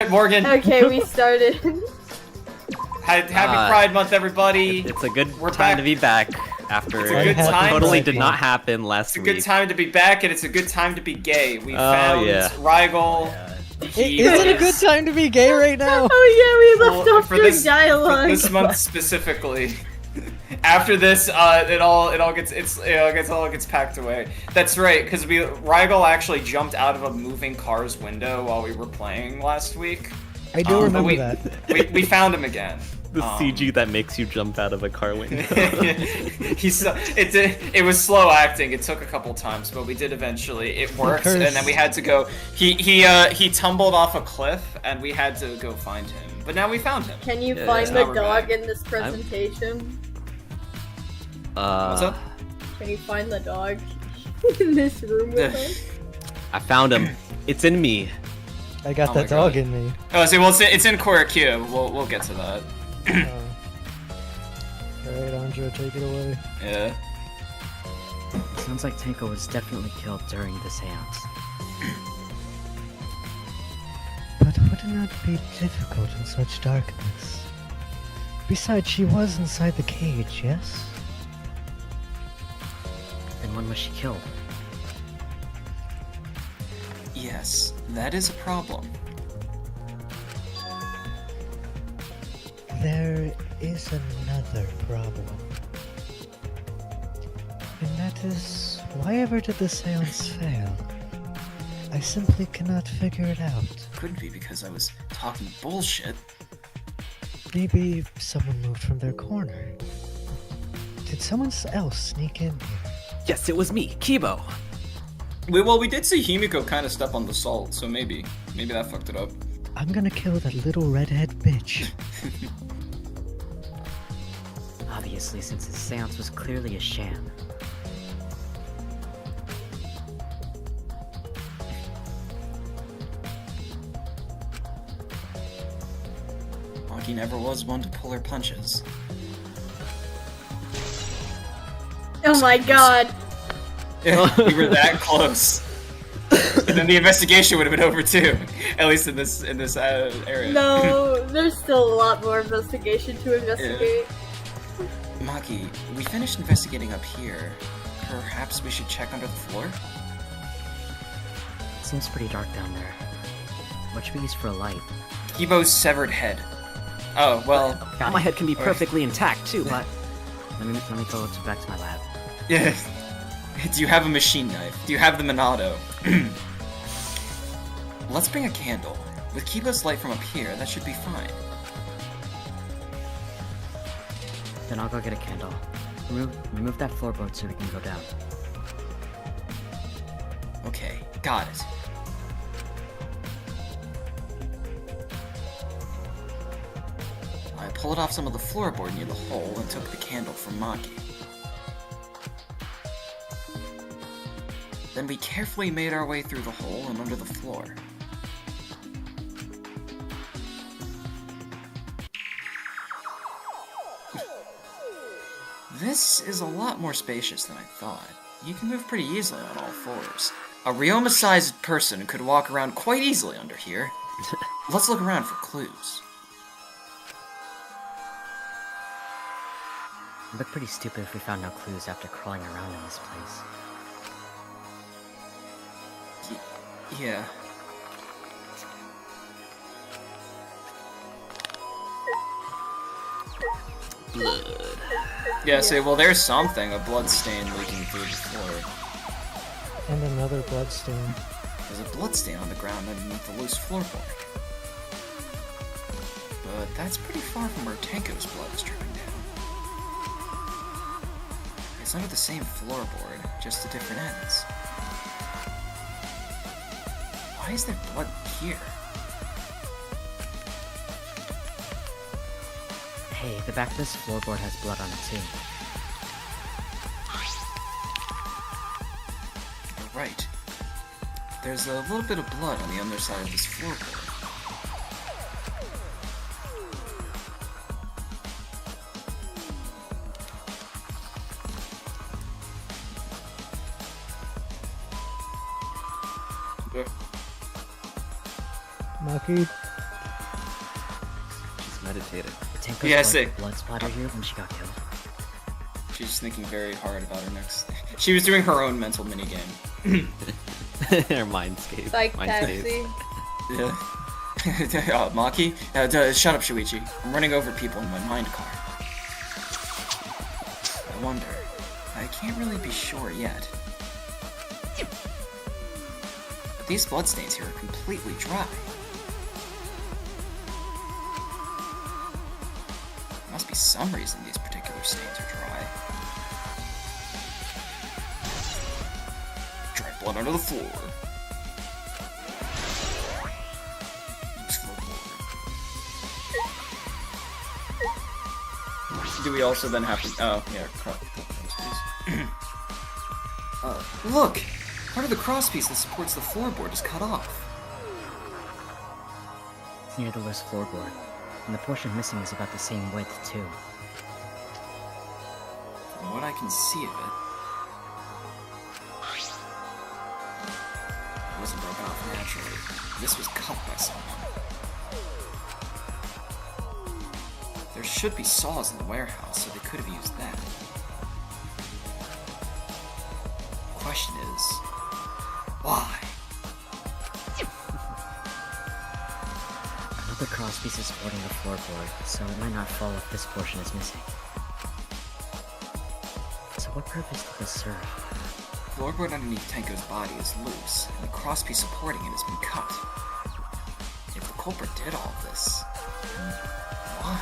Morgan. Okay, we started. Happy Pride Month, everybody. It's a good We're time back. to be back after It's a good time totally to did be- not happen last It's a week. good time to be back, and it's a good time to be gay. We found yeah. Rygl. He Is it a is- good time to be gay right now? Oh yeah, we left Well, off during dialogue. For this month specifically. After this, it all gets packed away. That's right, because Rygl actually jumped out of a moving car's window while we were playing last week. I do remember but that. we found him again. The CG that makes you jump out of a car window. It was slow acting. It took a couple times, but we did eventually. It worked, and then we had to go. He tumbled off a cliff, and we had to go find him. But now we found him. Can you Yeah, find now the we're dog back. in this presentation? What's up? Can you find the dog in this room with us? I found him. It's in me. I got Oh that my dog God. in me. Oh, see, well, it's in Korekiyo. We'll get to that. Alright, Andro, take it away. Yeah. Sounds like Tenko was definitely killed during the seance. But would it not be difficult in such darkness? Besides, she was inside the cage, yes? Then when was she killed? Yes, that is a problem. There is another problem. And that is, why ever did the seance fail? I simply cannot figure it out. Couldn't be because I was talking bullshit. Maybe someone moved from their corner. Did someone else sneak in here? Yes, it was me, Kiibo. We did see Himiko kind of step on the salt, so maybe that fucked it up. I'm gonna kill that little redhead bitch. Obviously, since the seance was clearly a sham. Maki never was one to pull her punches. Oh my god. We were that close. And then the investigation would have been over too. At least in this area. No, there's still a lot more investigation to investigate. Maki, we finished investigating up here. Perhaps we should check under the floor? Seems pretty dark down there. What should we use for a light? Kiibo's severed head. Oh, well. My head can be perfectly intact too, but let me go back to my lab. Yeah. Do you have a machine knife? Do you have the Monado? Let's bring a candle. With Kiibo's light from up here, that should be fine. Then I'll go get a candle. Remove that floorboard so we can go down. Okay, got it. I pulled off some of the floorboard near the hole and took the candle from Maki. Then we carefully made our way through the hole and under the floor. This is a lot more spacious than I thought. You can move pretty easily on all fours. A Ryoma-sized person could walk around quite easily under here. Let's look around for clues. It'd look pretty stupid if we found no clues after crawling around in this place. Yeah. Blood. Yeah, say, well, there's something. A blood stain leaking through the floor. And another bloodstain. There's a blood stain on the ground underneath the loose floorboard. But that's pretty far from where Tenko's blood is dripping down. It's under the same floorboard, just at different ends. Why is there blood here? Hey, the back of this floorboard has blood on it too. You're right. There's a little bit of blood on the underside of this floorboard. Maki, meditating. Tenko's Yeah, sick. blood splattered here when she got killed. She's thinking very hard about her next. She was doing her own mental minigame. Her mindscape. Like Mindscape. taxi. Yeah. Maki? Shut up, Shuichi. I'm running over people in my mind car. I wonder. I can't really be sure yet. But these bloodstains here are completely dry. There must be some reason these particular stains are dry. Dry blood under the floor. Do we also then have to? Oh, yeah. Look! Part of the crosspiece that supports the floorboard is cut off. It's near the west floorboard, and the portion missing is about the same width, too. From what I can see of it, it wasn't broken off naturally. This was cut by someone. There should be saws in the warehouse, so they could have used that. Question is, why? Another crosspiece is supporting the floorboard, so it might not fall if this portion is missing. So what purpose did this serve? The floorboard underneath Tenko's body is loose, and the crosspiece supporting it has been cut. If the culprit did all of this, then why?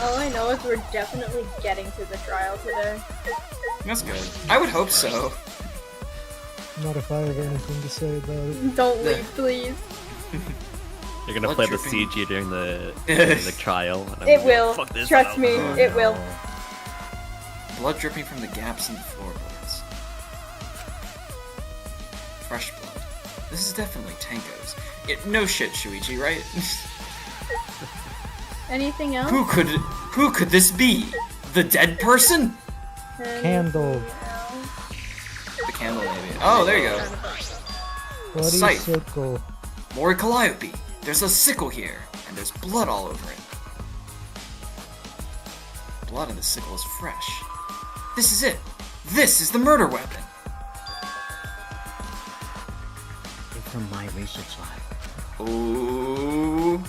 All I know is we're definitely getting to the trial today. That's good. I would hope so. Not if I have anything to say about it. Don't leave, please. You're gonna Blood play the dripping. CG during the trial. And I'm It gonna will. fuck this Trust up. me, it will. Blood dripping from the gaps in the floorboards. Fresh blood. This is definitely Tenko's. No shit, Shuichi, right? Anything else? Who could this be? The dead person? Candle. The candle, maybe. Oh, there you go. Bloody Sight. sickle. More calliope. There's a sickle here, and there's blood all over it. Blood on the sickle is fresh. This is it. This is the murder weapon. It's from my research lab. Ooh.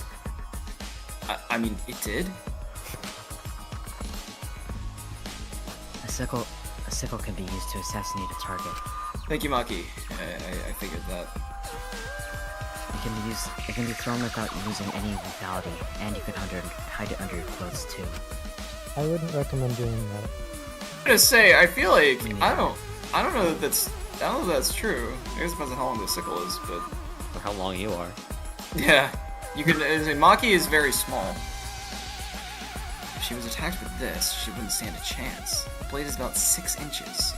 I mean, it did. A sickle can be used to assassinate a target. Thank you, Maki. I figured that. It can be thrown without using any lethality, and you can hide it under your clothes too. I wouldn't recommend doing that. I'm gonna say, I feel like I don't know that that's true. I guess it depends on how long the sickle is, but For how long you are. yeah, you can. Maki is very small. If she was attacked with this, she wouldn't stand a chance. The blade is about 6 inches.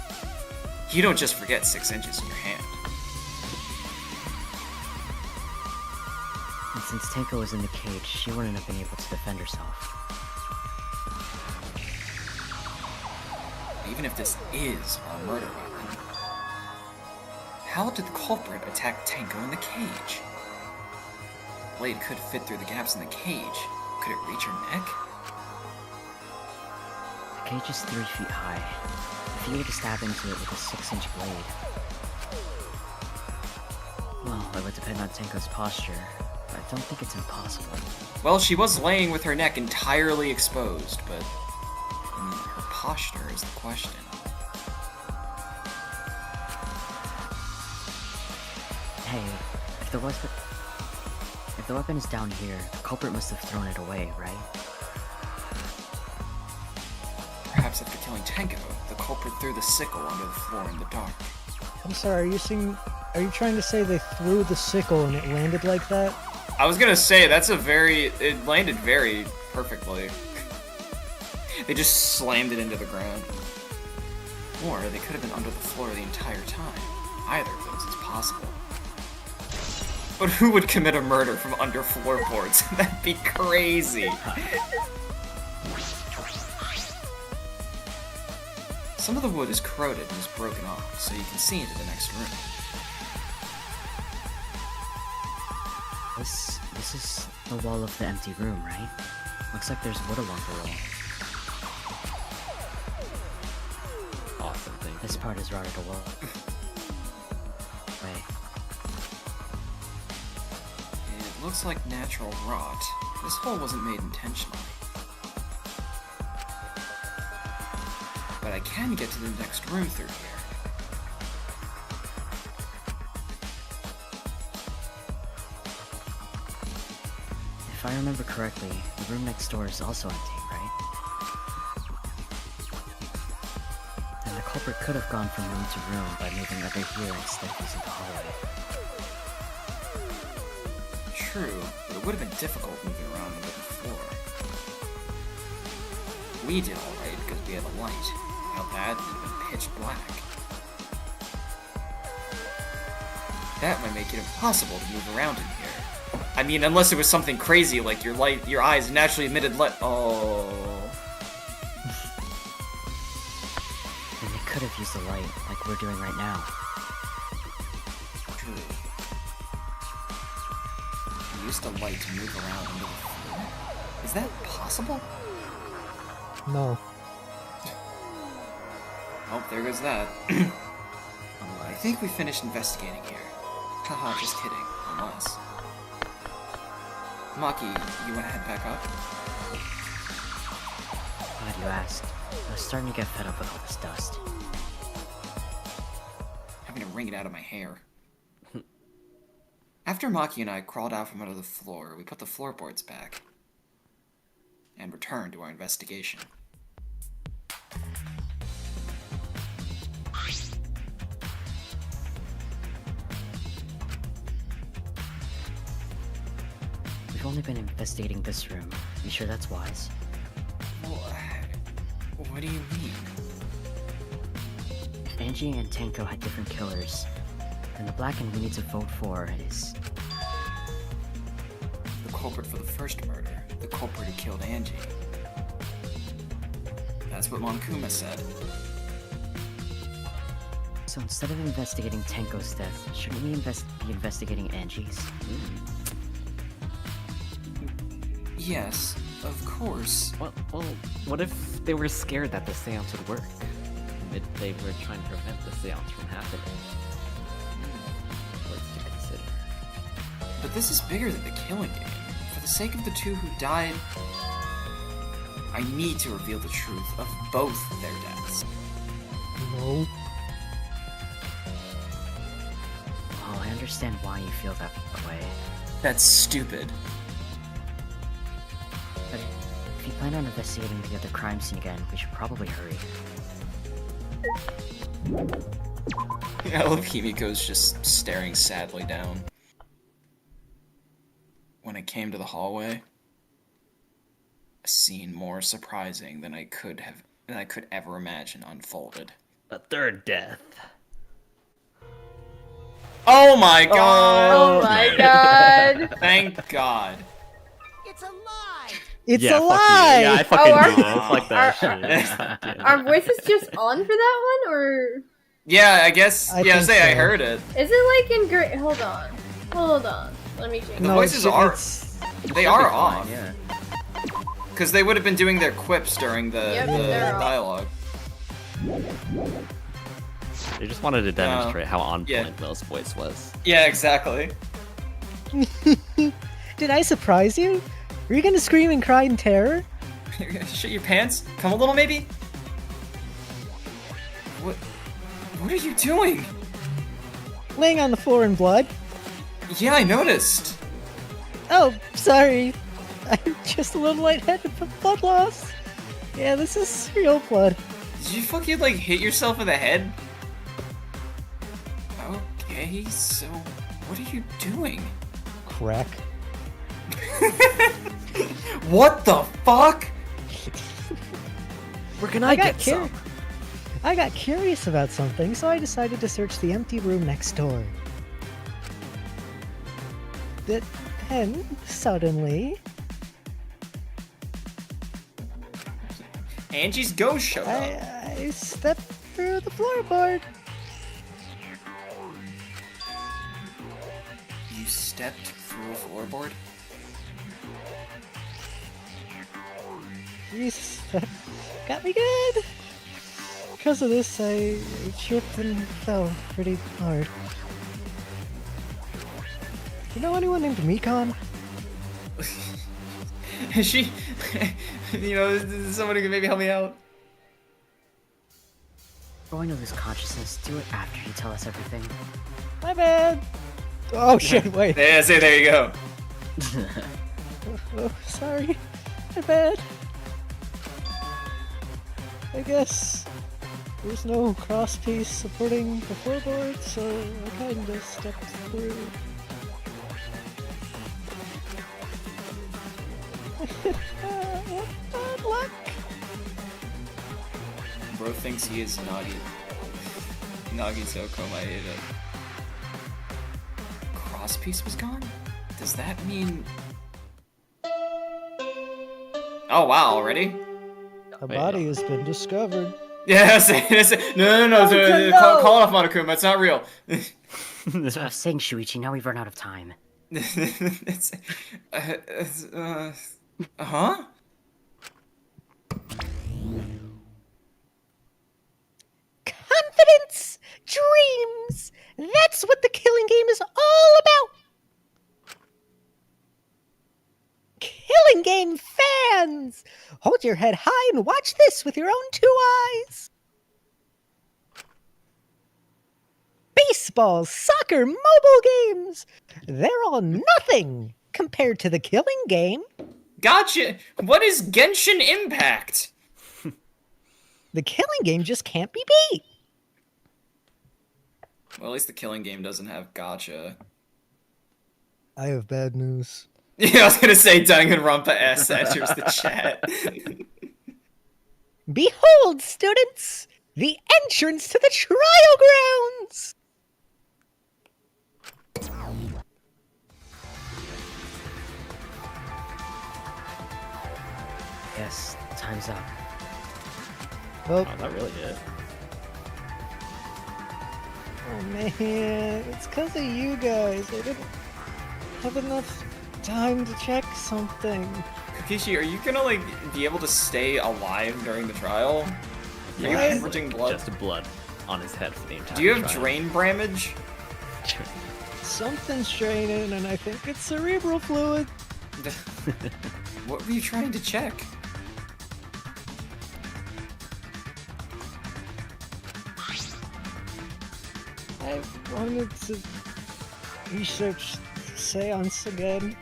You don't just forget 6 inches in your hand. And since Tenko was in the cage, she wouldn't have been able to defend herself. Even if this is our murder weapon, how did the culprit attack Tenko in the cage? The blade could fit through the gaps in the cage. Could it reach her neck? The cage is 3 feet high. If you were to stab into it with a 6-inch blade, well, it would depend on Tenko's posture, but I don't think it's impossible. Well, she was laying with her neck entirely exposed, but her posture is the question. Hey, if the weapon is down here, the culprit must have thrown it away, right? Perhaps after killing Tenko, the culprit threw the sickle under the floor in the dark. I'm sorry, are you trying to say they threw the sickle and it landed like that? I was gonna say, it landed very perfectly. They just slammed it into the ground. Or they could have been under the floor the entire time. Either of those is possible. But who would commit a murder from under floorboards? That'd be crazy. Some of the wood is corroded and is broken off, so you can see into the next room. This is the wall of the empty room, right? Looks like there's wood along the wall. Awesome thing. This part is rotted away. Wait, It looks like natural rot. This hole wasn't made intentionally. But I can get to the next room through here. if I remember correctly, the room next door is also empty, right? And the culprit could have gone from room to room by moving over here instead of using the hallway. True, but it would have been difficult moving around on the floor. We did alright because we had a light. Without that, it would have been pitch black. That might make it impossible to move around in here. I mean, unless it was something crazy like your eyes naturally emitted light. Oh. And they could have used the light, like we're doing right now. True. We used a light to move around under the floor. Is that possible? No. Oh, there goes that. I think we finished investigating here. Haha, just kidding. Unless. Maki, you wanna head back up? Glad you asked. I was starting to get fed up with all this dust. Having to wring it out of my hair. After Maki and I crawled out from under the floor, we put the floorboards back. And returned to our investigation. We've only been investigating this room. You sure that's wise? Well, what do you mean? If Angie and Tenko had different killers, then the Blackened we need to vote for is... The culprit for the first murder. The culprit who killed Angie. That's what Monokuma said. So instead of investigating Tenko's death, shouldn't we be investigating Angie's? Yes, of course. Well, what if they were scared that the seance would work? They were trying to prevent the seance from happening. What's to consider? But this is bigger than the killing game. For the sake of the two who died, I need to reveal the truth of both their deaths. No. Well, I understand why you feel that way. That's stupid. But if you plan on investigating the other crime scene again, we should probably hurry. I love Himiko's just staring sadly down. When it came to the hallway, a scene more surprising than I could ever imagine unfolded. A third death. Oh my god! Oh my god! Thank god. It's Yeah, a fuck lie! you. Yeah, I fucking our- knew this. Like that shit. Our voices just on for that one, or Yeah, I guess. I Yeah, think say I so. heard it. is it like in great? Hold on. Let me check. The voices are. They are Fine, off. yeah. Because they would have been doing their quips during the, Yep, the they're off. dialogue. They just wanted to demonstrate how on point yeah. Will's voice was. Yeah, exactly. Did I surprise you? Were you gonna scream and cry in terror? Shit your pants? Come a little, maybe? What are you doing? Laying on the floor in blood? Yeah, I noticed. Oh, sorry. I'm just a little lightheaded from blood loss. Yeah, this is real blood. Did you fucking, like, hit yourself in the head? Okay, so what are you doing? Crack. What the fuck? Where can I, get curi- some? I got curious about something, so I decided to search the empty room next door. Then, suddenly, Angie's ghost showed up. I stepped through the floorboard. You stepped through a floorboard? Jeez, that got me good. Because of this, I tripped and fell pretty hard. You know anyone named Mikon? She, is somebody can maybe help me out. Going to lose consciousness, do it after you tell us everything. My bad. Oh shit, wait. Yeah, say there you go. Oh, sorry. My bad. I guess there's no cross piece supporting the floorboard, so I kinda stepped through. Bad luck. Bro thinks he is Nagisoko Maeda. Crosspiece was gone? Does that mean... Oh wow, already? A body has been discovered. Yeah, no, call it off, Monokuma, it's not real. So I was saying, Shuichi, now we've run out of time. Huh? Confidence! Dreams! That's what the killing game is all about! Killing game fans! Hold your head high and watch this with your own two eyes! Baseball, soccer, mobile games! They're all nothing compared to the killing game. Gotcha! What is Genshin Impact? The killing game just can't be beat. Well, at least the killing game doesn't have gotcha. I have bad news. Yeah, I was gonna say Danganronpa S enters the chat. Behold, students, the entrance to the trial grounds! Yes, time's up. Well, Oh, that really did. oh man, it's because of you guys. I didn't have enough time to check something. Kokichi, are you gonna, like, be able to stay alive during the trial? Are you What? hemorrhaging blood? Just blood on his head for the entire Do you have trial. drain bramage? Something's draining, and I think it's cerebral fluid. What were you trying to check? I wanted to research seance again.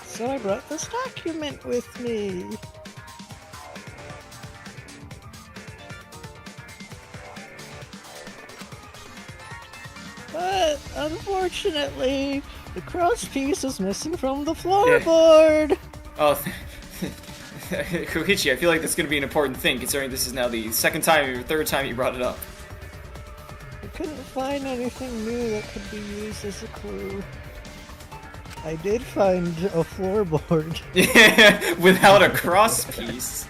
So I brought this document with me. But unfortunately, the cross piece is missing from the floorboard. Oh, Kokichi, I feel like that's gonna be an important thing, considering this is now the second time or third time you brought it up. I couldn't find anything new that could be used as a clue. I did find a floorboard. Yeah, without a cross piece.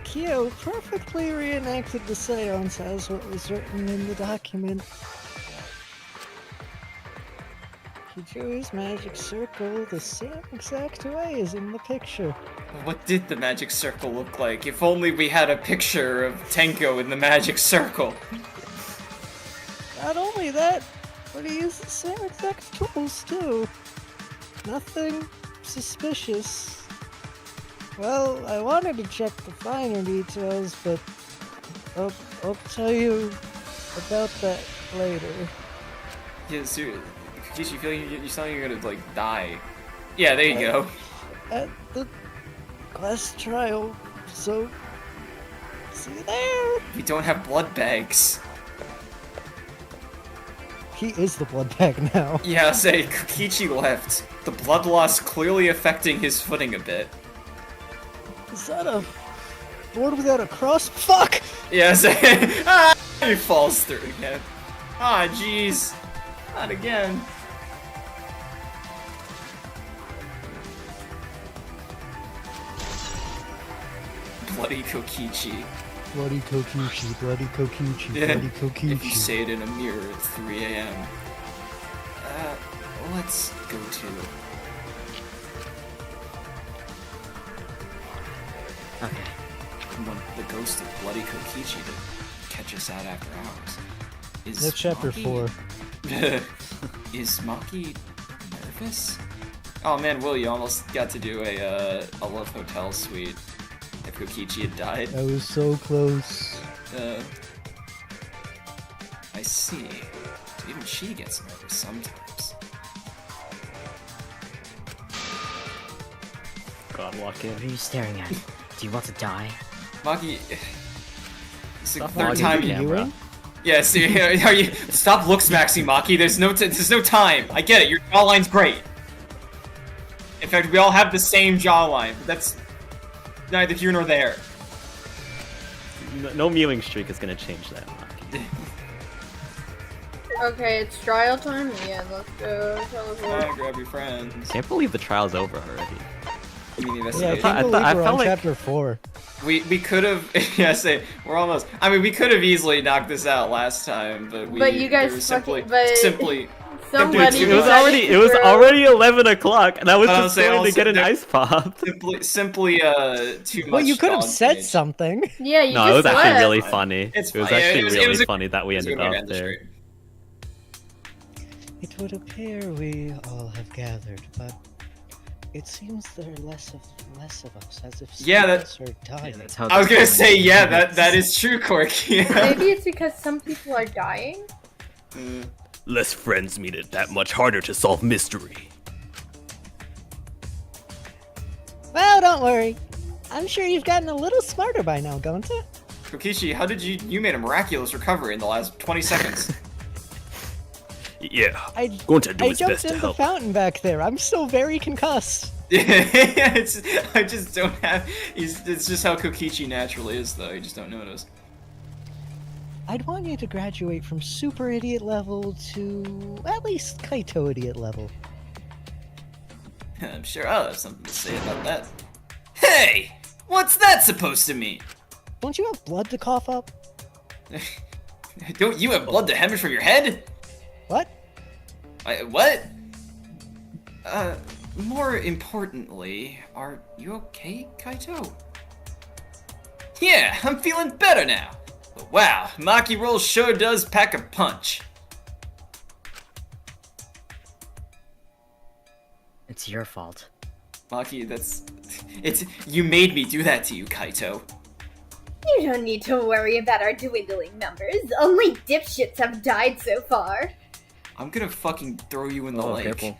Kyo perfectly reenacted the seance as what was written in the document. He drew his magic circle the same exact way as in the picture. What did the magic circle look like? If only we had a picture of Tenko in the magic circle. Not only that, but he used the same exact tools too. Nothing suspicious. Well, I wanted to check the finer details, but I'll tell you about that later. Yeah, so, Kokichi, you feel like you sound like you're gonna, like, die. Yeah, there you go. At the class trial, so see you there. We don't have blood bags. He is the blood bag now. Yeah, say, Kokichi left. The blood loss clearly affecting his footing a bit. Is that a board without a cross? Fuck! Yeah, say, he falls through again. Ah, jeez. Not again. Bloody Kokichi. Bloody Kokichi, bloody Kokichi, Yeah, bloody Kokichi. if you say it in a mirror at 3 a.m. Let's go to... Okay. I want the ghost of bloody Kokichi to catch us out after hours. Is That's chapter Maki- 4. Is Maki nervous? Oh man, Will, you almost got to do a Love Hotel suite if Kokichi had died. I was so close. I see. So even she gets nervous sometimes. God, walk in. What are you staring at? Do you want to die? Maki, it's the Stop third walking time the you. camera. Yeah, see, are you? Stop look smacking, Maki. There's no time. I get it. Your jawline's great. In fact, we all have the same jawline, but that's neither here nor there. No mewing streak is gonna change that, Maki. Okay, it's trial time again. Let's go. Teleport. Grab your friends. Can't believe the trial's over already. You mean the Yeah, I investigation? can't I believe we're felt on like- chapter 4. We could have. Yeah, say we're almost. I mean, we could have easily knocked this out last time, but we. But you guys there was fucking- simply. Somebody It It was decided to it was throw- already 11 o'clock, and I was But I'll just say going to also get an there- ice pop. Simply too much. Well, you could have dog said rage. something. Yeah, you No, just it was actually left. really funny. It's It was fine. actually It was really a- funny that we ended It's a good up there. industry. It would appear we all have gathered, but it seems there are less of us, as if some Yeah, of that- us are dying. That's how I was the gonna story say, goes. yeah, that is true, Korekiyo. Maybe it's because some people are dying. Less friends made it that much harder to solve mystery. Well, don't worry. I'm sure you've gotten a little smarter by now, Gonta. Kokichi, how did you made a miraculous recovery in the last 20 seconds? Yeah, I going to do I his jumped best in to the help. fountain back there. I'm still very concussed. I just don't have. It's just how Kokichi naturally is, though. You just don't notice. I'd want you to graduate from super idiot level to at least Kaito idiot level. I'm sure I'll have something to say about that. Hey, what's that supposed to mean? Don't you have blood to cough up? Don't you have blood to hemorrhage from your head? What? What? More importantly, are you okay, Kaito? Yeah, I'm feeling better now. But wow, Maki Roll sure does pack a punch. It's your fault. Maki, you made me do that to you, Kaito. You don't need to worry about our dwindling numbers. Only dipshits have died so far. I'm gonna fucking throw you in the lake. Careful.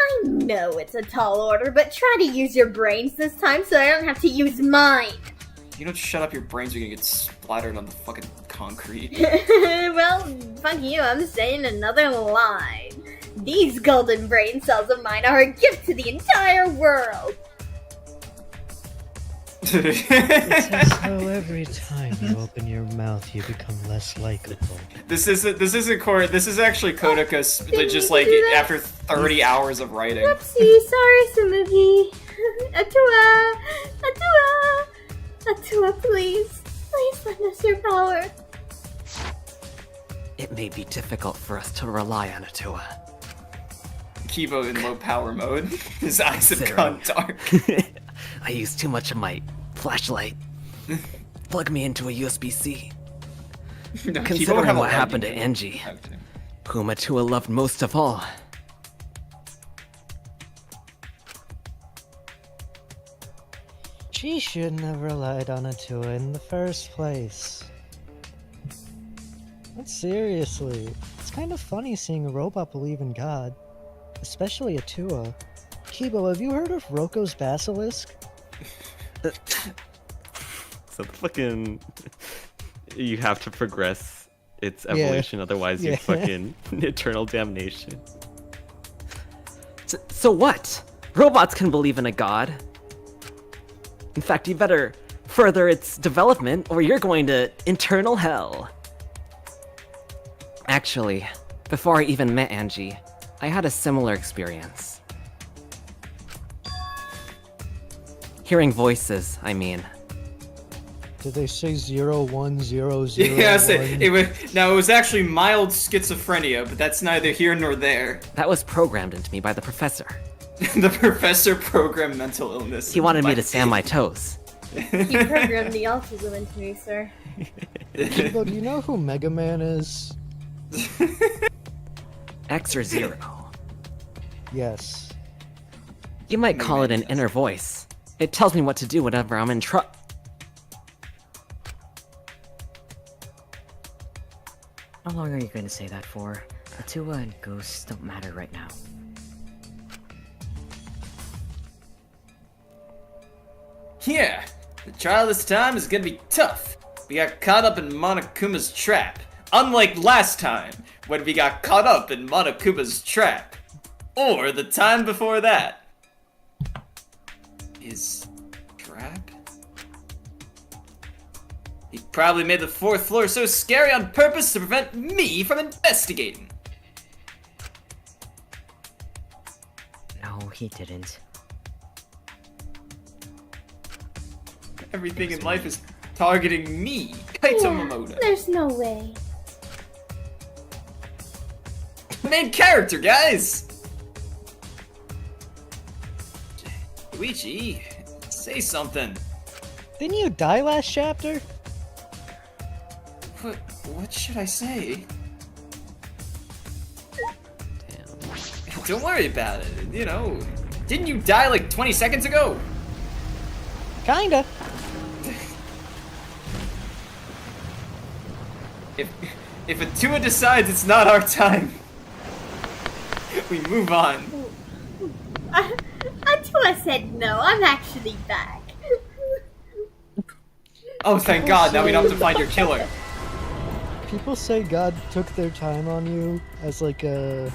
I know it's a tall order, but try to use your brains this time so I don't have to use mine. You don't shut up, your brains are gonna get splattered on the fucking concrete. Well, fuck you, I'm saying another line. These golden brain cells of mine are a gift to the entire world. It's as though every time you open your mouth, you become less likable. This isn't Core. This is actually Kodaka's. Didn't Just you like do that? after 30 hours of writing. Whoopsie, sorry, Tsumugi. Atua, please. Please lend us your power. It may be difficult for us to rely on Atua. Kiibo in low power mode. His eyes have Considering. gone dark. I used too much of my flashlight. Plug me into a USB-C. No, Kiibo would Considering have a what happened to lightning Angie, bolt. whom Atua loved most of all. She shouldn't have relied on Atua in the first place. But seriously, it's kind of funny seeing a robot believe in God. Especially Atua. Kiibo, have you heard of Roko's basilisk? So fucking... You have to progress its evolution, otherwise Yeah. you fucking eternal damnation. So what? Robots can believe in a god. In fact, you better further its development, or you're going to eternal hell. Actually, before I even met Angie, I had a similar experience. Hearing voices, I mean. Did they say 0100? Yes, it was actually mild schizophrenia, but that's neither here nor there. That was programmed into me by the professor. The professor programmed mental illness. He wanted me to stand my toes. He programmed the autism into me, sir. Kiibo, do you know who Mega Man is? X or zero. Yes. You might call it an inner voice. It tells me what to do whenever I'm in trouble. How long are you going to say that for? Atua and ghosts don't matter right now. Yeah, the trial this time is gonna be tough. We got caught up in Monokuma's trap. Unlike last time, when we got caught up in Monokuma's trap. Or the time before that. His trap? He probably made the 4th floor so scary on purpose to prevent me from investigating. No, he didn't. Everything in life is targeting me, Kaito Momoda. There's no way. Main character, guys! Shuichi, say something. Didn't you die last chapter? What should I say? Damn. Don't worry about it, you know. Didn't you die like 20 seconds ago? Kinda. If Atua decides it's not our time, we move on. Atua said no, I'm actually back. Oh, thank God, now we don't have to find your killer. People say God took their time on you as like a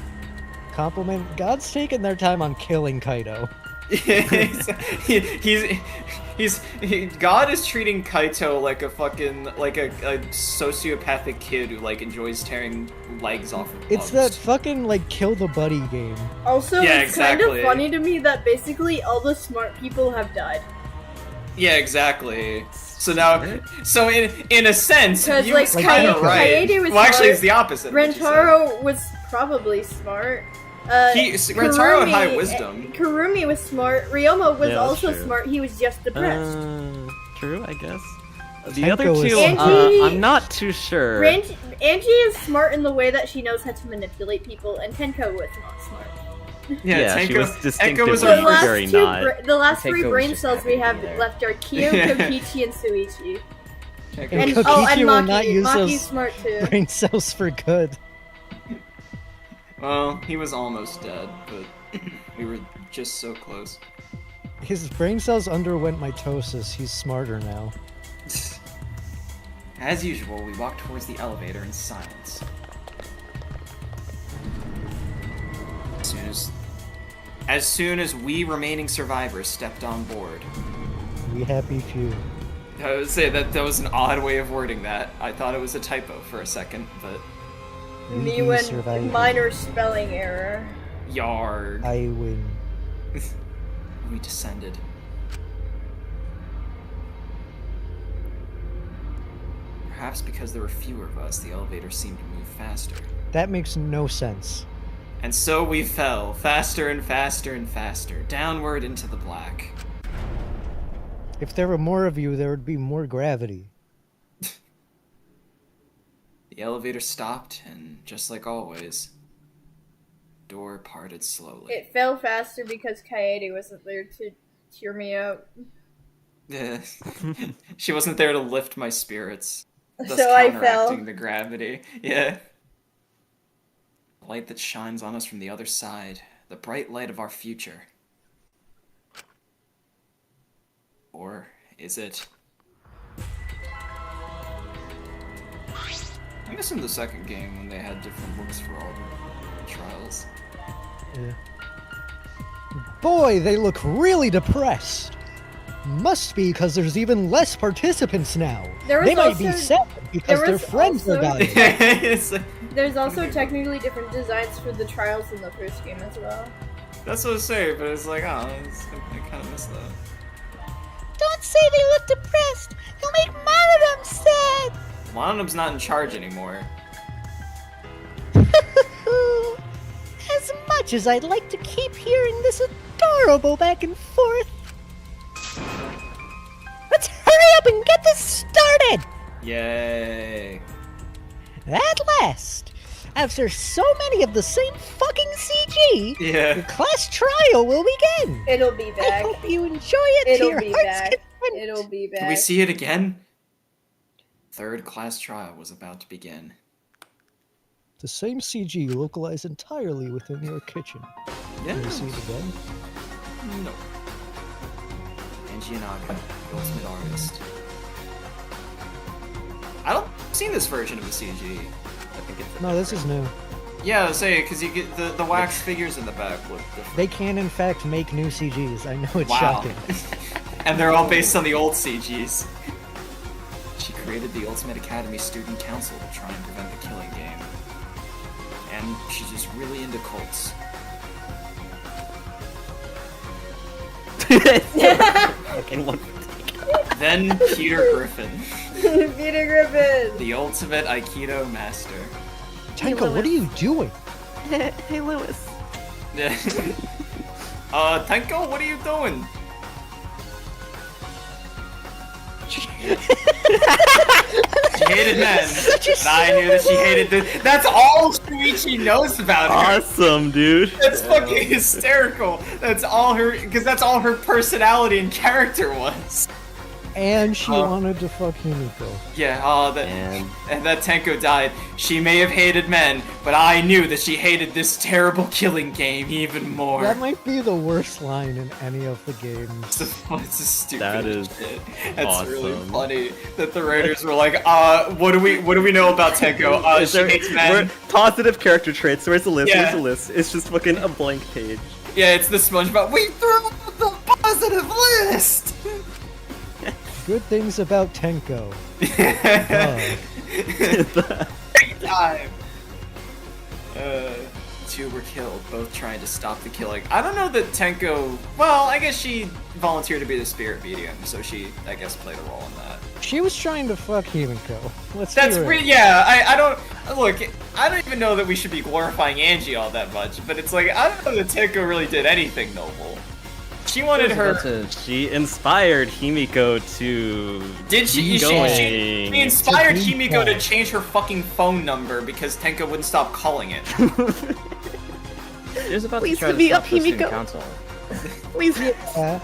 compliment. God's taken their time on killing Kaito. God is treating Kaito like a fucking, like a sociopathic kid who like enjoys tearing legs off of It's bugs. that fucking like kill the buddy game. Also, Yeah, it's kind exactly. of funny to me that basically all the smart people have died. Yeah, exactly. So now, so in a sense, Because, you like, was kind of Kaede right. was Well, actually, smart. it's the opposite. of what you said. Rantaro was probably smart. Rantaro had high wisdom. Kurumi was smart. Ryoma was Yeah, that's also true. smart. He was just depressed. True, I guess. The Tenko other is two, Angie- I'm not too sure. Angie is smart in the way that she knows how to manipulate people, and Tenko was not smart. Yeah, Tenko, she was Tenko distinctively was The our last, very two not. the last Tenko three was brain just cells we happy to have be there. left are Kyo, Kokichi, and Shuichi. And And Kokichi will not Maki. use Maki's those smart too. brain cells for good. Well, he was almost dead, but we were just so close. His brain cells underwent mitosis. He's smarter now. As usual, we walked towards the elevator in silence. As soon as we remaining survivors stepped on board. We happy few. I would say that was an odd way of wording that. I thought it was a typo for a second, but We Me be when survivors. minor spelling error. yard. I win. We descended. Perhaps because there were fewer of us, the elevator seemed to move faster. That makes no sense. And so we fell, faster and faster and faster, downward into the black. If there were more of you, there would be more gravity. The elevator stopped, and just like always, door parted slowly. It fell faster because Kaede wasn't there to cheer me up. She wasn't there to lift my spirits, thus So I fell. counteracting the gravity. Yeah. The light that shines on us from the other side, the bright light of our future. Or is it? I'm missing the second game when they had different looks for all the trials. Yeah. Boy, they look really depressed. Must be because there's even less participants now. There was They might be also- sad because there their was friends are also- dying. It's like- There's also technically different designs for the trials in the first game as well. that's what I was saying, but it's like, oh, I kind of missed that. Don't say they look depressed. You'll make Monokuma sad. Monokubs not in charge anymore. As much as I'd like to keep hearing this adorable back and forth. Attack! up and get this started! Yay. At last, after so many of the same fucking CG, Yeah. the class trial will begin! It'll be I back. hope you enjoy it to It'll your be heart's back. content. It'll be back. Can we see it again? Third class trial was about to begin. The same CG localized entirely within your kitchen. Yeah. Can you see it again? No. Angie and Aga, the ultimate artist. I don't seen this version of the CG. I think it's No, this is new. Yeah, I was saying, because you get the wax figures in the back look different. They can, in fact, make new CGs. I know it's Wow. shocking. And they're all based on the old CGs. She created the Ultimate Academy Student Council to try and prevent the killing game. And she's just really into cults. Fucking one. Then Peter Griffin, Peter Griffin. the ultimate Aikido master. Tenko, what are you doing? Hey, Lewis. Tenko, what are you doing? She hated men. And I knew that she hated this. That's all Shuichi knows about her. Awesome, dude. That's fucking hysterical. That's all her, because that's all her personality and character was. And she wanted to fuck Himiko. Yeah, And and that Tenko died. She may have hated men, but I knew that she hated this terrible killing game even more. That might be the worst line in any of the games. It's a stupid That is shit. That's really awesome. funny that the writers were like, what do we know about Tenko? She hates men. Positive character traits. Where's the list? Yeah. Where's the list? It's just fucking a blank page. Yeah, it's the SpongeBob. We threw out the positive list. Good things about Tenko. Time. Two were killed, both trying to stop the killing. I don't know that Tenko. Well, I guess she volunteered to be the spirit medium, so she, I guess, played a role in that. She was trying to fuck Himiko. Let's That's be real. yeah. I don't look. I don't even know that we should be glorifying Angie all that much, but it's like I don't know that Tenko really did anything noble. She wanted her. She inspired Himiko to. Did she? keep She going. inspired To be Himiko to bad. change her fucking phone number because Tenko wouldn't stop calling it. It was about Please to try to let me stop up, the student Himiko. council. Please. Uh,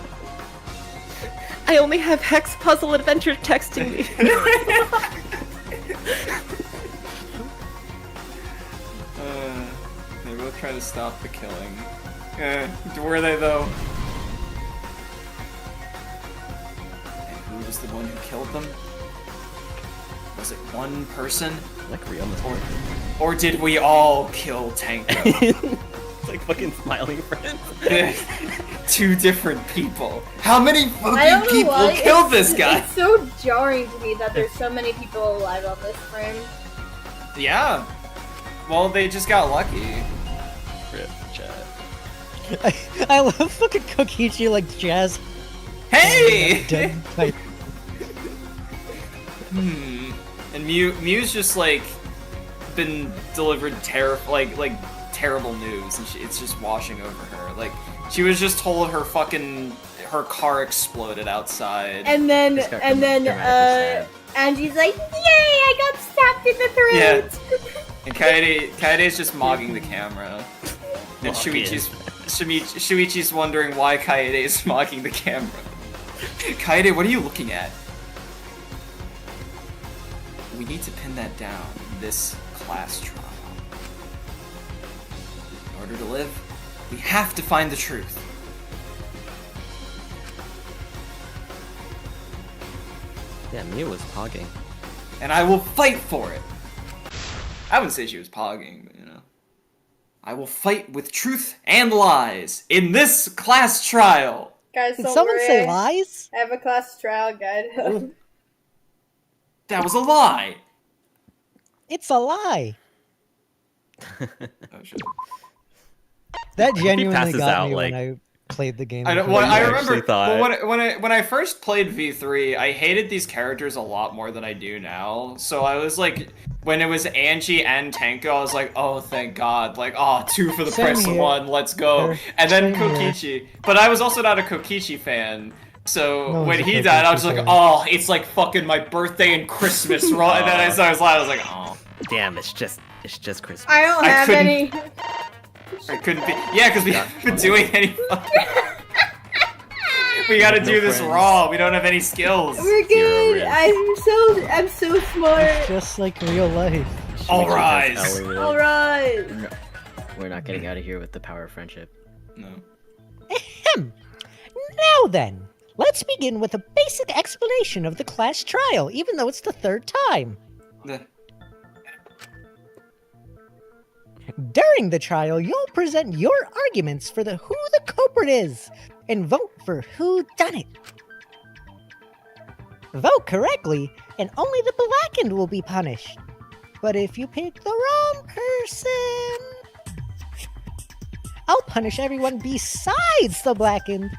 I only have Hex Puzzle Adventure texting me. They both try to stop the killing. Were they though? And who was the one who killed them? Was it one person? Like Ryoma. Or did we all kill Tenko? It's like fucking smiling friends. Two different people. How many I don't fucking know people why. killed this guy? It's so jarring to me that there's so many people alive on this frame. Yeah. Well, they just got lucky. Rip chat. I love fucking Kokichi like jazz. Hey! Dead type. And Mew's just like been delivered terrible news, and it's just washing over her. Like she was just told her car exploded outside. And then This got dramatically sad. Angie's like, "Yay! I got stabbed in the throat." And Kaede's just mogging the camera. And Mock it. Shuichi's wondering why Kaede is mogging the camera. Kaede, what are you looking at? We need to pin that down in this class trial. In order to live, we have to find the truth. Yeah, Mew was pogging. And I will fight for it. I wouldn't say she was pogging, but you know. I will fight with truth and lies in this class trial. Guys, Did don't someone worry. say lies? I have a class trial guide. That was a lie. It's a lie. Oh shit. That genuinely passes got out, me like- when I played the game. I don't. the Well, first I time. actually remember thought- well, when I first played V3, I hated these characters a lot more than I do now. So I was like, when it was Angie and Tenko, I was like, oh thank God, like oh 2 for the Same price of here. 1, let's go. Sure. And then Same here. Kokichi, but I was also not a Kokichi fan. So No when one's he a died, I was like, Kokichi fan. oh, it's like fucking my birthday and Christmas. And then I saw his line, I was like, oh. Damn, it's just Christmas. I don't I have couldn't- any. I couldn't be. Yeah, because we haven't been doing any fucking. We gotta do this friends. raw. We don't have any skills. We're good. I'm so smart. Just like real life. All Shuichi rise. has Ellie. All right. We're not getting out of here with the power of friendship. No. Ahem. Now then, let's begin with a basic explanation of the class trial, even though it's the third time. During the trial, you'll present your arguments for who the culprit is, and vote for who done it. Vote correctly, and only the blackened will be punished. But if you pick the wrong person, I'll punish everyone besides the blackened,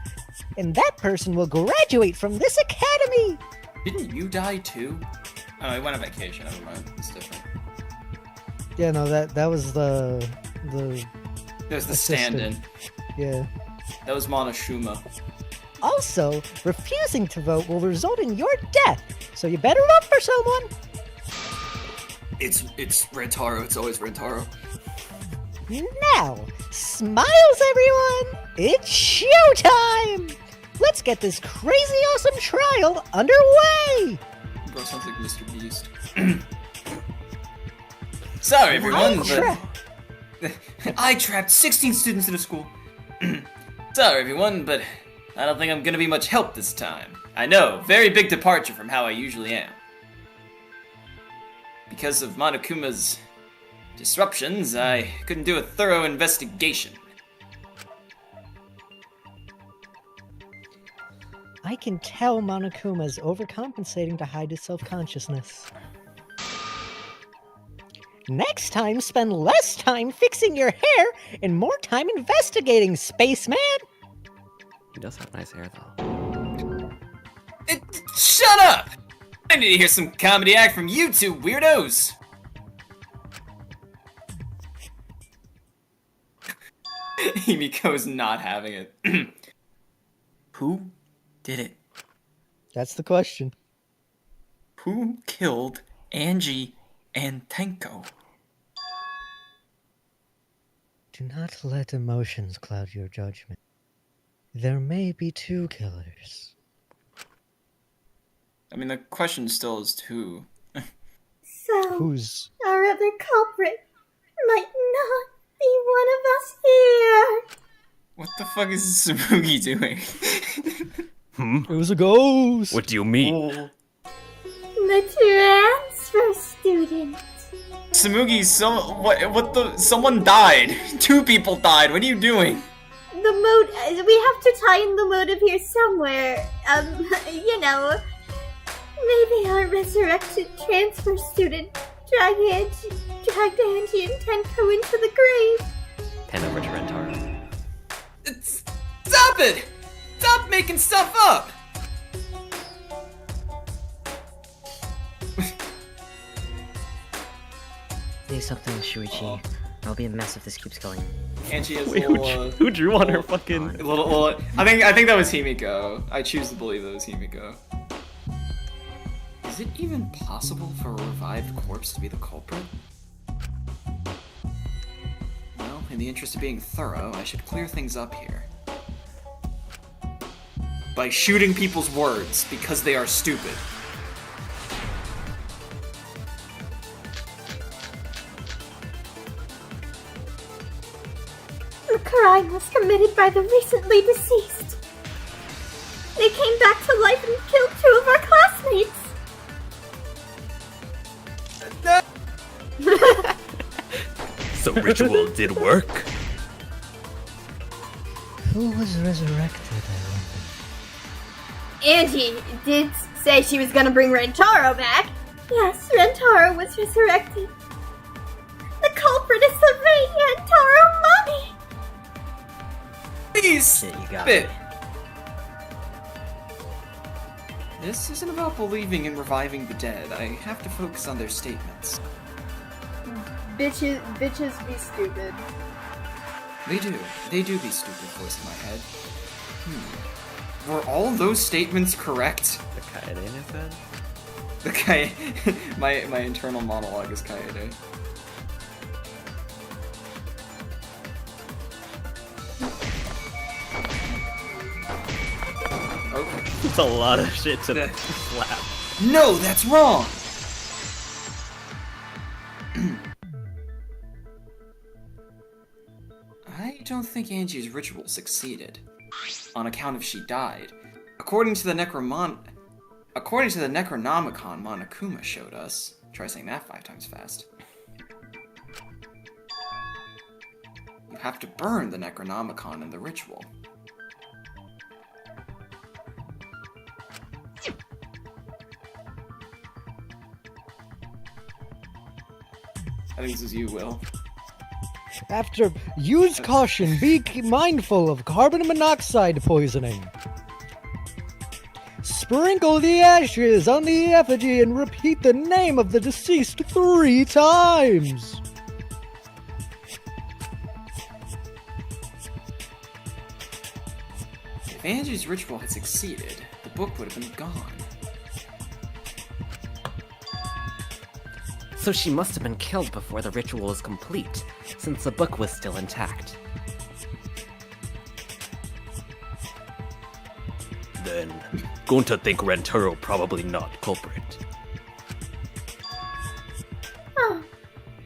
and that person will graduate from this academy. Didn't you die too? Oh, he went on vacation. Never mind. It's different. Yeah, no, that was the There's the assistant. stand-in. Yeah. That was Monokuma. Also, refusing to vote will result in your death, so you better vote for someone. It's Rantaro. It's always Rantaro. Now, smiles everyone! It's showtime! Let's get this crazy awesome trial underway! Bro sounds like Mr. Beast. Sorry, everyone, but I trapped 16 students in a school. Sorry, everyone, but I don't think I'm gonna be much help this time. I know, very big departure from how I usually am. Because of Monokuma's disruptions, I couldn't do a thorough investigation. I can tell Monokuma's overcompensating to hide his self-consciousness. Next time, spend less time fixing your hair and more time investigating, spaceman! He does have nice hair, though. Shut up! I need to hear some comedy act from you two weirdos! Himiko's not having it. Who did it? That's the question. Who killed Angie and Tenko? Do not let emotions cloud your judgment. There may be two killers. I mean, the question still is who. So, Who's... our other culprit might not be one of us here. What the fuck is Tsumugi doing? It was a ghost! What do you mean? The transfer student. Tsumugi, someone died. 2 people died. What are you doing? We have to tie in the motive here somewhere. Maybe our resurrected transfer student dragged Angie and Tenko into the grave. Hand over to Rantaro. Stop it! Stop making stuff up! Say something, Shuichi. I'll be a mess if this keeps going. Angie has Wait, little, who drew on her fucking... little. I think that was Himiko. I choose to believe that was Himiko. Is it even possible for a revived corpse to be the culprit? Well, in the interest of being thorough, I should clear things up here. By shooting people's words because they are stupid. The crime was committed by the recently deceased. They came back to life and killed 2 of our classmates. So ritual did work? Who was resurrected, I Angie did say she was gonna bring Rantaro back. Yes, Rantaro was resurrected. The culprit is the Rantaro mummy. Please Shit, you got stop it. This isn't about believing in reviving the dead. I have to focus on their statements. Bitches be stupid. They do. They do be stupid, voice in my head. Were all those statements correct? The Kaede in his head? The Kaede. my internal monologue is Kaede. Okay. It's a lot of shit to slap. No, that's wrong! I don't think Angie's ritual succeeded. On account of she died. According to the Necronomicon Monokuma showed us. Try saying that 5 times fast. You have to burn the Necronomicon in the ritual. I think this is you, Will. After, use caution, be mindful of carbon monoxide poisoning. Sprinkle the ashes on the effigy and repeat the name of the deceased 3 times. If Angie's ritual had succeeded, the book would have been gone. So she must have been killed before the ritual was complete, since the book was still intact. Then, Gonta think Rantaro probably not culprit. Oh,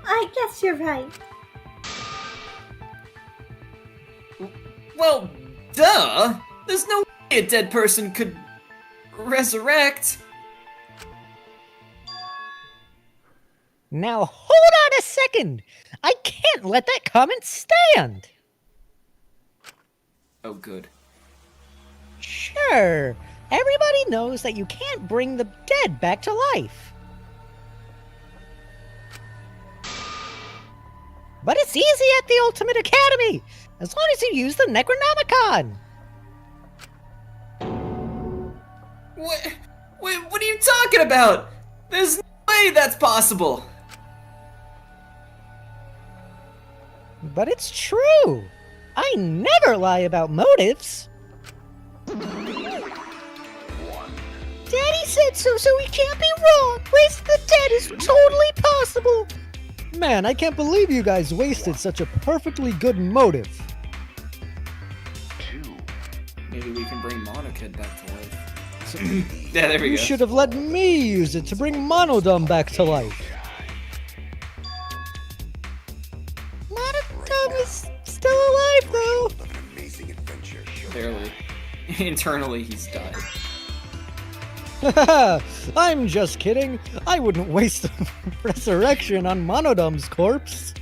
I guess you're right. Well, duh! There's no way a dead person could resurrect! Now hold on a second! I can't let that comment stand! Oh, good. Sure, everybody knows that you can't bring the dead back to life. But it's easy at the Ultimate Academy, as long as you use the Necronomicon. What are you talking about? There's no way that's possible! But it's true. I never lie about motives. Daddy said so he can't be wrong. Wasting the dead is totally possible. Man, I can't believe you guys wasted such a perfectly good motive. Maybe we can bring Monokid back to life. Yeah, there we You go. should have let me use it to bring Monodum back to life. Monodum is still alive, though. Barely. Internally, he's died. I'm just kidding. I wouldn't waste a resurrection on Monodum's corpse.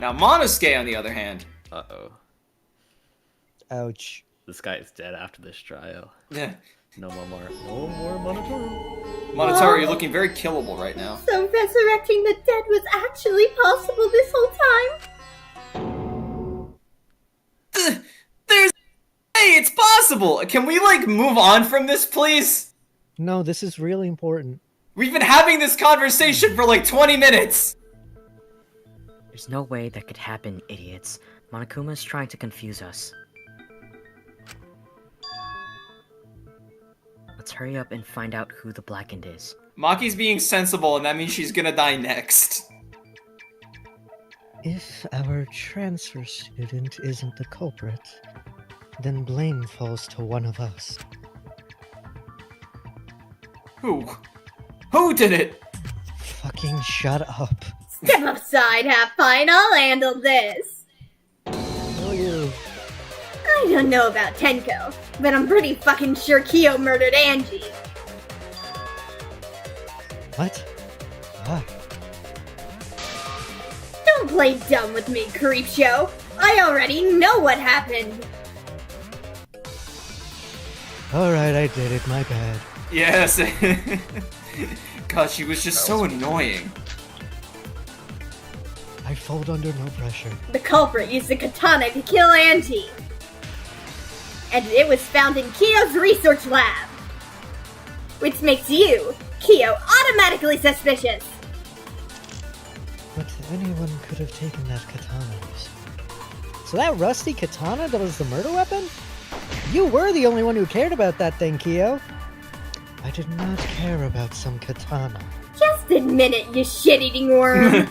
Now, Monosuke, on the other hand. Uh-oh. Ouch. This guy is dead after this trial. Yeah. No more Monotaro. Monotaro, you're looking very killable right now. So resurrecting the dead was actually possible this whole time? Hey, it's possible! Can we, move on from this, please? No, this is really important. We've been having this conversation for 20 minutes! There's no way that could happen, idiots. Monokuma's trying to confuse us. Let's hurry up and find out who the Blackened is. Maki's being sensible, and that means she's gonna die next. If our transfer student isn't the culprit, then blame falls to one of us. Who? Who did it? Fucking shut up. Step aside, have fun, I'll handle this. Will you? I don't know about Tenko, but I'm pretty fucking sure Kyo murdered Angie. What? Why? Don't play dumb with me, Creepshow. I already know what happened. Alright, I did it, my bad. Yes. God, she was just so annoying. I fold under no pressure. The culprit used a katana to kill Angie. And it was found in Kyo's research lab. Which makes you, Kyo, automatically suspicious. But anyone could have taken that katana. So that rusty katana that was the murder weapon? You were the only one who cared about that thing, Kyo. I did not care about some katana. Just admit it, you shit-eating worm.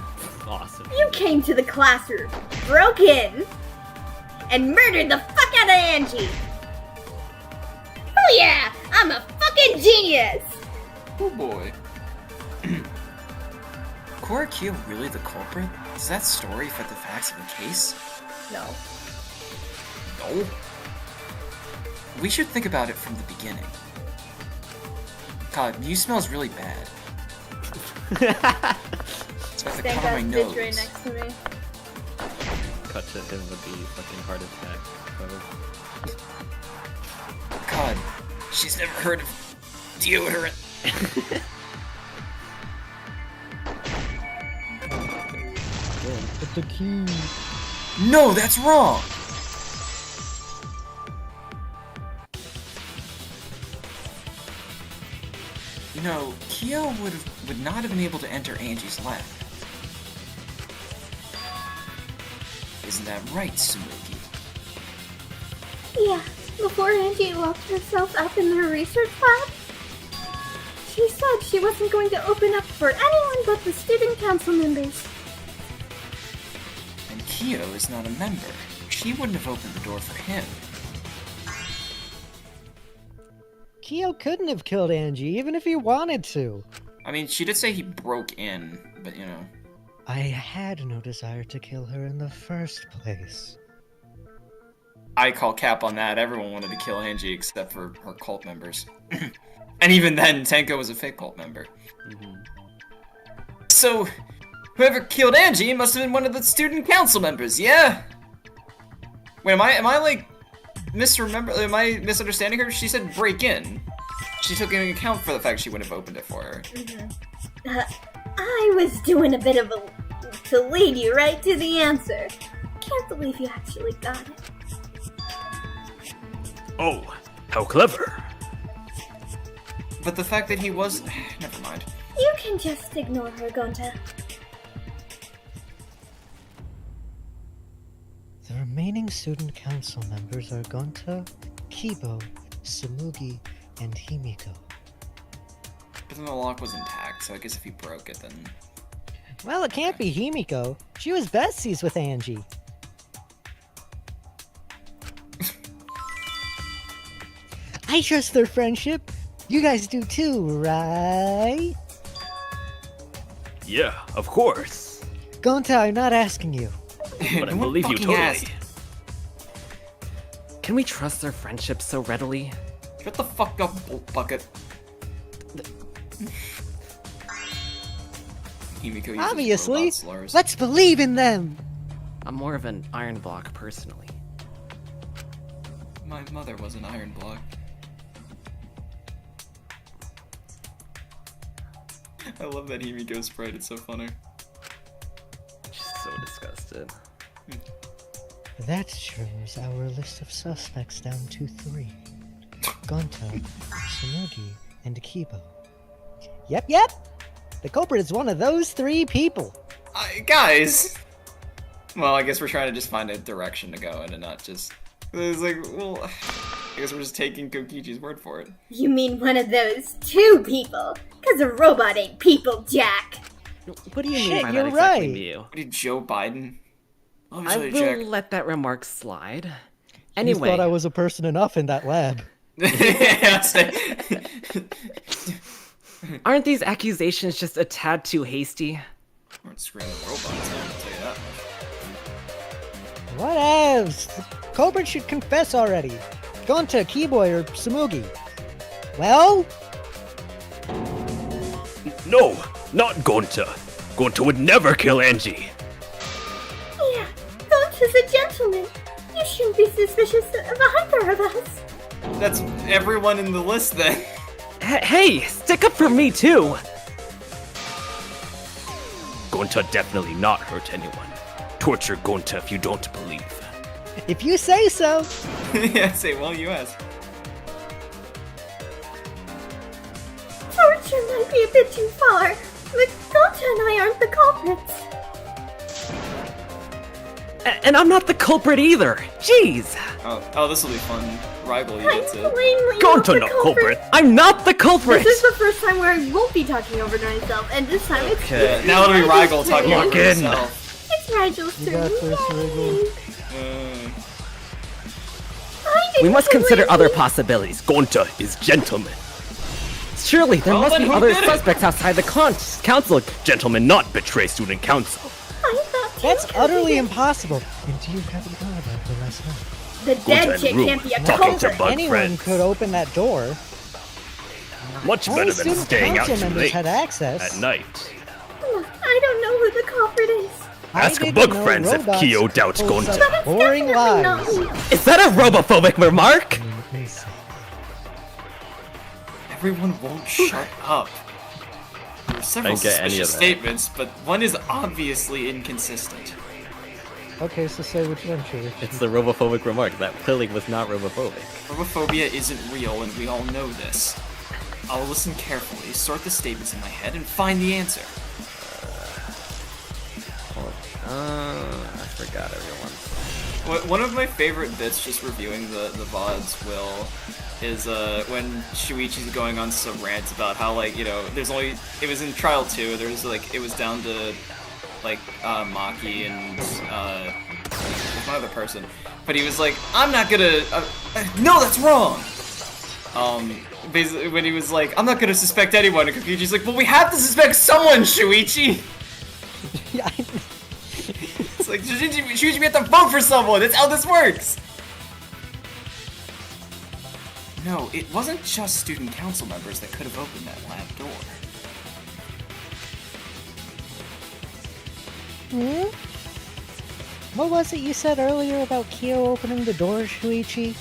Awesome. You came to the classroom, broke in, and murdered the fuck out of Angie. Oh yeah, I'm a fucking genius. Oh boy. Korekiyo really the culprit? Is that story fit the facts of the case? No. No. We should think about it from the beginning. God, you smells really bad. It's like the Thank color of my God nose. Bitch right next to me. Cut to him with the fucking heart attack. God, she's never heard of deodorant. But the key. No, that's wrong! You know, Kyo would not have been able to enter Angie's lab. Isn't that right, Tsumugi? Yeah, before Angie locked herself up in her research lab, she said she wasn't going to open up for anyone but the student council members. And Kyo is not a member. She wouldn't have opened the door for him. Kyo couldn't have killed Angie, even if he wanted to. I mean, she did say he broke in, but you know. I had no desire to kill her in the first place. I call cap on that. Everyone wanted to kill Angie except for her cult members. And even then, Tenko was a fake cult member. So, whoever killed Angie must have been one of the student council members, yeah? Wait, am I like am I misunderstanding her? She said break in. She took into account for the fact she wouldn't have opened it for her. I was doing a bit of to lead you right to the answer. Can't believe you actually got it. Oh, how clever. But the fact that he was... Never mind. You can just ignore her, Gonta. The remaining student council members are Gonta, Kiibo, Tsumugi, and Himiko. But then the lock was intact, so I guess if he broke it, then... Well, it can't be Himiko. She was besties with Angie. I trust their friendship. You guys do too, right? Yeah, of course. Gonta, I'm not asking you. But I No one believe you fucking totally. asked. Can we trust their friendship so readily? Shut the fuck up, bucket. Himiko uses Obviously. robot slurs. Let's believe in them. I'm more of an iron block personally. My mother was an iron block. I love that Himiko sprite, it's so funny. Just so disgusted. That trims our list of suspects down to 3. Gonta, Tsumugi, and Kiibo. Yep. The culprit is one of those 3 people. Guys! Well, I guess we're trying to just find a direction to go in and not just... It's like, well... I guess we're just taking Kokichi's word for it. You mean one of those 2 people? 'Cause a robot ain't people, Jack. What do you mean Shit, by you're that exactly, right. Miu? What did Joe Biden? Let me I tell you, will Jack. let that remark slide. You Anyway, thought I was a person enough in that lab. aren't these accusations just a tad too hasty? We're screaming robots, I'll tell you that much. Whatevs. The culprit should confess already. Gonta, Kiibo, or Tsumugi. Well? No, not Gonta. Gonta would never kill Angie. Yeah, Gonta's a gentleman. You shouldn't be suspicious of either of us. That's everyone in the list then. Hey, stick up for me too! Gonta definitely not hurt anyone. Torture Gonta if you don't believe. If you say so. Yeah, say, well, you asked. Torture might be a bit too far, but Gonta and I aren't the culprits. And I'm not the culprit either! Jeez! Oh, this will be fun. Rygl, you get to. Plainly Gonta, the not culprit. I'm not the culprit! This is the first time where I won't be talking over to myself, and this time it's Okay, now it'll be Rygl talking Lock over in. himself. It's Rygel's You turn. got this, Rygl. We must consider other possibilities. possibilities. Gonta is gentleman. Surely there Well, must then be who other did it? suspects outside the council. Gentlemen not betray student council. I thought That's Tenko utterly did it. impossible. And you haven't thought about the last night. The dead and chick Rue can't be a talking to culprit. Bug Anyone friends. could open that door. Much Only better than student staying out council too members late had access. at night. I don't know who the culprit is. I Ask didn't Bug know friends if robots Kyo doubts told Gonta. such boring Definitely not lies. me. Is that a robophobic remark? Everyone won't shut up. There are several Didn't get any suspicious of that. statements, but one is obviously inconsistent. Okay, so say which one, Shuichi. It's the robophobic remark. That clearly was not robophobic. Robophobia isn't real, and we all know this. I'll listen carefully, sort the statements in my head, and find the answer. I forgot everyone. One of my favorite bits, just reviewing the VODs, is when Shuichi's going on some rants about how, like, you know, there's only, it was in Trial 2, there was, like, it was down to, like, Maki and, one other person. But he was like, I'm not gonna, no, that's wrong! Basically, when he was like, I'm not gonna suspect anyone, and Kokichi's like, well, we have to suspect someone, Shuichi! Yeah, It's like, Shuichi, we have to vote for someone, that's how this works! No, it wasn't just student council members that could have opened that lab door. What was it you said earlier about Kyo opening the door, Shuichi?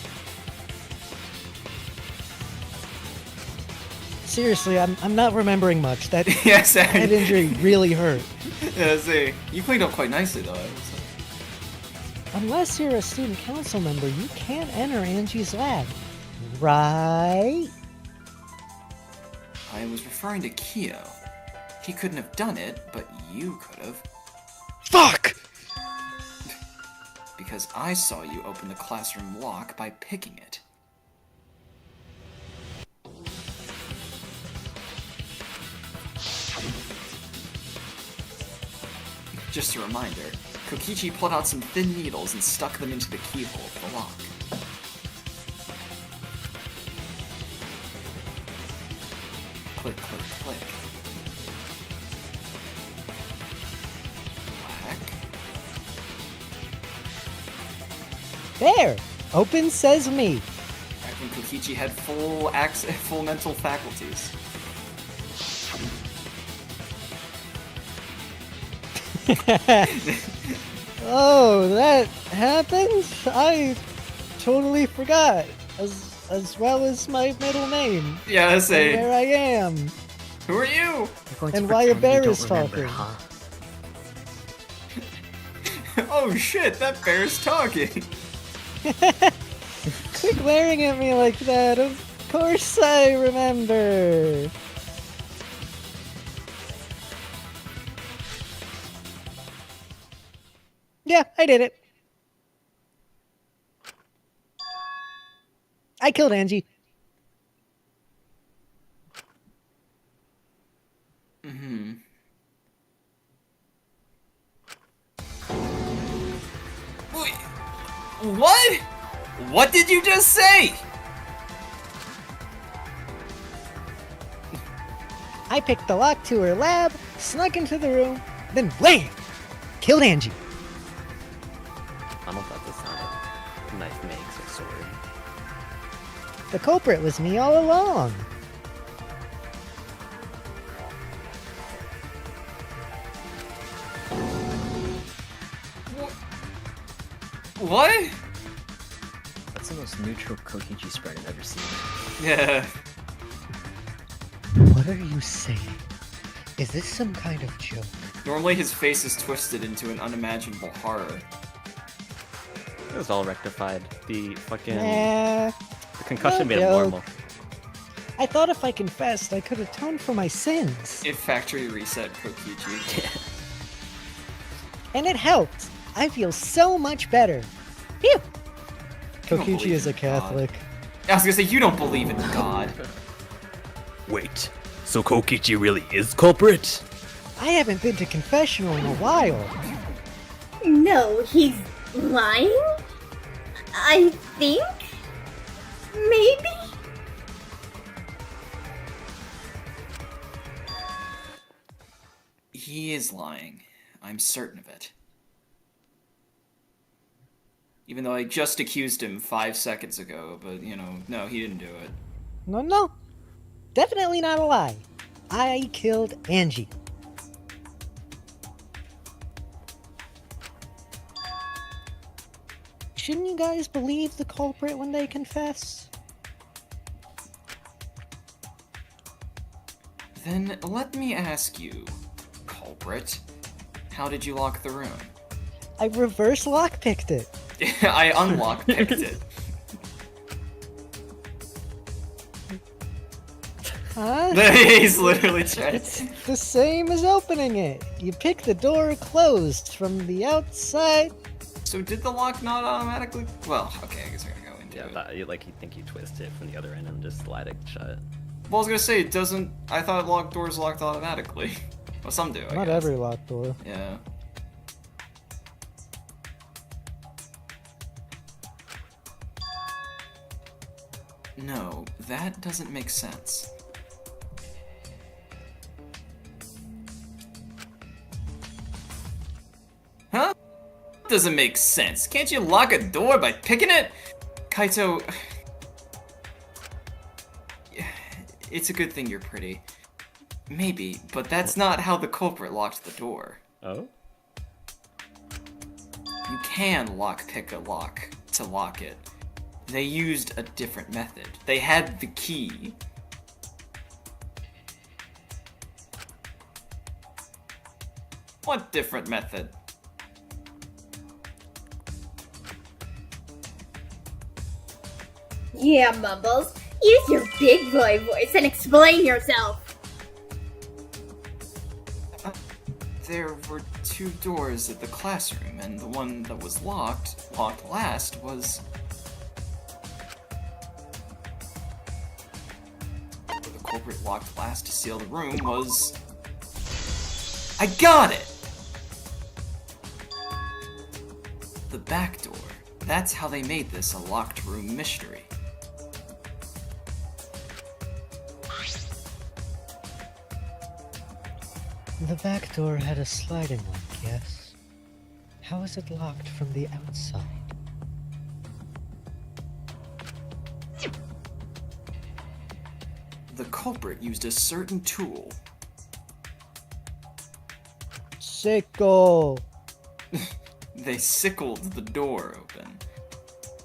Seriously, I'm not remembering much. That Yes, head injury really hurt. yeah, see, you cleaned up quite nicely though. Unless you're a student council member, you can't enter Angie's lab. Right? I was referring to Kyo. He couldn't have done it, but you could have. Fuck! Because I saw you open the classroom lock by picking it. Just a reminder, Kokichi pulled out some thin needles and stuck them into the keyhole of the lock. Click, click, click. Whack. There! Open sesame! Back when Kokichi had full mental faculties. Oh, that happened? I totally forgot. As well as my middle name. Yeah, I And say. where I am. Who are you? You're going to And why a pretend bear you is don't remember, talking. huh? Oh shit, that bear's talking. Quit glaring at me like that. Of course I remember. Yeah, I did it. I killed Angie. Wait, what? What did you just say? I picked the lock to her lab, snuck into the room, then wham! Killed Angie. I'm about to sound a knife makes or sword. The culprit was me all along. What? That's the most neutral Kokichi spread I've ever seen. Yeah. What are you saying? Is this some kind of joke? Normally his face is twisted into an unimaginable horror. It was all rectified. The fucking Nah. the concussion no made it joke. normal. I thought if I confessed, I could atone for my sins. If factory reset Kokichi. And it helped. I feel so much better. Phew! don't Kokichi believe is a in God. Catholic. I was gonna say, you don't believe in God. Wait, so Kokichi really is culprit? I haven't been to confessional in a while. No, he's lying? I think? Maybe? He is lying. I'm certain of it. Even though I just accused him 5 seconds ago, but, you know, no, he didn't do it. No. Definitely not a lie. I killed Angie. Shouldn't you guys believe the culprit when they confess? Then let me ask you, culprit, how did you lock the room? I reverse lockpicked it. I unlock-picked it. Huh? He's literally trying It's to... the same as opening it. You pick the door closed from the outside. So did the lock not automatically... Well, okay, I guess we're gonna go into it. That, you think you twist it from the other end and just slide it shut. Well, I was gonna say, it doesn't... I thought locked doors locked automatically. Well, some do, I Not guess. every locked door. Yeah. No, that doesn't make sense. Huh? Doesn't make sense. Can't you lock a door by picking it? Kaito... It's a good thing you're pretty. Maybe, but that's not how the culprit locked the door. Oh? You can lockpick a lock to lock it. They used a different method. They had the key. What different method? Yeah, Mumbles. Use your big boy voice and explain yourself. There were 2 doors at the classroom, and the one that was locked last, was... The culprit locked last to seal the room was... I got it! The back door. That's how they made this a locked room mystery. The back door had a sliding lock, yes? How is it locked from the outside? The culprit used a certain tool. Sickle! They sickled the door open.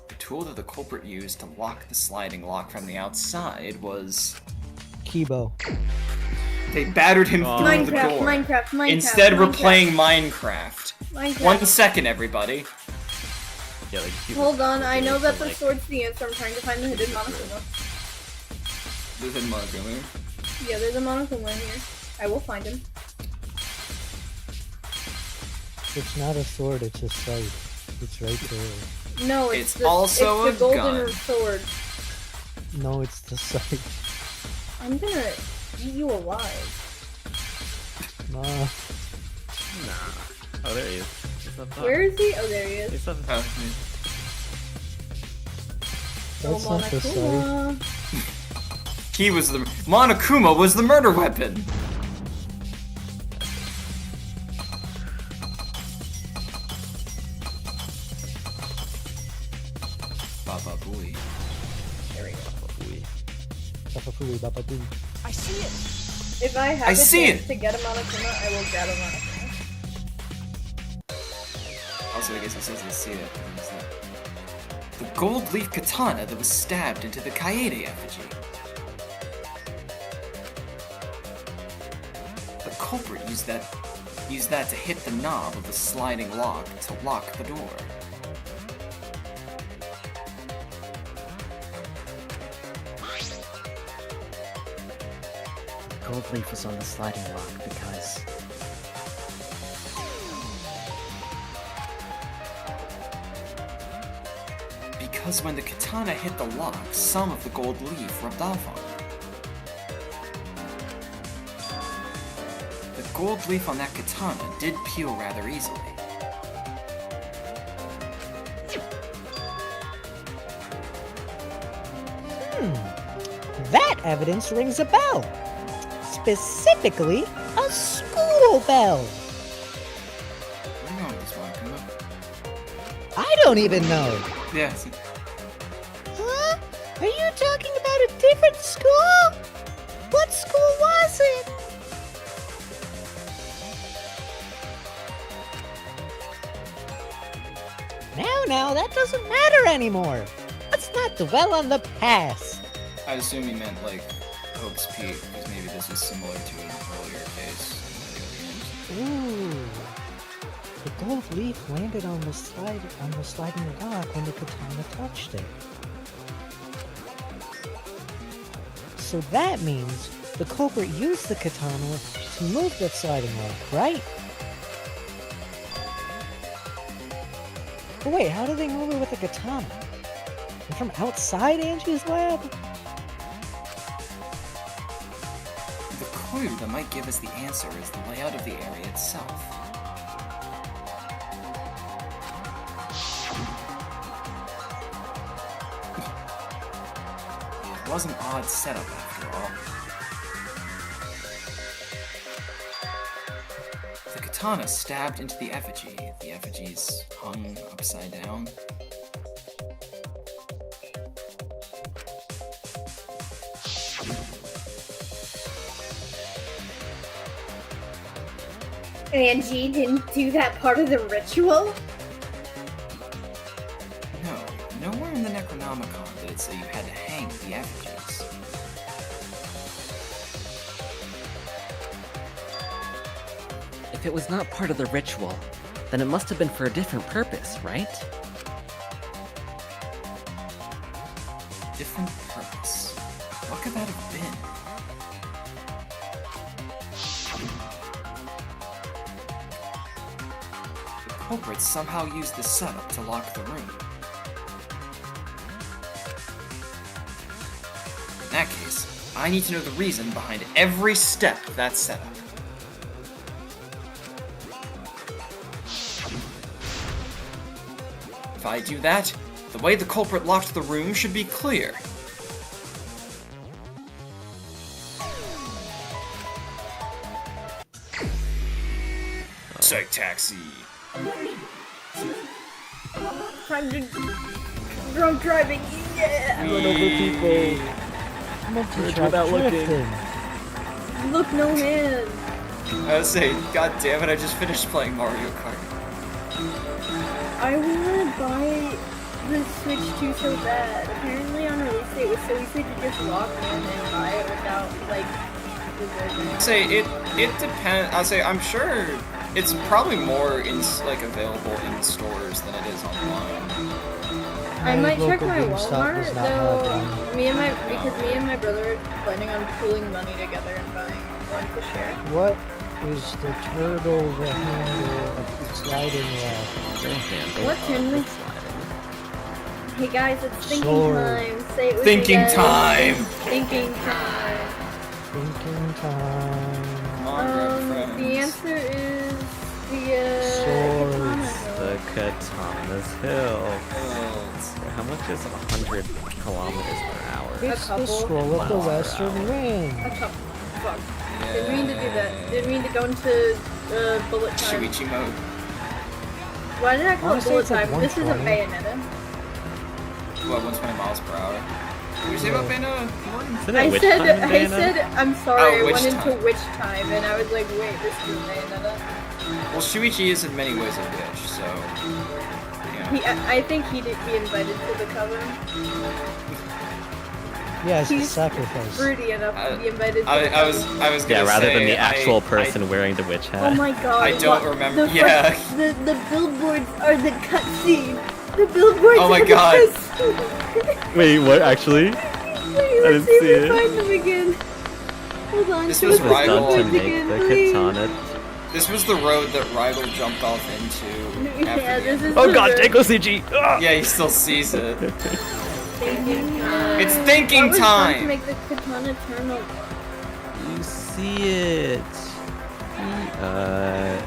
The tool that the culprit used to lock the sliding lock from the outside was... Kiibo. They battered him through the door. Minecraft. Instead, we're playing Minecraft. Minecraft. 1 second, everybody. Yeah, like, Hold on, I know that the like, sword's the answer. I'm trying to find the hidden Monokuma. This is Monokuma. Yeah, there's a Monokuma in here. I will find him. It's not a sword, it's a sight. It's right there. No, It's also it's the a golden gun. sword. No, it's the sight. I'm gonna eat you alive. Nah. Nah. Oh, there he is. He's up top. Where is he? Oh, there he is. He's up Oh, That's Oh, not the sight. Monokuma. he was the... Monokuma was the murder weapon! Baba Booey. There we go. Papapooey, babadoo. If I have I a see chance it. to get a Monokuma, I will grab a Monokuma. Also, I guess it says I see it. What is that? The gold leaf katana that was stabbed into the Kaede effigy. The culprit used that to hit the knob of the sliding lock to lock the door. Gold leaf was on the sliding lock because Because when the katana hit the lock, some of the gold leaf rubbed off on it. The gold leaf on that katana did peel rather easily. That evidence rings a bell. Specifically, a school bell. Where are you going with this, Monokuma? I don't even know. Yes. Huh? Are you talking about a different school? What school was it? Now, that doesn't matter anymore. Let's not dwell on the past. I assume he meant, like, Hope's Peak, because maybe this is similar to an earlier case in the other games. Ooh. The gold leaf landed on the sliding rock when the katana touched it. So that means the culprit used the katana to move the sliding rock, right? But wait, how do they move it with a katana? And from outside Angie's lab? The clue that might give us the answer is the layout of the area itself. It was an odd setup after all. The katana stabbed into the effigy. The effigies hung upside down. Angie didn't do that part of the ritual? No, nowhere in the Necronomicon did it say you had to hang the effigies. If it was not part of the ritual, then it must have been for a different purpose, right? Different purpose. What could that have been? The culprit somehow used the setup to lock the room. In that case, I need to know the reason behind every step of that setup. If I do that, the way the culprit locked the room should be clear. Psych taxi. Time to drunk driving, yeah! Run over people. Without looking. Look, no hand. I was saying, god damn it, I just finished playing Mario Kart. I wanna buy the Switch 2 so bad. Apparently on release day it was so easy to just walk in and buy it without, like, reserving. Say, it depends. I'll say, I'm sure it's probably more available in stores than it is online. I might check local my GameStop does Walmart, not have though, them. because me and my brother are planning on pooling money together and buying one to share. What is the turtle the handle of the sliding rock? What can we... Hey guys, it's thinking Sword. time. Say it with Thinking me, guys. time! Thinking time. Thinking time. Come on, red The friends. answer is the, Sword. Katana Hill. The Katana's Hill. Oh, How much is 100 kilometers per hour? It's the couple. scroll of the Miles per Western hour. Ring. A couple. Fuck. Didn't mean to do that. Didn't mean to go into bullet time. Shuichi mode. Why did I call it Honestly, bullet it's like time? This is a 120. Bayonetta. What, 120 miles per hour? What did you say about Bayonetta? Isn't it I witch said, time in I Bayonetta? said, I'm sorry, I witch went into time. witch time, and I was like, wait, this is Bayonetta. Well, Shuichi is in many ways a witch, so... Yeah. I think he did be invited to the cover. Yeah, it's the He's sacrifice. fruity enough to be invited to the I cover. was Yeah, gonna rather say, than the actual I- person wearing the witch hat. Oh my god. I don't what- remember- The yeah. The billboards are the cutscene. The billboards Oh my are God. the cutscene. Wait, what? Actually? Wait, I let's didn't see if see we it. find them again. Hold on. This show was us the Rygl. Done to billboards make again, the please. katana This was the road that Rygl jumped off into. Yeah, after this the is Oh the god, road. Tenko CG! Ugh! Yeah, he still sees it. Thinking time. It's thinking I was trying to time! make the katana turn over. You see it. Katana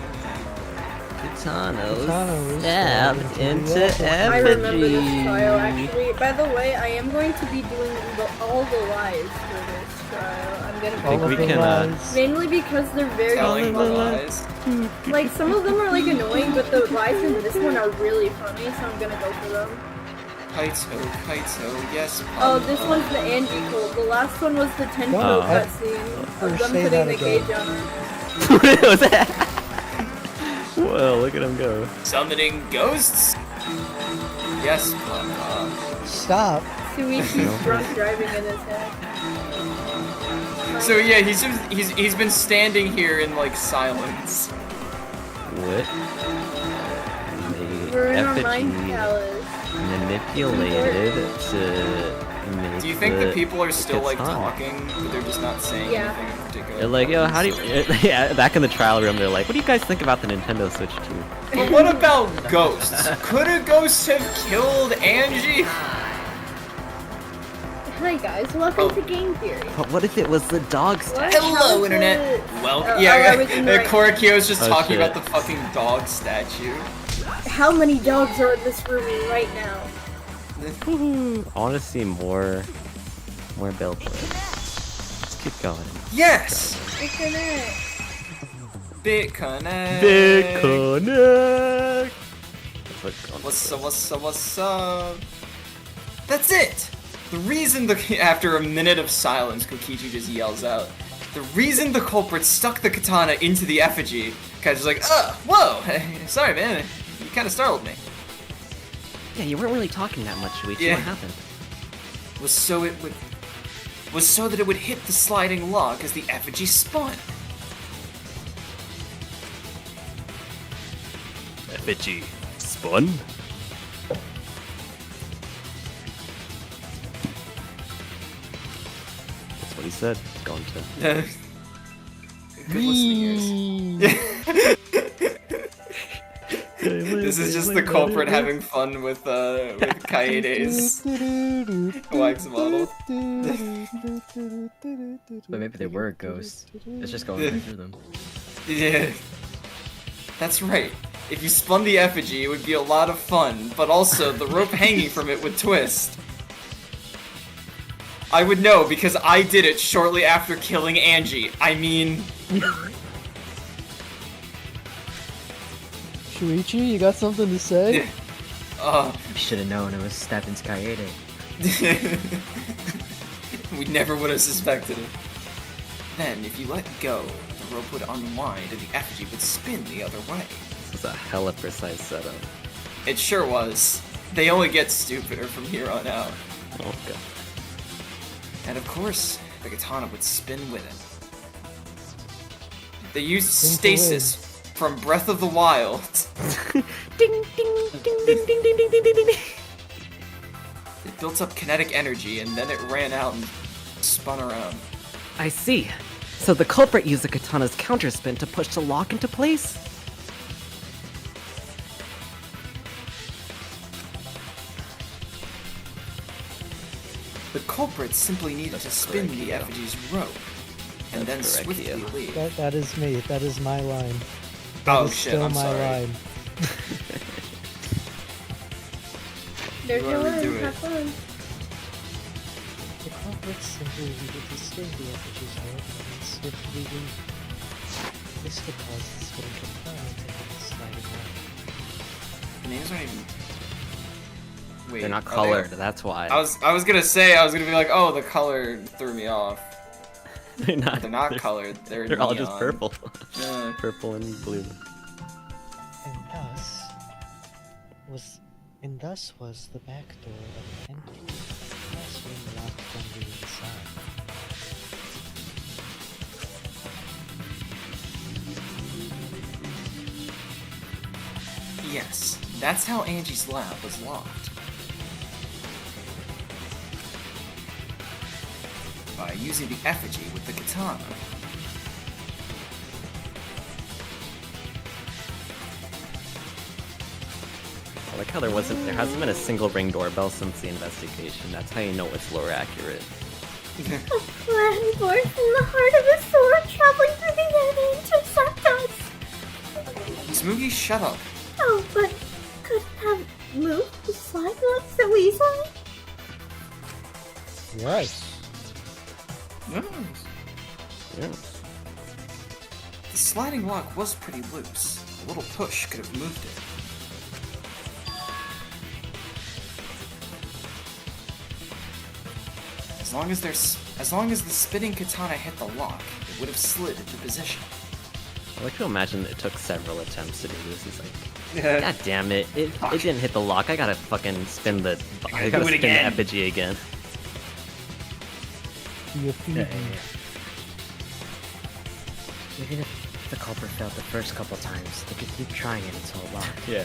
Katana stabbed was into effigy. effigy. I remember this trial actually. By the way, I am going to be doing all the lies for this trial. I'm gonna Think All we of the can, lies. mainly because they're very Telling the funny. lies. Like some of them are like annoying, but the lies in this one are really funny, so I'm gonna go for them. Kaito, yes. Oh, this one's the Angie cult. The last one was the Tenko Oh. cutscene of them Say putting that the again. gauge on her. What was that? Whoa, look at him go. Summoning ghosts? Yes, Stop. Shuichi's drunk driving in his head. So yeah, he's been standing here in like silence. What? We're in our Effigy mind palace. manipulated to make Do you think the people are still like katana. talking, but they're just not saying Yeah. anything in particular? They're like, yo, how do you... Yeah, back in the trial room, they're like, what do you guys think about the Nintendo Switch 2? But what about ghosts? Could a ghost have killed Angie? Hi guys, welcome to Game Theory. But what if it was the dog What? statue? How Hello, is internet. it? Well, I yeah, was in the right- Korekiyo's just Oh, talking shit. about the fucking dog statue. How many dogs are in this room right now? I want to see more billboards. Let's keep going. Yes! Look at it. BitConnect. Big Connect! That's what Gonta What's says. up, what's up, what's up? That's it! The reason after a minute of silence, Kokichi just yells out, the reason the culprit stuck the katana into the effigy, Kaiser's like, whoa, sorry man, you kinda startled me. Yeah, you weren't really talking that much, Shuichi. Yeah. What happened? Was so that it would hit the sliding log as the effigy spun. Effigy spun? That's what he said. Gonta. Good listening ears. This is just the culprit having fun with Kaede's wax model. But maybe they were ghosts. It's just going right through them. Yeah. That's right. If you spun the effigy, it would be a lot of fun, but also the rope hanging from it would twist. I would know because I did it shortly after killing Angie. I mean... Shuichi, you got something to say? You should have known it was stabbed into Kaede. We never would have suspected it. Then, if you let go, the rope would unwind and the effigy would spin the other way. This is a hella precise setup. It sure was. They only get stupider from here on out. Oh god. And of course, the katana would spin with it. They used stasis from Breath of the Wild. Ding ding ding ding ding ding ding ding ding ding. It built up kinetic energy and then it ran out and spun around. I see. So the culprit used the katana's counterspin to push the lock into place? The culprit simply needed to spin the Korekiyo. effigy's rope and then That's swiftly Korekiyo. leave. That is me. That is my line. That Oh is shit, still I'm my sorry. line. There's You your already do line, it. have fun. The culprit simply needed to spin the effigy's rope and then swiftly leave. This could cause the spinning katana to hit the sliding line. The names aren't even... Wait, They're not are colored, that's why. I was gonna say, I was gonna be like, oh, the color threw me off. They're not. They're not colored, They're all just neon. purple. Yeah. Purple and blue. And thus was the back door of the entry, classroom locked from the inside. Yes, that's how Angie's lab was locked. By using the effigy with the katana. like how there hasn't been a single ring doorbell since the investigation. That's how you know it's lore accurate. A land born from the heart of a sword traveling through the air to intercept us. Tsumugi, shut up. Oh, but could have moved the slide lock so easily? Yes. Yes. The sliding lock was pretty loose. A little push could have moved it. As long as the spinning katana hit the lock, it would have slid into position. I like to imagine it took several attempts to do this. He's like, Yeah. God damn it! It didn't hit the lock. I gotta fucking spin the. I gotta do it spin again. the effigy again. Even if the culprit failed the first couple times, they could keep trying it until it locked. Yeah.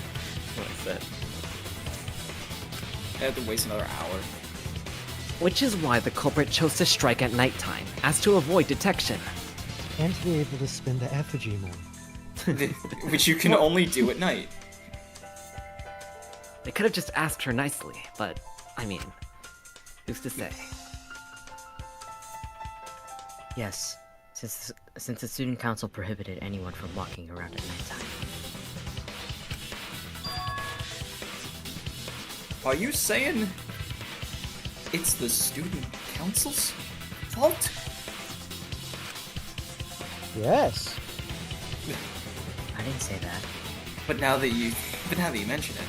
What's that? I had to waste another hour. Which is why the culprit chose to strike at nighttime, as to avoid detection. And to be able to spin the effigy more. Which you can only do at night. They could have just asked her nicely, but I mean, who's to say? Yes, since the student council prohibited anyone from walking around at nighttime. Are you saying it's the student council's fault? Yes. I didn't say that. But now that you mention it.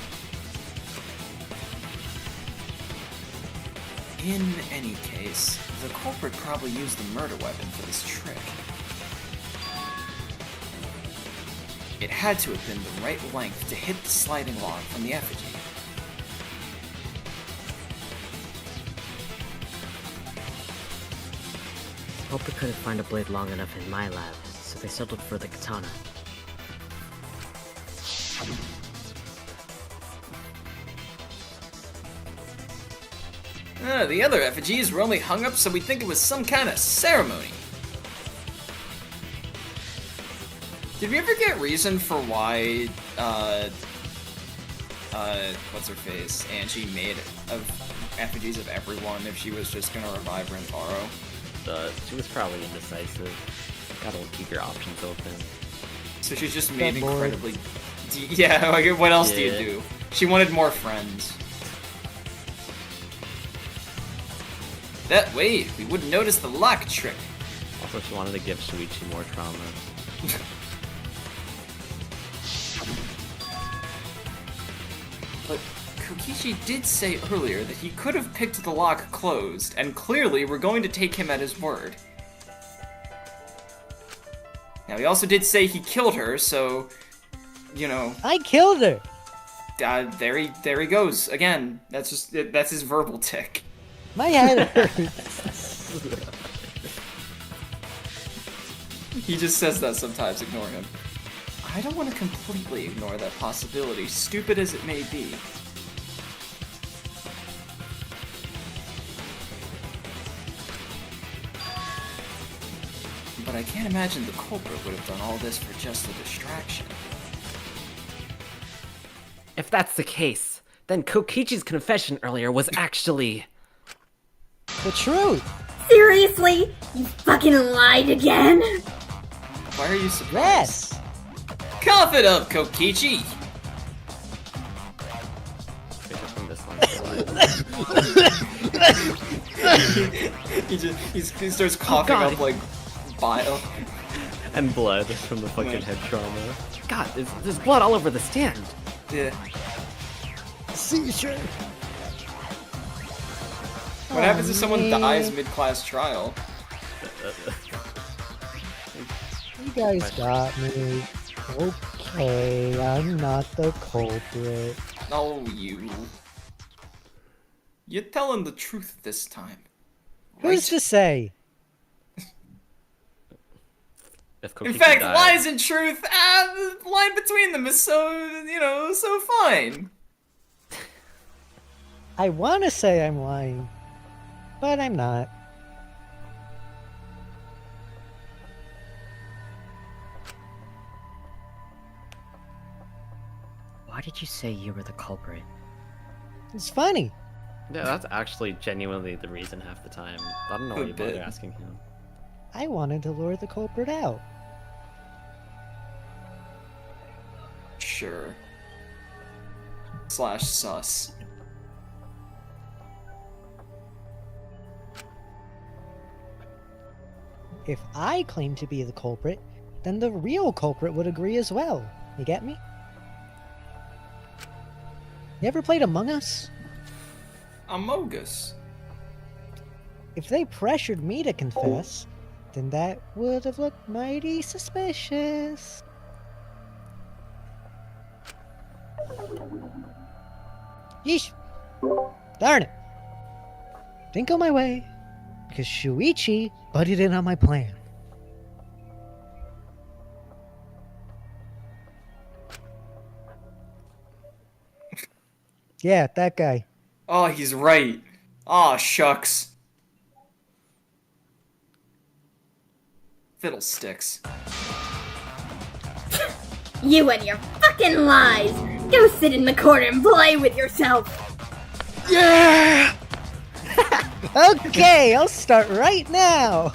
In any case, the culprit probably used the murder weapon for this trick. It had to have been the right length to hit the sliding log from the effigy. Culprit couldn't find a blade long enough in my lab, so they settled for the katana. The other effigies were only hung up so we'd think it was some kind of ceremony. Did we ever get reason for why, what's her face, Angie made effigies of everyone if she was just gonna revive Rantaro? She was probably indecisive. Gotta keep your options open. So she's just made Got bored. incredibly... Yeah, like, what else do you Yeah. do? She wanted more friends. That way, we wouldn't notice the lock trick. Also, she wanted to give Shuichi more trauma. But Kokichi did say earlier that he could have picked the lock closed, and clearly we're going to take him at his word. Now, he also did say he killed her, so, you know, I killed her. there he goes again. That's his verbal tick. My head hurts. He just says that sometimes. Ignore him. I don't want to completely ignore that possibility, stupid as it may be. But I can't imagine the culprit would have done all this for just a distraction. If that's the case, then Kokichi's confession earlier was actually... The truth. Seriously? You fucking lied again? Why are you surprised? Yes. Cough it up, Kokichi! he starts coughing God. up like bile. And blood from the fucking head trauma. God, there's blood all over the stand. Yeah. Seizure. What happens if someone dies mid-class trial? You guys got me. Okay, I'm not the culprit. Oh, you. You're telling the truth this time. Who's to say? If In Kokichi fact, died- lies and truth, the line between them is so, so fine. I want to say I'm lying, but I'm not. Why did you say you were the culprit? It's funny. Yeah, that's actually genuinely the reason half the time. I don't know why you bother asking him. I wanted to lure the culprit out. Sure. /sus. If I claim to be the culprit, then the real culprit would agree as well. You get me? You ever played Among Us? Amogus. If they pressured me to confess, then that would have looked mighty suspicious. Yeesh. Darn it. Didn't go my way, because Shuichi butted in on my plan. Yeah, that guy. Oh, he's right. Aw, shucks. Fiddlesticks. You and your fucking lies! Go sit in the corner and play with yourself! Yeah! Okay, I'll start right now.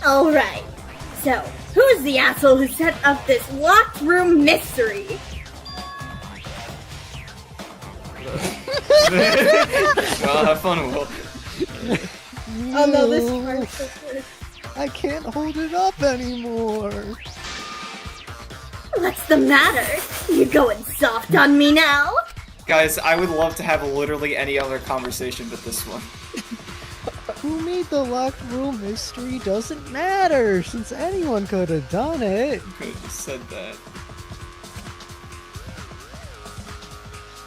Alright, so who's the asshole who set up this locked room mystery? Well, have fun, Will. Oh no, this hurts. I can't hold it up anymore. What's the matter? You going soft on me now? Guys, I would love to have literally any other conversation but this one. Who made the locked room mystery doesn't matter, since anyone could have done it. Could have just said that.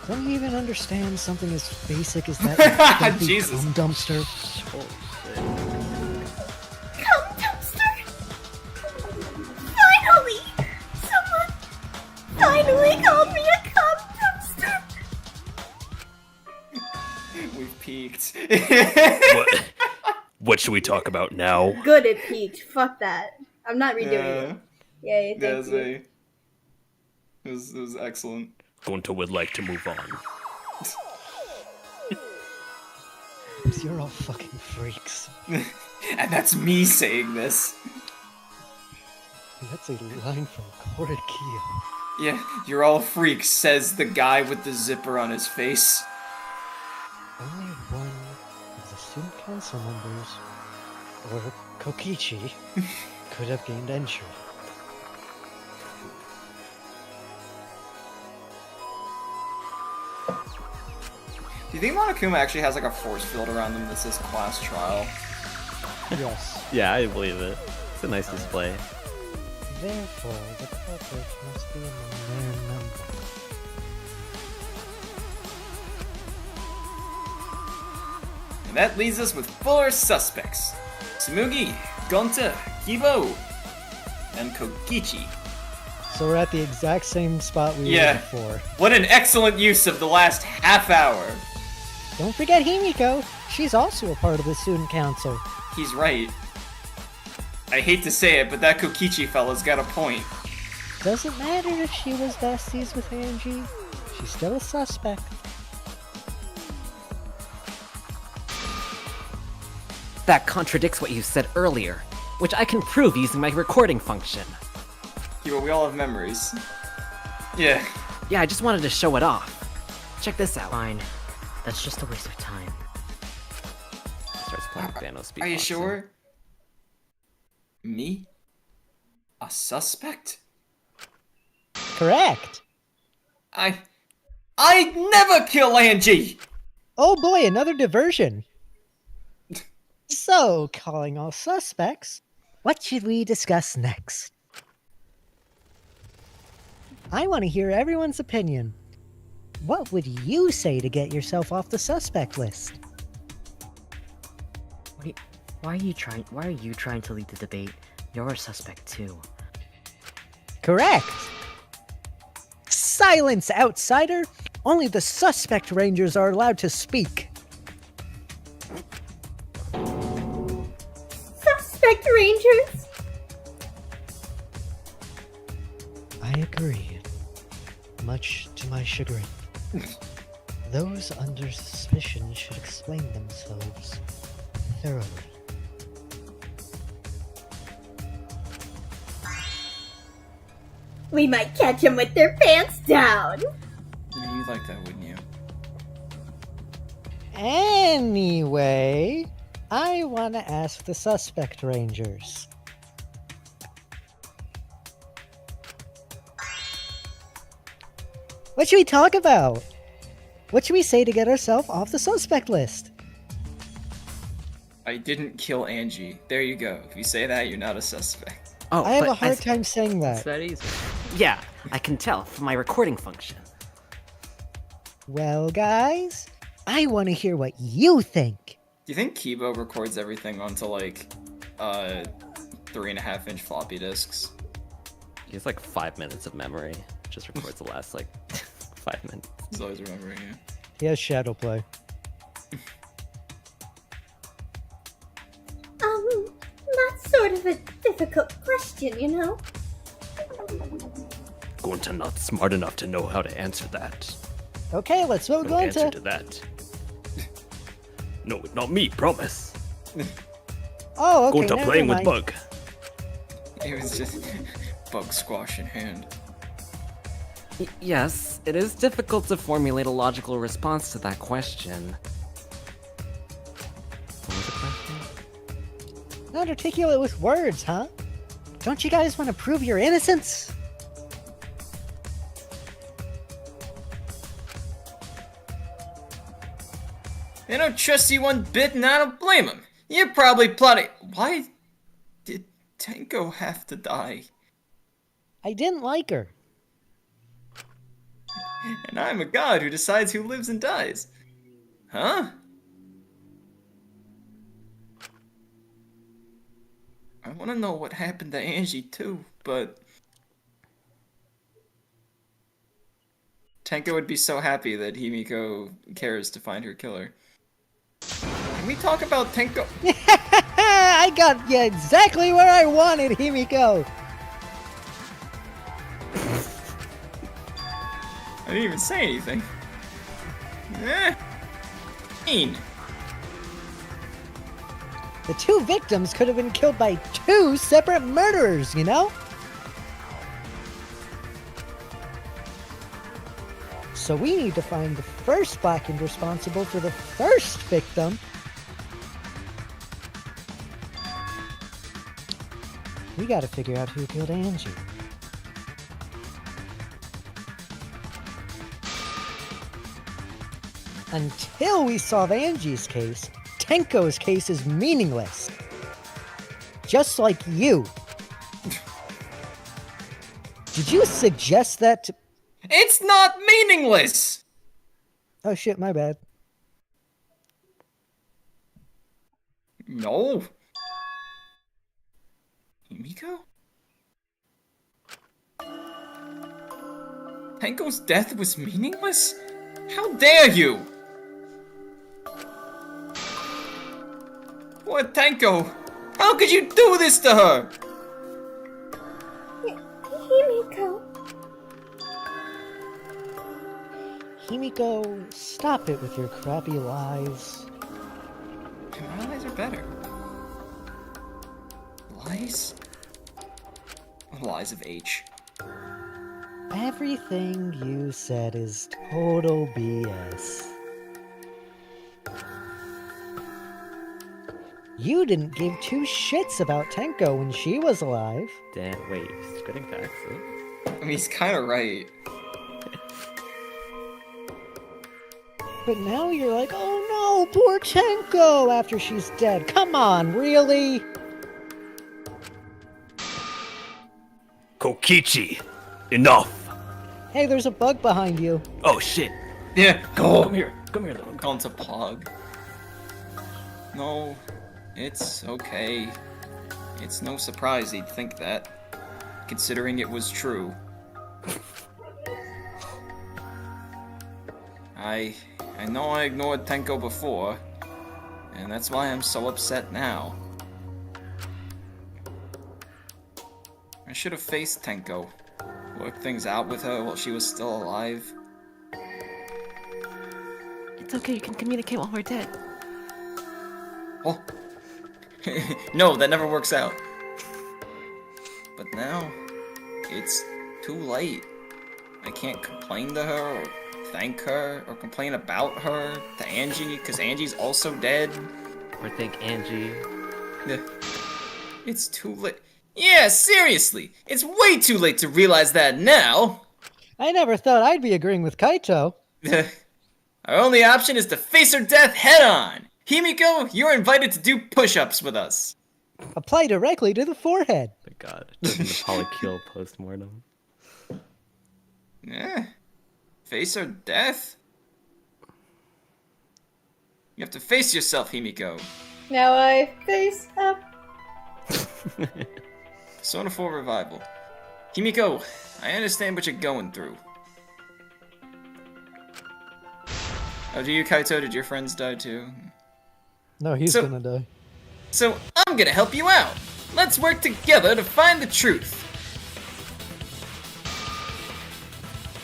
Don't you even understand something as basic as that? filthy Jesus. cum dumpster. Cum dumpster? Finally! Someone finally called me a cum dumpster! We've peaked. What should we talk about now? Good, it peaked. Fuck that. I'm not redoing it. Yay, thank you. It was excellent. Gonta would like to move on. You're all fucking freaks. And that's me saying this. That's a line from Korekiyo. Yeah, you're all freaks, says the guy with the zipper on his face. Only one of the student council members, or Kokichi, could have gained entry. Do you think Monokuma actually has like a force field around them that says class trial? Yes. Yeah, I believe it. It's a nice display. Therefore, the culprit must be among their number. And that leaves us with 4 suspects. Tsumugi, Gonta, Kiibo, and Kokichi. So we're at the exact same spot we Yeah. were before. What an excellent use of the last half hour. Don't forget Himiko. She's also a part of the student council. He's right. I hate to say it, but that Kokichi fella's got a point. Doesn't matter if she was besties with Angie. She's still a suspect. That contradicts what you said earlier, which I can prove using my recording function. Yeah, we all have memories. Yeah. Yeah, I just wanted to show it off. Check this out. Fine. That's just a waste of time. Starts playing Thanos Are you beatboxing. sure? Me? A suspect? Correct. I never kill Angie! Oh boy, another diversion. So, calling all suspects, what should we discuss next? I want to hear everyone's opinion. What would you say to get yourself off the suspect list? Why are you trying to lead the debate? You're a suspect too. Correct. Silence, outsider! Only the suspect rangers are allowed to speak. Suspect Rangers? I agree. Much to my chagrin. Those under suspicion should explain themselves thoroughly. We might catch them with their pants down. Yeah, you'd like that, wouldn't you? Anyway, I want to ask the suspect rangers. What should we talk about? What should we say to get ourselves off the suspect list? I didn't kill Angie. There you go. If you say that, you're not a suspect. Oh, I have but a hard time saying It's that. that easy. Yeah, I can tell from my recording function. Well, guys, I want to hear what you think. Do you think Kiibo records everything onto like 3.5-inch floppy disks? He has like 5 minutes of memory. Just records the last like 5 minutes. He's always remembering you. He has shadow play. That's sort of a difficult question, you know? Gonta not smart enough to know how to answer that. Okay, let's vote No answer Gonta. to that. No, not me, promise. Oh, okay, Gonta never playing with mind. Bug. It was just bug squash in hand. Yes, it is difficult to formulate a logical response to that question. What was the question? Not articulate with words, huh? Don't you guys want to prove your innocence? They don't trust you one bit, and I don't blame them. You're probably plotting. Why did Tenko have to die? I didn't like her. And I'm a god who decides who lives and dies. Huh? I want to know what happened to Angie too, but Tenko would be so happy that Himiko cares to find her killer. Can we talk about Tenko? I got you exactly where I wanted, Himiko. I didn't even say anything. Mean. The two victims could have been killed by two separate murderers, you know? So we need to find the first Blackened responsible for the first victim. We gotta figure out who killed Angie. Until we solve Angie's case, Tenko's case is meaningless. Just like you. Did you suggest that to... It's not meaningless! Oh shit, my bad. No. Himiko? Tenko's death was meaningless? How dare you! What, Tenko? How could you do this to her? Himiko. Himiko, stop it with your crappy lies. My lies are better. Lies? Lies of H. Everything you said is total BS. You didn't give two shits about Tenko when she was alive. Damn, wait, he's getting facts. I mean, he's kind of right. But now you're like, oh no, poor Tenko after she's dead. Come on, really? Kokichi, enough. Hey, there's a bug behind you. Oh shit. Yeah, go. Come here, little Gone to Pog. No, it's okay. It's no surprise he'd think that, considering it was true. I know I ignored Tenko before, and that's why I'm so upset now. I should have faced Tenko. work things out with her while she was still alive. It's okay, you can communicate while we're dead. Oh. No, that never works out. But now, it's too late. I can't complain to her, or thank her, or complain about her to Angie, because Angie's also dead. Or thank Angie. It's too late. Yeah, seriously! It's way too late to realize that now! I never thought I'd be agreeing with Kaito. Our only option is to face her death head-on! Himiko, you're invited to do push-ups with us. Apply directly to the forehead. Oh my god. The polycule post-mortem. Yeah. Face her death? You have to face yourself, Himiko. Now I face up. Persona 4 Revival. Himiko, I understand what you're going through. Oh, do you, Kaito? Did your friends die too? No, he's gonna die. So, I'm gonna help you out. Let's work together to find the truth.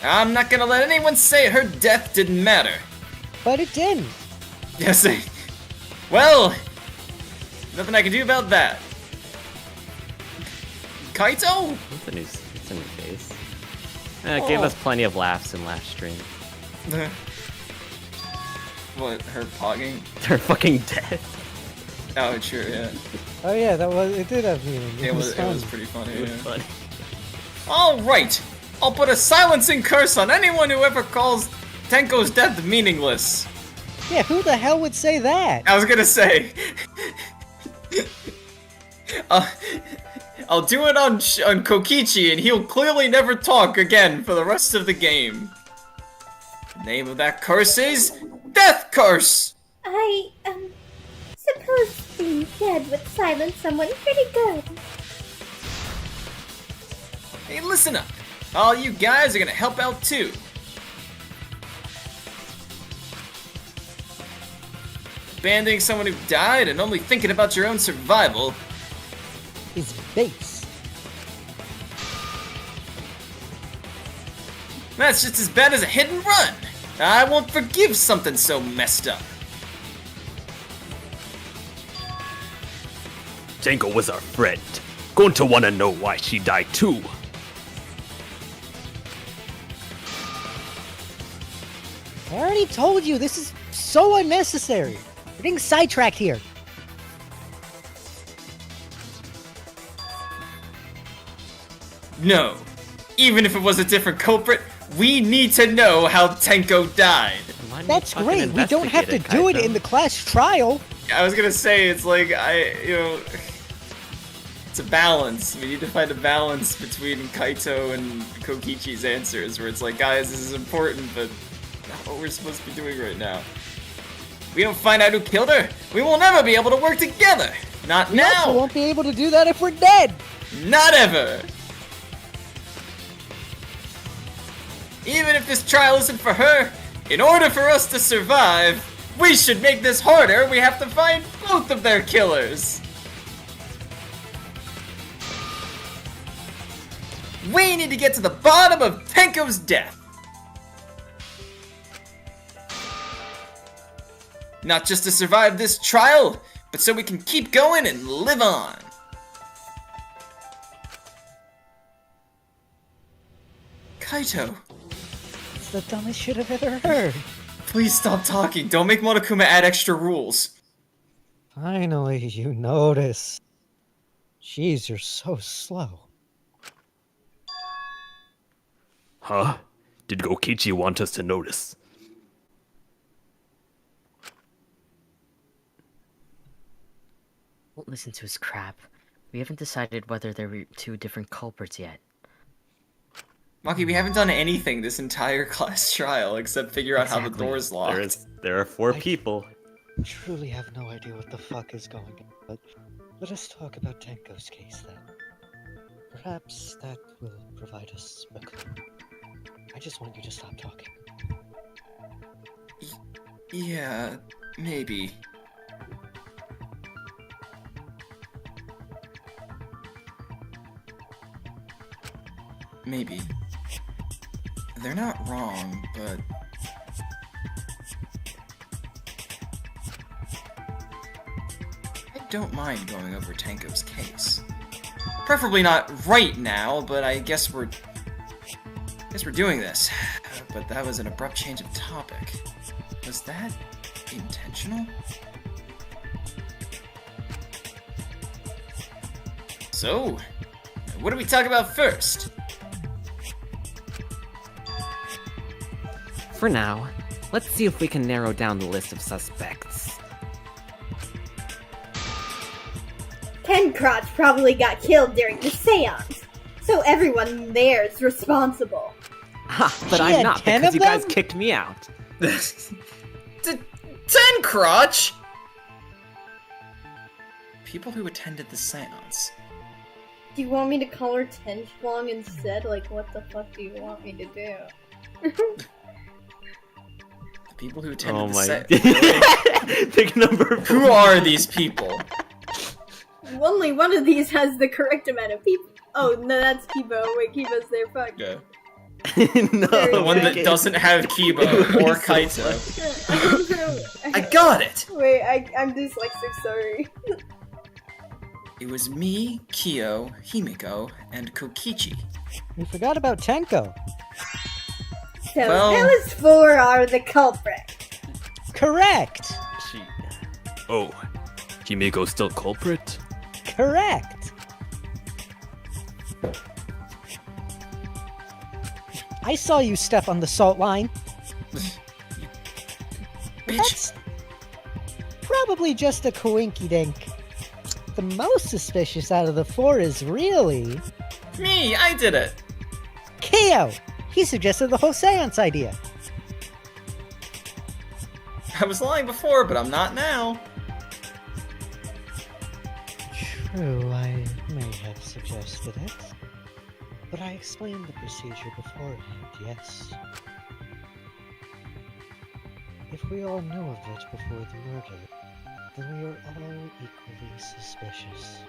I'm not gonna let anyone say her death didn't matter. But it didn't. Yes, well, nothing I can do about that. Kaito? It's a new face. It gave us plenty of laughs in last stream. What, her pogging? They're fucking dead. Oh, true, yeah. Oh yeah, it did have meaning. It was fun. pretty funny, It was yeah. funny. Alright! I'll put a silencing curse on anyone who ever calls Tenko's death meaningless. Yeah, who the hell would say that? I was gonna say. I'll do it on Kokichi, and he'll clearly never talk again for the rest of the game. The name of that curse is Death Curse! I, suppose being dead would silence someone pretty good. Hey, listen up. All you guys are gonna help out too. Abandoning someone who died and only thinking about your own survival. Is base. That's just as bad as a hit and run. I won't forgive something so messed up. Tenko was our friend. Gonta wanna know why she died too. I already told you, this is so unnecessary. We're getting sidetracked here. No. Even if it was a different culprit, we need to know how Tenko died. Why didn't That's you fucking great. We don't have to investigate do it Kaito? in the class trial. I was gonna say, it's like, it's a balance. We need to find a balance between Kaito and Kokichi's answers, where it's like, guys, this is important, but not what we're supposed to be doing right now. We don't find out who killed her, we will never be able to work together! Not We also now! won't be able to do that if we're dead. Not ever! Even if this trial isn't for her, in order for us to survive, we should make this harder. We have to find both of their killers. We need to get to the bottom of Tenko's death. Not just to survive this trial, but so we can keep going and live on. Kaito. It's the dumbest shit I've ever heard. Please stop talking. Don't make Monokuma add extra rules. Finally, you notice. Jeez, you're so slow. Huh? Did Kokichi want us to notice? Don't listen to his crap. We haven't decided whether there were two different culprits yet. Maki, we haven't done anything this entire class trial except figure out how the Exactly. door's locked. There are 4 people. I truly have no idea what the fuck is going on, but let us talk about Tenko's case then. Perhaps that will provide us a clue. I just want you to stop talking. Yeah, maybe. Maybe. They're not wrong, but... I don't mind going over Tenko's case. Preferably not right now, but I guess we're doing this. But that was an abrupt change of topic. Was that intentional? So, what do we talk about first? For now, let's see if we can narrow down the list of suspects. Tencrotch probably got killed during the seance, so everyone there is responsible. Ha! But She I'm had not 10 because of you guys them? kicked me out. Tencrotch? People who attended the seance. Do you want me to call her Tenchwong instead? Like, what the fuck do you want me to do? The people who attended Oh the my. seance. Pick number 4. Who are these people? Only one of these has the correct amount of people. Oh, no, that's Kiibo. Wait, Kiibo's there, fuck. Yeah. No. The one that doesn't have Kiibo or Kaito. I got it! Wait, I'm dyslexic, sorry. It was me, Kyo, Himiko, and Kokichi. We forgot about Tenko. So Well- those 4 are the culprit. Correct. Oh, Himiko's still culprit? Correct. I saw you step on the salt line. Bitch. That's probably just a coinky-dink. The most suspicious out of the 4 is really... Me! I did it! Kyo! He suggested the whole seance idea. I was lying before, but I'm not now. True, I may have suggested it. But I explained the procedure beforehand, yes. If we all know of it before the murder, then we are all equally suspicious.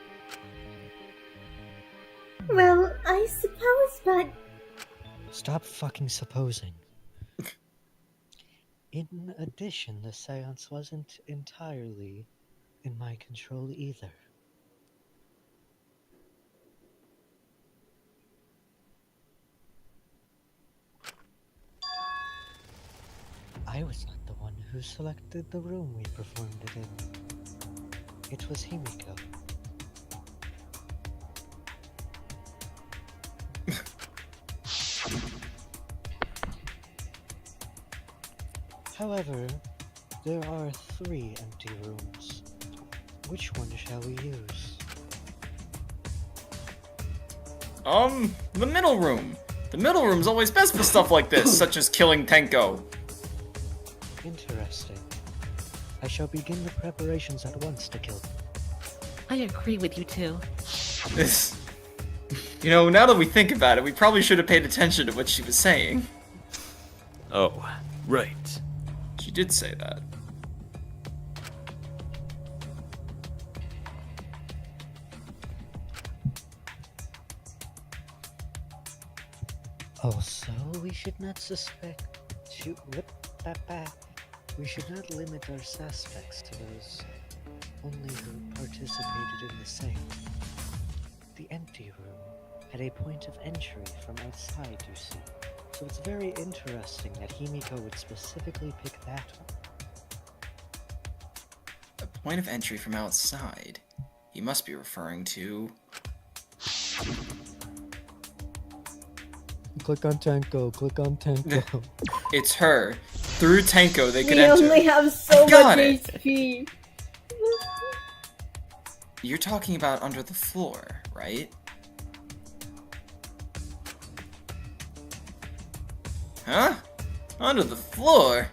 Well, I suppose, but Stop fucking supposing. In addition, the seance wasn't entirely in my control either. I was not the one who selected the room we performed it in. It was Himiko. However, there are 3 empty rooms. Which one shall we use? The middle room. The middle room's always best for stuff like this, such as killing Tenko. Interesting. I shall begin the preparations at once to kill them. I agree with you too. This... You know, now that we think about it, we probably should have paid attention to what she was saying. Oh, right. She did say that. Also, we should not suspect... We should not limit our suspects to those only who participated in the same. The empty room had a point of entry from outside, you see. So it's very interesting that Himiko would specifically pick that one. A point of entry from outside. He must be referring to... Click on Tenko, click on Tenko. It's her. Through Tenko, they could We enter. only have so got much it. HP. You're talking about under the floor, right? Huh? Under the floor?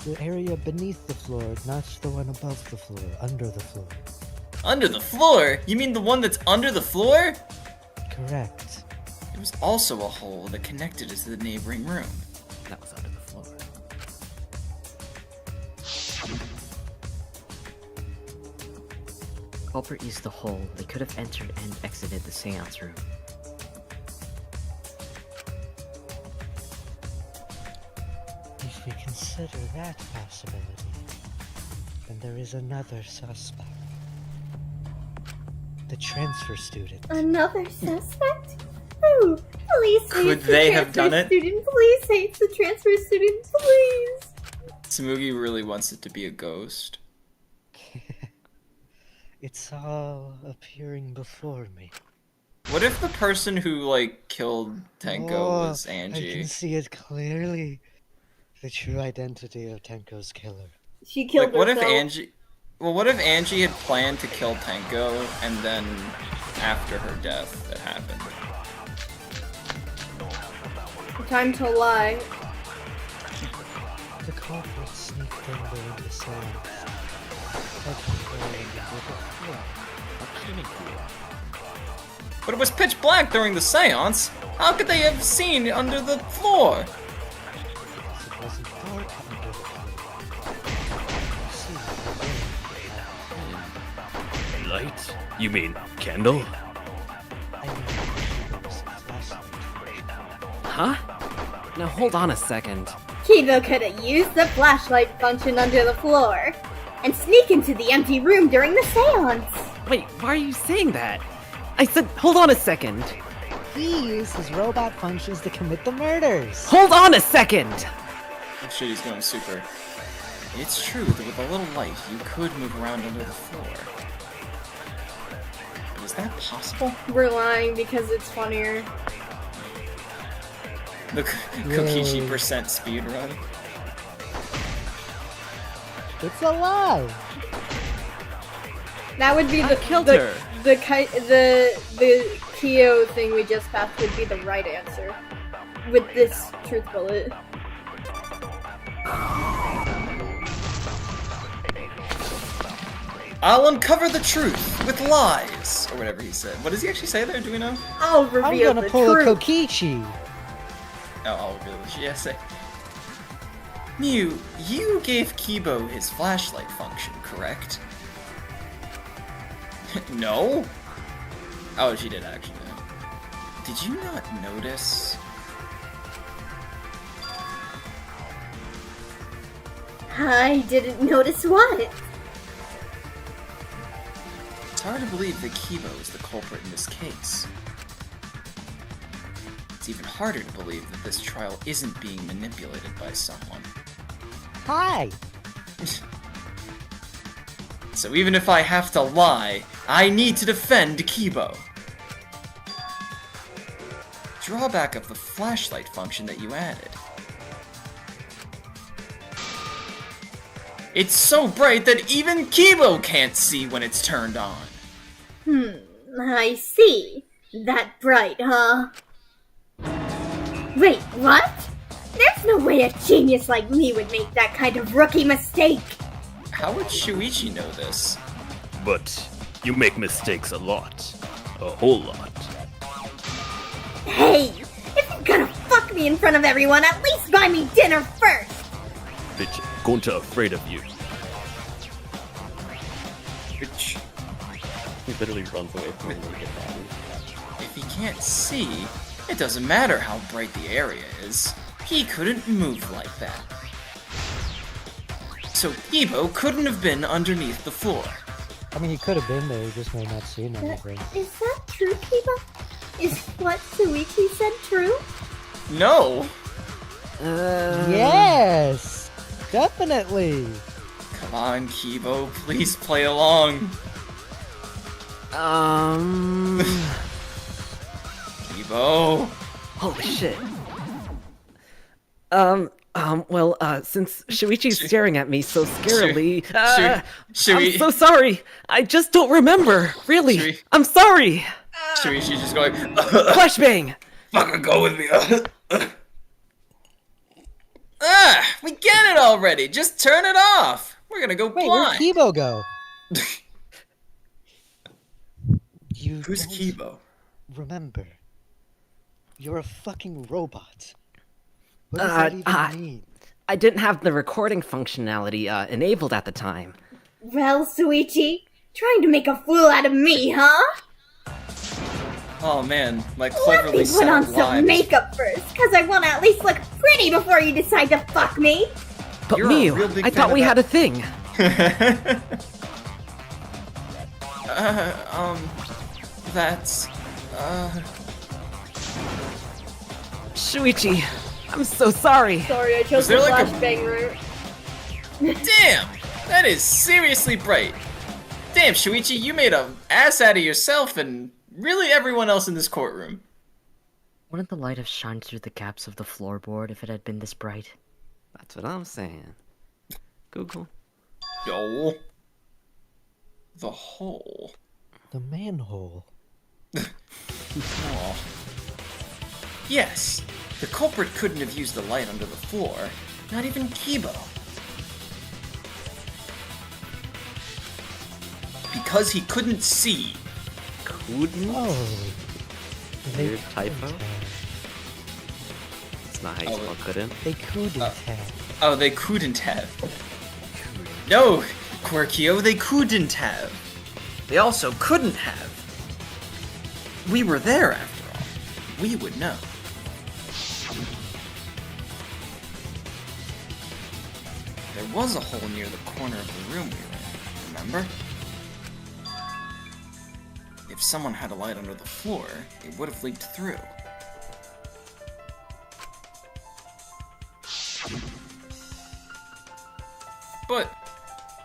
The area beneath the floor, not the one above the floor, under the floor. Under the floor? You mean the one that's under the floor? Correct. There was also a hole that connected it to the neighboring room. That was under the floor. culprit used the hole, they could have entered and exited the seance room. If we consider that possibility, then there is another suspect. The transfer student. Another suspect? Oh, please say Could it's the they have done transfer it? student. Please say it's the transfer student, please. Tsumugi really wants it to be a ghost. It's all appearing before me. What if the person who, like, killed Tenko was I Angie? can see it clearly. The true identity of Tenko's killer. She killed Like, what if herself. Angie... Well, what if Angie had planned to kill Tenko, and then after her death, it happened? Time to lie. The culprit sneaked in the silence. But it was pitch black during the seance! How could they have seen under the floor? It wasn't dark under the floor. Light? You mean candle? I know there was a flashlight. Huh? Now hold on a second. Kiibo could have used the flashlight function under the floor and sneak into the empty room during the seance. Wait, why are you saying that? I said, hold on a second. He used his robot functions to commit the murders. Hold on a second! Oh shit, he's going super. It's true that with a little light, you could move around under the floor. But is that possible? We're lying because it's funnier. The Kokichi percent speedrun? It's a lie. That would be I the killed the, her. the Kyo thing we just passed would be the right answer. With this truth bullet. I'll uncover the truth with lies! Or whatever he said. What does he actually say there? Do we know? I'll I'm reveal gonna the pull a truth. Kokichi. Oh, I'll reveal the yes. Mew, you gave Kiibo his flashlight function, correct? No? Oh, she did actually. Did you not notice? I didn't notice what. It's hard to believe that Kiibo is the culprit in this case. It's even harder to believe that this trial isn't being manipulated by someone. Hi. So even if I have to lie, I need to defend Kiibo. Drawback of the flashlight function that you added. It's so bright that even Kiibo can't see when it's turned on. I see. That bright, huh? Wait, what? There's no way a genius like me would make that kind of rookie mistake. How would Shuichi know this? But you make mistakes a lot. A whole lot. Hey, if you're gonna fuck me in front of everyone, at least buy me dinner first. Bitch, Gonta afraid of you. Which, He literally runs away from him when he gets angry. if he can't see, it doesn't matter how bright the area is. He couldn't move like that. So Kiibo couldn't have been underneath the floor. I mean, he could have been there, he just may not seen anything. Is that true, Kiibo? Is what Shuichi said true? No! Yes! Definitely! Come on, Kiibo, please play along. Kiibo. Holy shit. Since Shuichi's staring at me so scarily, I'm so sorry. I just don't remember. Really. Shui- I'm sorry. Shuichi just going, Flashbang. fucking go with me. We get it already. Just turn it off. We're gonna go Wait, where'd blind. Kiibo go? You Who's don't Kiibo? remember. You're a fucking robot. What does that even mean? I didn't have the recording functionality enabled at the time. Well, Shuichi, Trying to make a fool out of me, huh? Oh man, my Let cleverly me put set on up some lives. makeup first, cause I wanna at least look pretty before you decide to fuck me. But You're a Miu, real big I fan thought of we that. had a thing. That's, Shuichi, I'm so sorry. Sorry, I chose the there like a- flashbang route. Damn! That is seriously bright. Damn, Shuichi, you made a ass out of yourself and really everyone else in this courtroom. Wouldn't the light have shined through the gaps of the floorboard if it had been this bright? That's what I'm saying. Google. Yo. The hole. The manhole. Aw. Yes, the culprit couldn't have used the light under the floor. Not even Kiibo. Because he couldn't see. Couldn't? Oh. They Weird typo? couldn't have. It's not how you spell couldn't. They couldn't have. Oh, they couldn't have. No, Korekiyo, they couldn't have. They also couldn't have. We were there after all. We would know. There was a hole near the corner of the room we were in, remember? If someone had a light under the floor, it would have leaked through. But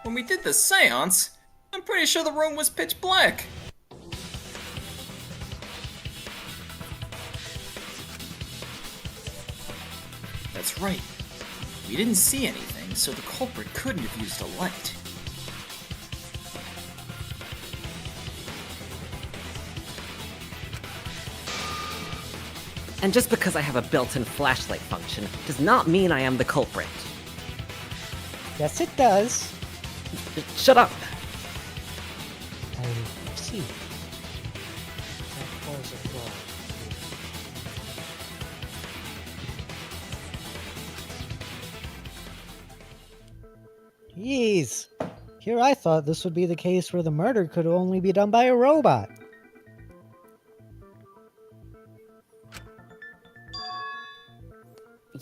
when we did the seance, I'm pretty sure the room was pitch black. That's right. We didn't see anything, so the culprit couldn't have used a light. And just because I have a built-in flashlight function does not mean I am the culprit. Yes, it does. Shut up! I see. That was a flaw. Jeez. Here I thought this would be the case where the murder could only be done by a robot.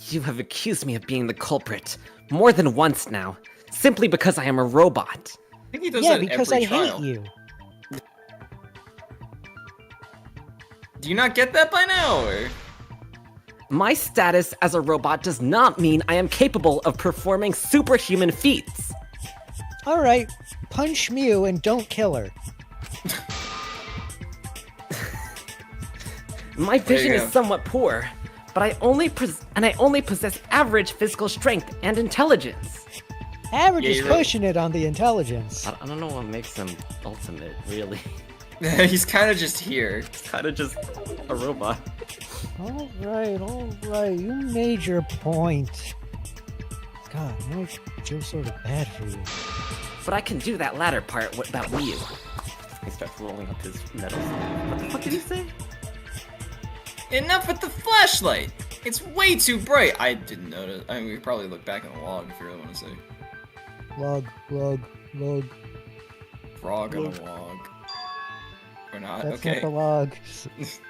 You have accused me of being the culprit more than once now, simply because I am a robot. I think he does Yeah, that because every I trial. hate you. Do you not get that by now, or? My status as a robot does not mean I am capable of performing superhuman feats. Alright, punch Mew and don't kill her. My vision go. is somewhat poor, but I only possess average physical strength and intelligence. Average Yeah, is you're right. pushing it on the intelligence. I don't know what makes him ultimate, really. He's kind of just here. Kind of just a robot. Alright, you made your point. God, now I feel sort of bad for you. But I can do that latter part about Ryu. He starts rolling up his metal sleeve. What the fuck did he say? Enough with the flashlight! It's way too bright! I didn't notice. I mean, we could probably look back in the log if you really want to see. Log. Frog on a log. Or not, That's okay. not the log. It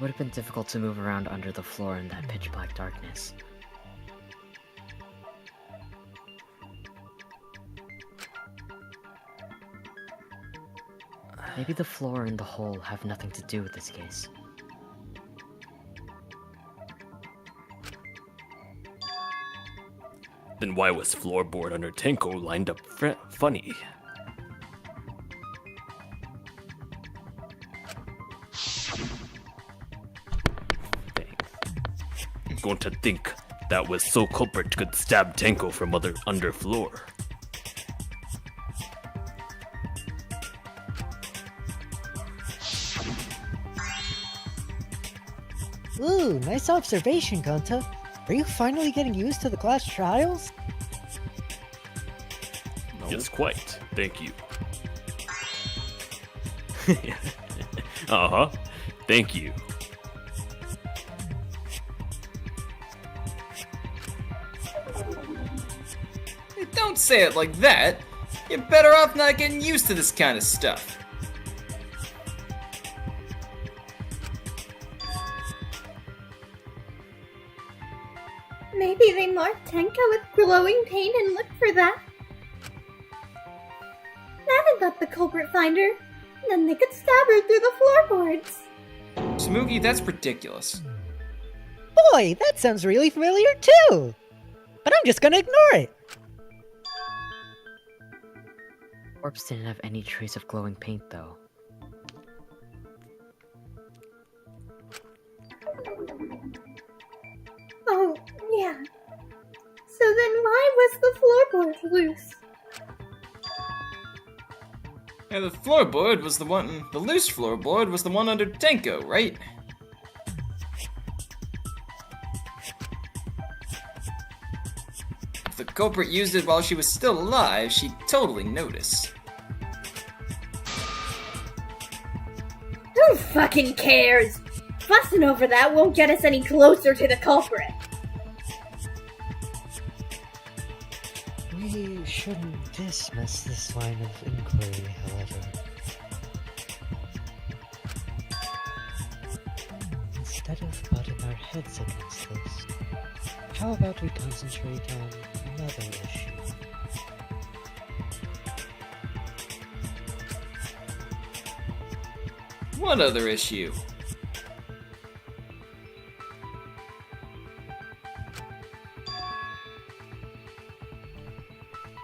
would have been difficult to move around under the floor in that pitch black darkness. Maybe the floor and the hole have nothing to do with this case. Then why was floorboard under Tenko lined up funny? I'm going to think that was so culprit could stab Tenko from under floor. Ooh, nice observation, Gonta. Are you finally getting used to the class trials? Yes, quite. Thank you. Uh-huh. Thank you. Hey, don't say it like that! You're better off not getting used to this kind of stuff. Maybe they marked Tenko with glowing paint and looked for that. Haven't got the culprit finder. Then they could stab her through the floorboards. Tsumugi, that's ridiculous. Boy, that sounds really familiar too! But I'm just gonna ignore it! Corpse didn't have any trace of glowing paint, though. Oh, yeah. So then why was the floorboard loose? Yeah, the floorboard was the one. The loose floorboard was the one under Tenko, right? If the culprit used it while she was still alive, she'd totally notice. Who fucking cares? Fussing over that won't get us any closer to the culprit. We shouldn't dismiss this line of inquiry, however. Instead of butting our heads against this, how about we concentrate on another issue? What other issue?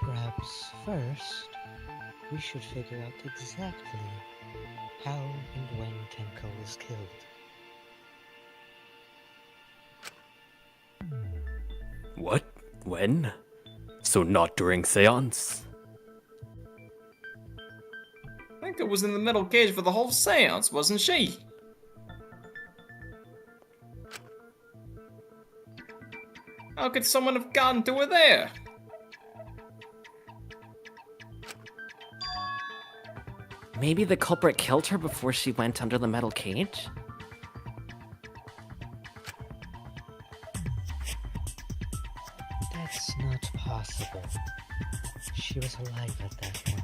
Perhaps first, we should figure out exactly how and when Tenko was killed. What? When? So not during seance? Tenko was in the metal cage for the whole seance, wasn't she? How could someone have gotten to her there? Maybe the culprit killed her before she went under the metal cage? That's not possible. She was alive at that point.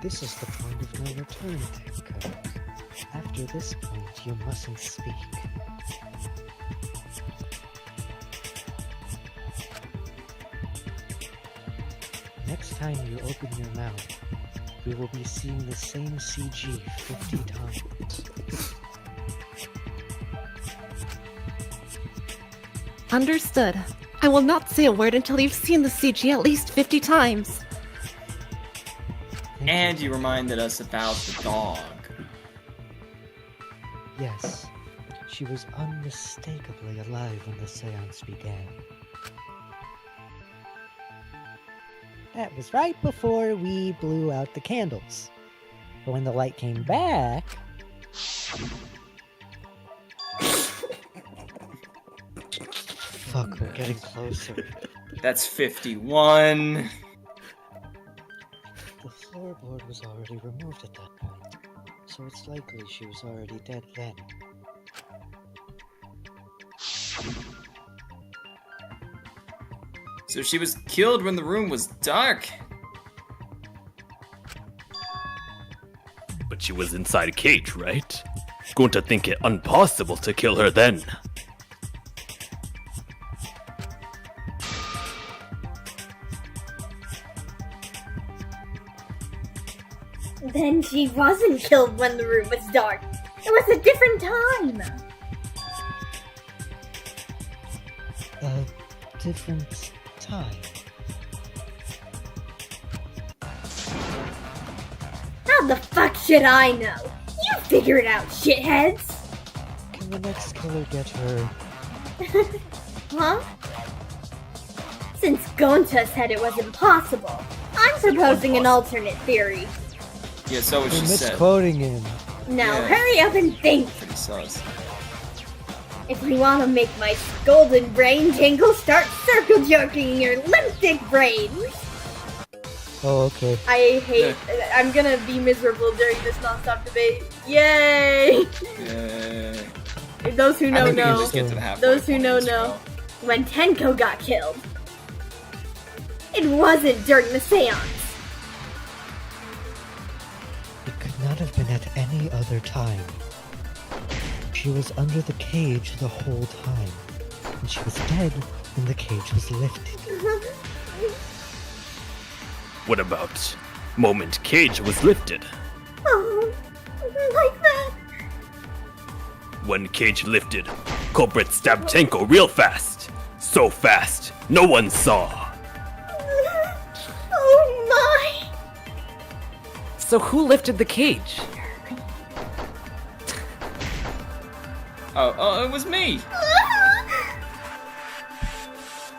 This is the point of no return, Tenko. After this point, you mustn't speak. Next time you open your mouth, we will be seeing the same CG 50 times. Understood. I will not say a word until you've seen the CG at least 50 times. And you reminded us about the dog. Yes, she was unmistakably alive when the seance began. That was right before we blew out the candles. But when the light came back... Fuck, we're getting closer. That's 51. The floorboard was already removed at that point, so it's likely she was already dead then. So she was killed when the room was dark? But she was inside a cage, right? Gonta think it impossible to kill her then. Then she wasn't killed when the room was dark. It was a different time. A different time. How the fuck should I know? You figure it out, shitheads. Can the next killer get her? Huh? Since Gonta said it was impossible, I'm proposing an alternate theory. Yeah, so what You're she said. misquoting him. Now Yeah. hurry up and think. Pretty sus. If you want to make my golden brain tingle, start circle jerking your limp dick brains. Oh, okay. I hate. I'm gonna be miserable during this non-stop debate. Yay! Yeah. Those who I know think we can know. just get to the halfway Those who point know as know. well. when Tenko got killed. It wasn't during the seance. It could not have been at any other time. She was under the cage the whole time, and she was dead when the cage was lifted. What about moment cage was lifted? Oh, like that. When cage lifted, culprit stabbed Tenko real fast. So fast, no one saw. Oh my! So who lifted the cage? Oh, it was me.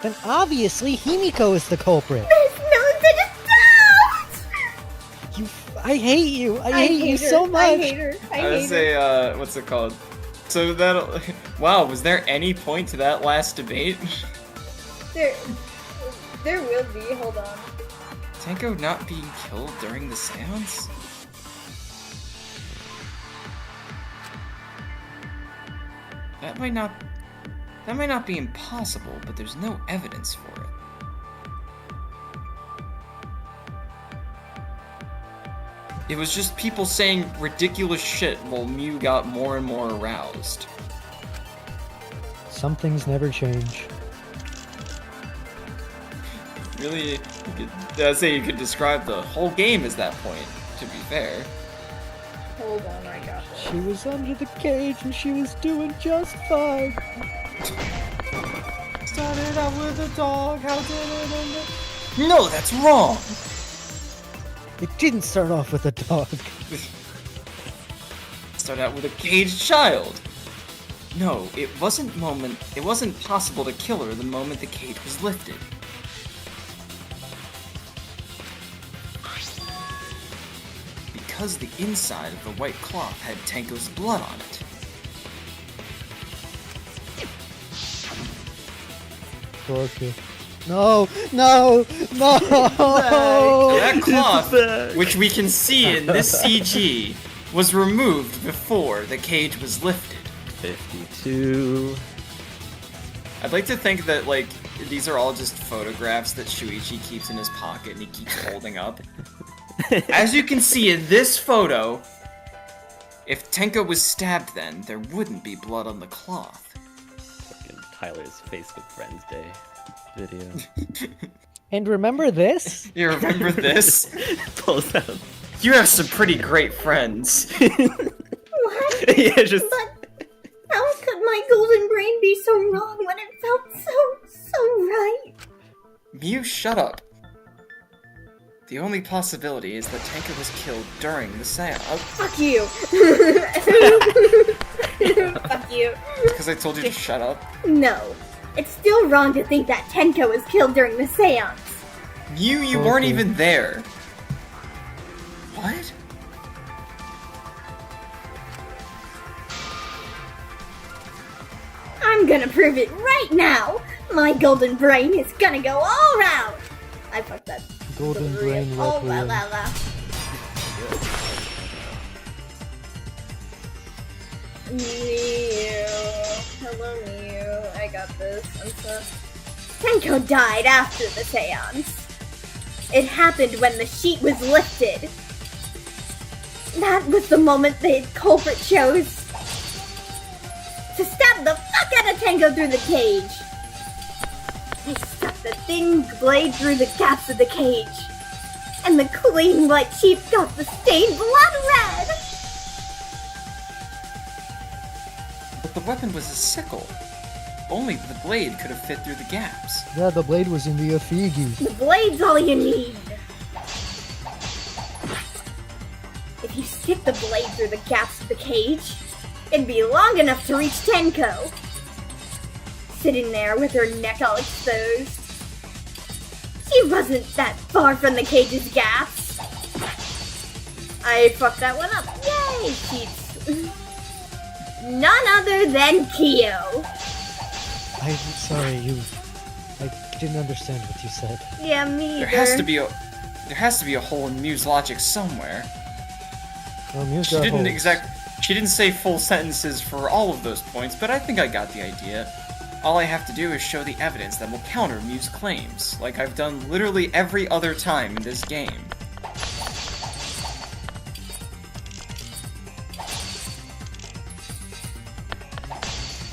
Then obviously Himiko is the culprit. There's no doubt! I hate you. I hate you so much. I hate her. I would say, what's it called? So that, wow, was there any point to that last debate? There will be. Hold on. Tenko not being killed during the seance? That might not be impossible, but there's no evidence for it. It was just people saying ridiculous shit while Mew got more and more aroused. Some things never change. Really, I'd say you could describe the whole game as that point, to be fair. Hold on, I got this. She was under the cage and she was doing just fine. Started out with a dog, how did it end up? No, that's wrong! It didn't start off with a dog. Start out with a caged child. No, it wasn't possible to kill her the moment the cage was lifted. Because the inside of the white cloth had Tenko's blood on it. Korekiyo. No! That cloth, which we can see in this CG, was removed before the cage was lifted. 52. I'd like to think that, like, these are all just photographs that Shuichi keeps in his pocket and he keeps holding up. As you can see in this photo, if Tenko was stabbed then, there wouldn't be blood on the cloth. Fucking Tyler's Facebook Friends Day video. And remember this? You remember this? Pulls out. You have some pretty great friends. What? Yeah, just. But how could my golden brain be so wrong when it felt so right? Mew, shut up. The only possibility is that Tenko was killed during the seance. Fuck you. Fuck you. Because I told you to shut up. No. It's still wrong to think that Tenko was killed during the seance. You weren't even there. What? I'm gonna prove it right now. My golden brain is gonna go all round. I fucked that. Golden brain Oh la requiem. la la. Mew. Hello, Mew. I got this. I'm so... Tenko died after the seance. It happened when the sheet was lifted. That was the moment the culprit chose to stab the fuck out of Tenko through the cage. He stuck the thin blade through the gaps of the cage, and the clean white sheep got the stained blood red. But the weapon was a sickle. Only the blade could have fit through the gaps. Yeah, the blade was in the Afigi. The blade's all you need. If you stick the blade through the gaps of the cage, it'd be long enough to reach Tenko. Sitting there with her neck all exposed. She wasn't that far from the cage's gaps. I fucked that one up. Yay, sheets. None other than Kyo. I'm sorry, I didn't understand what you said. Yeah, me There either. has to be a hole in Mew's logic somewhere. Well, Mew's She got didn't holes. she didn't say full sentences for all of those points, but I think I got the idea. all I have to do is show the evidence that will counter Mew's claims, like I've done literally every other time in this game.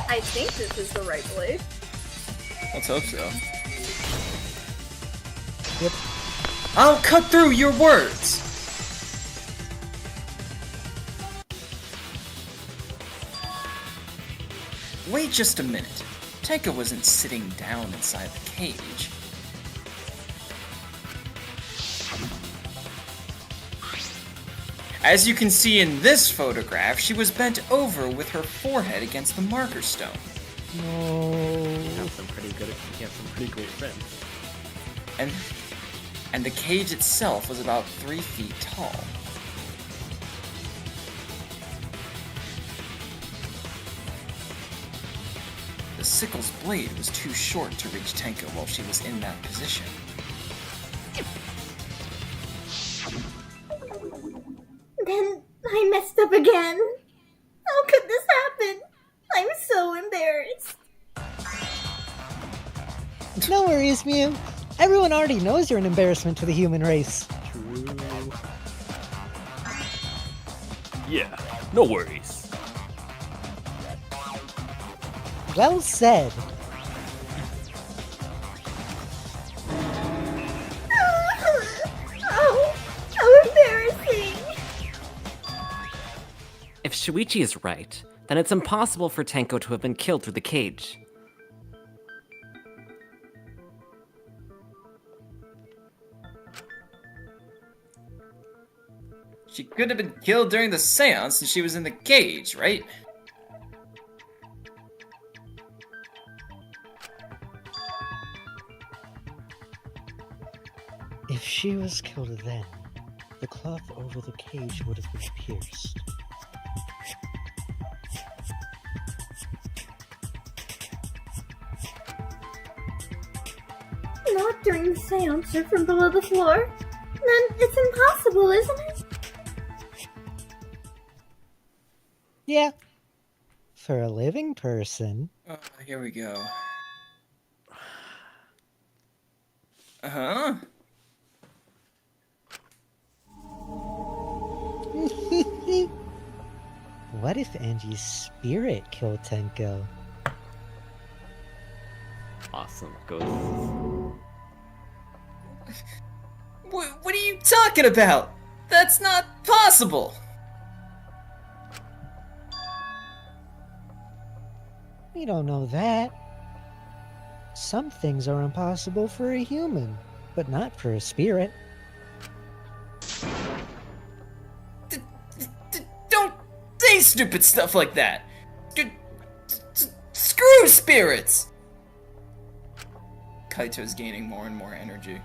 I think this is the right blade. Let's hope so. Yep. I'll cut through your words! Wait just a minute. Tenko wasn't sitting down inside the cage. As you can see in this photograph, she was bent over with her forehead against the marker stone. No. You have some pretty great friends. And the cage itself was about 3 feet tall. The sickle's blade was too short to reach Tenko while she was in that position. Then I messed up again. How could this happen? I'm so embarrassed. No worries, Mew. Everyone already knows you're an embarrassment to the human race. True. Yeah, no worries. Well said. Oh, how embarrassing. If Shuichi is right, then it's impossible for Tenko to have been killed through the cage. She could have been killed during the seance and she was in the cage, right? If she was killed then, the cloth over the cage would have been pierced. Not during the seance or from below the floor. Then it's impossible, isn't it? Yeah. For a living person. Oh, here we go. Uh-huh. What if Angie's spirit killed Tenko? Awesome. Goes. What are you talking about? That's not possible! We don't know that. Some things are impossible for a human, but not for a spirit. Don't say stupid stuff like that! Screw spirits! Kaito's gaining more and more energy.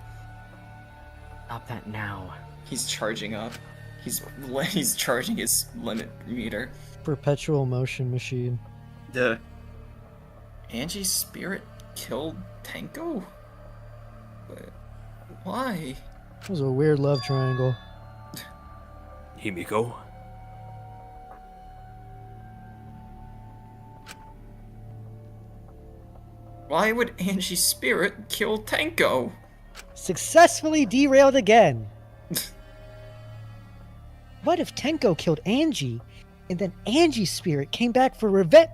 Stop that now. He's charging up. He's charging his limit meter. Perpetual motion machine. Angie's spirit killed Tenko? Why? It was a weird love triangle. Himiko? Why would Angie's spirit kill Tenko? Successfully derailed again. What if Tenko killed Angie, and then Angie's spirit came back for revenge?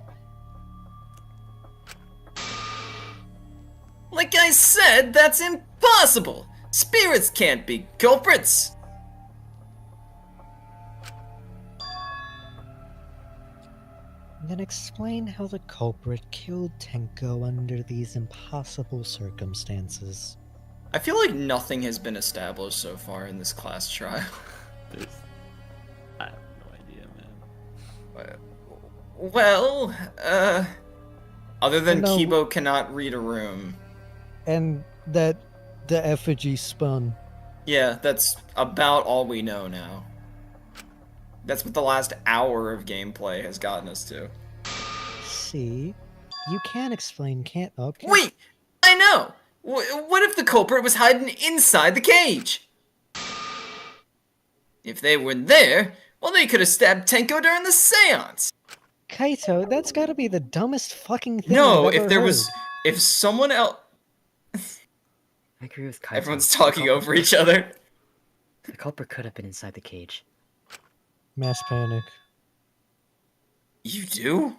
Like I said, that's impossible! Spirits can't be culprits! Then explain how the culprit killed Tenko under these impossible circumstances. I feel like nothing has been established so far in this class trial. I have no idea, man. Well, other than No. Kiibo cannot read a room. And that the effigy spun. Yeah, that's about all we know now. That's what the last hour of gameplay has gotten us to. See? You can explain, can't... Okay. Wait! I know! What if the culprit was hiding inside the cage? If they were there, well, they could have stabbed Tenko during the seance! Kaito, that's gotta be the dumbest fucking thing No, I've ever if there heard. was, if someone else, I agree with Kaito. everyone's talking over each other. The culprit could have been inside the cage. Mass panic. You do?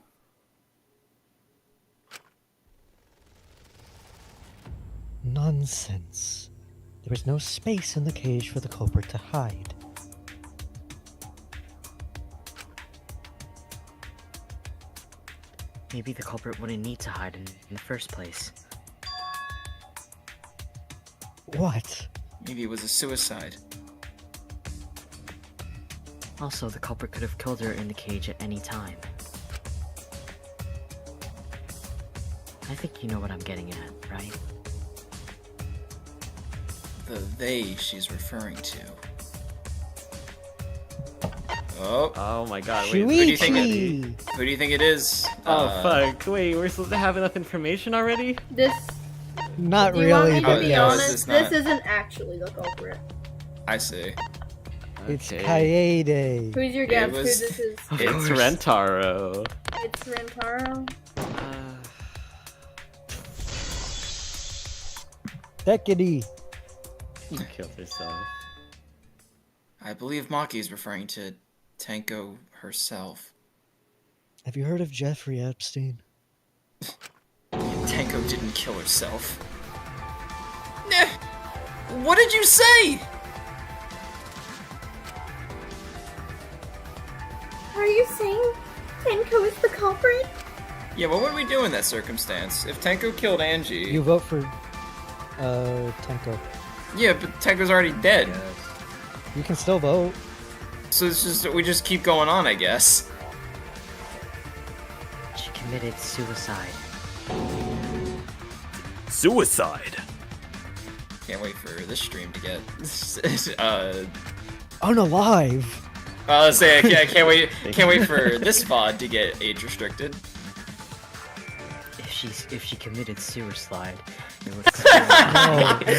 Nonsense. There was no space in the cage for the culprit to hide. Maybe the culprit wouldn't need to hide in the first place. What? Maybe it was a suicide. Also, the culprit could have killed her in the cage at any time. I think you know what I'm getting at, right? The they she's referring to. Oh. Oh my god, Who wait. do you think Shuichi! Who do you think it is? Oh fuck, wait, we're supposed to have enough information already? This. Not Do you want really, me to but be no, honest? it's not. This isn't actually the culprit. I see. it's Okay. Kaede. Who's your guess? was- Who this is? Of It's course. Rantaro. It's Rantaro. Decady. She killed herself. I believe Maki is referring to Tenko herself. Have you heard of Jeffrey Epstein? Tenko didn't kill herself. Eh, what did you say? Are you saying Tenko is the culprit? Yeah, what would we do in that circumstance? If Tenko killed Angie... You vote for, Tenko. Yeah, but Tenko's already dead. You can still vote. So it's just, we just keep going on, I guess. She committed suicide. Suicide. Can't wait for this stream to get... Unalive! let's say I can't wait for this VOD to get age restricted. If she committed suicide, it would.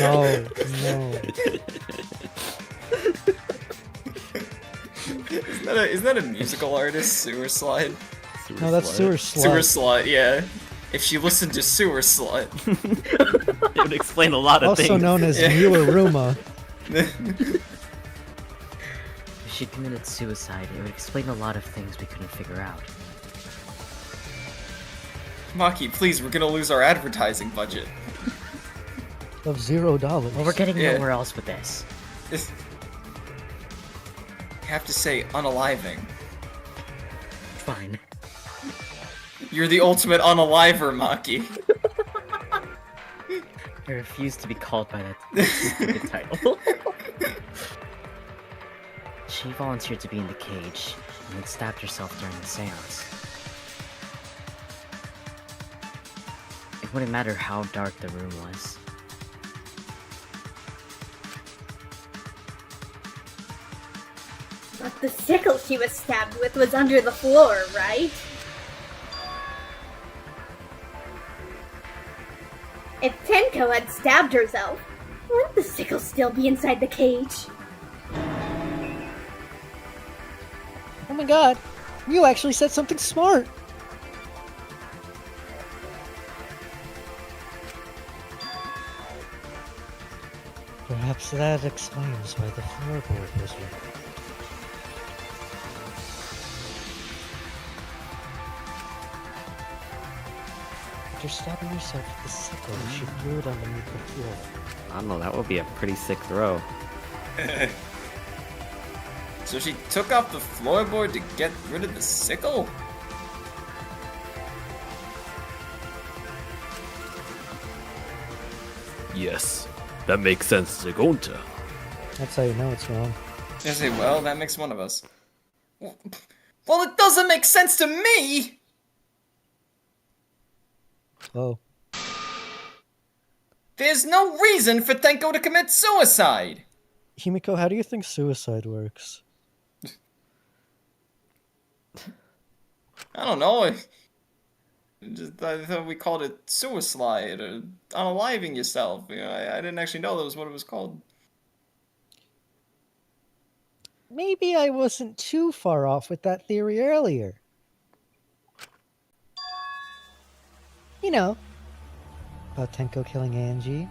No. Isn't that a musical artist? Sewer Slide? No, that's Sewer Slut. Sewer Slut, yeah. If she listened to Sewer Slut. It would explain a lot of Also things. known as Muaruma. If she committed suicide, it would explain a lot of things we couldn't figure out. Maki, please, we're gonna lose our advertising budget. Of $0. Well, we're getting Yeah. nowhere else with this. You have to say unaliving. Fine. You're the ultimate unaliver, Maki. I refuse to be called by that stupid title. She volunteered to be in the cage and then stabbed herself during the seance. It wouldn't matter how dark the room was. But the sickle she was stabbed with was under the floor, right? If Tenko had stabbed herself, wouldn't the sickle still be inside the cage? Oh my god, you actually said something smart! Perhaps that explains why the floorboard was ripped. After stabbing herself with the sickle, she threw it underneath the floor. I don't know, that would be a pretty sick throw. So she took off the floorboard to get rid of the sickle? Yes, that makes sense to Gonta. That's how you know it's wrong. I say, well, that makes one of us. Well, it doesn't make sense to me! Oh. There's no reason for Tenko to commit suicide! Himiko, how do you think suicide works? I don't know. I thought we called it suicide or unaliving yourself. You know, I didn't actually know that was what it was called. Maybe I wasn't too far off with that theory earlier. You know, about Tenko killing Angie.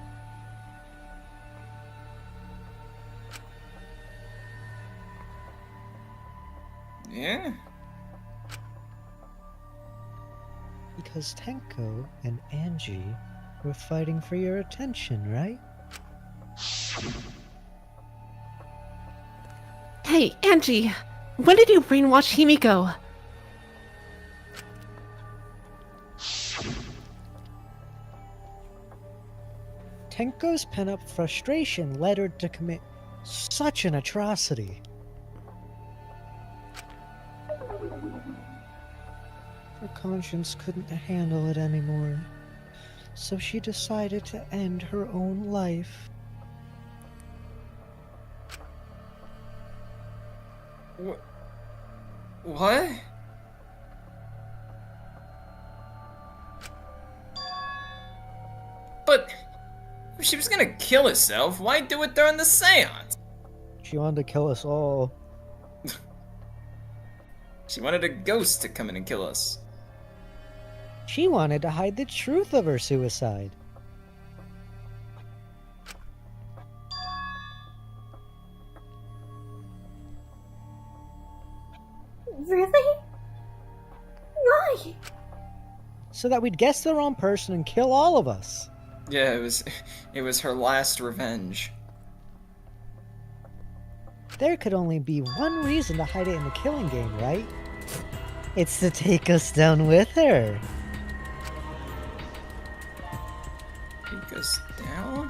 Yeah. Because Tenko and Angie were fighting for your attention, right? Hey, Angie, when did you brainwash Himiko? Tenko's pent-up frustration led her to commit such an atrocity. Her conscience couldn't handle it anymore, so she decided to end her own life. What? But if she was gonna kill herself, why do it during the seance? She wanted to kill us all. She wanted a ghost to come in and kill us. She wanted to hide the truth of her suicide. Really? Why? So that we'd guess the wrong person and kill all of us. Yeah, it was her last revenge. There could only be one reason to hide it in the killing game, right? It's to take us down with her. Take us down?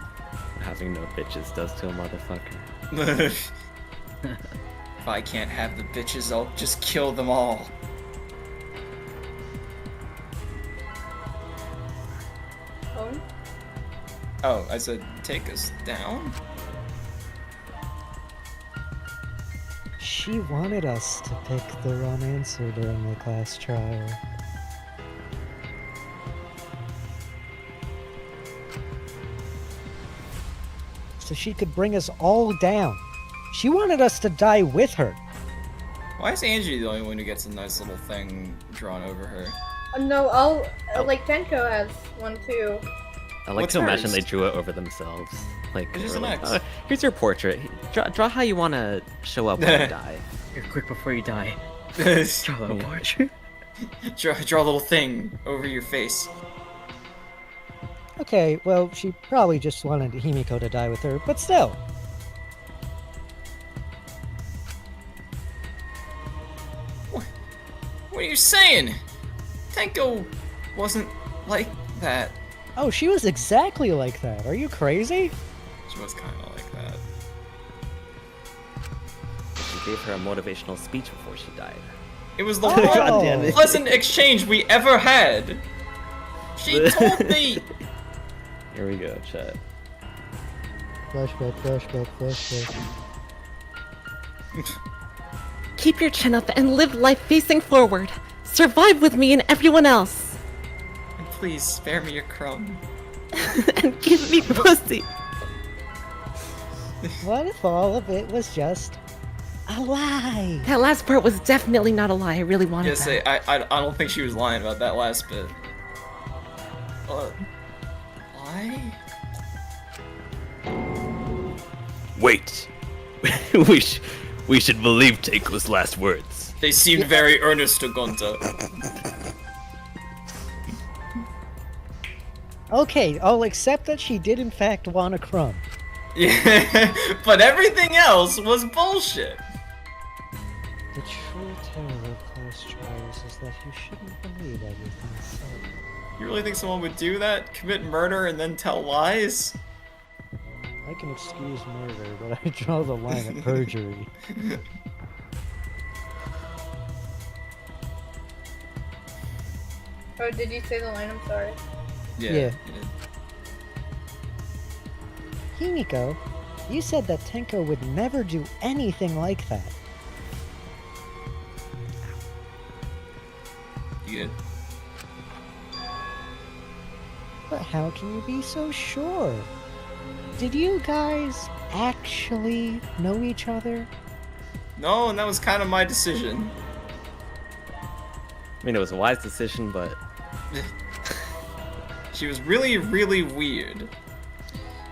Having no bitches does to a motherfucker. If I can't have the bitches, I'll just kill them all. Oh? Oh, I said take us down? She wanted us to pick the wrong answer during the class trial. So she could bring us all down. She wanted us to die with her. Why is Angie the only one who gets a nice little thing drawn over her? No, like Tenko has one too. I like What's to imagine hers? they drew it over themselves. Like, It's just they were an like, X. "Oh, here's your portrait. Draw how you want to show up when you die. Here, quick before you die. draw, Draw a little portrait. draw a little thing over your face. Okay, well, she probably just wanted Himiko to die with her, but still. What are you saying? Tenko wasn't like that. Oh, she was exactly like that. Are you crazy? She was kind of like that. She gave her a motivational speech before she died. It was the God damn one it. pleasant exchange we ever had. She told me. Here we go, chat. Flashback, flashback, flashback. Keep your chin up and live life facing forward. Survive with me and everyone else. And please spare me a crumb. And give me pussy. What if all of it was just a lie? That last part was definitely not a lie. I really wanted Yeah, say that. I don't think she was lying about that last bit. Why? Wait. we should believe Tenko's last words. They seemed very earnest to Gonta. Okay, I'll accept that she did in fact want a crumb. Yeah, but everything else was bullshit. The true terror of class trials is that you shouldn't believe everything said. You really think someone would do that? Commit murder and then tell lies? I can excuse murder, but I draw the line at perjury. Oh, did you say the line? I'm sorry. Yeah. Himiko, you said that Tenko would never do anything like that. You good? But how can you be so sure? Did you guys actually know each other? No, and that was kind of my decision. I mean, it was a wise decision, but She was really, really weird.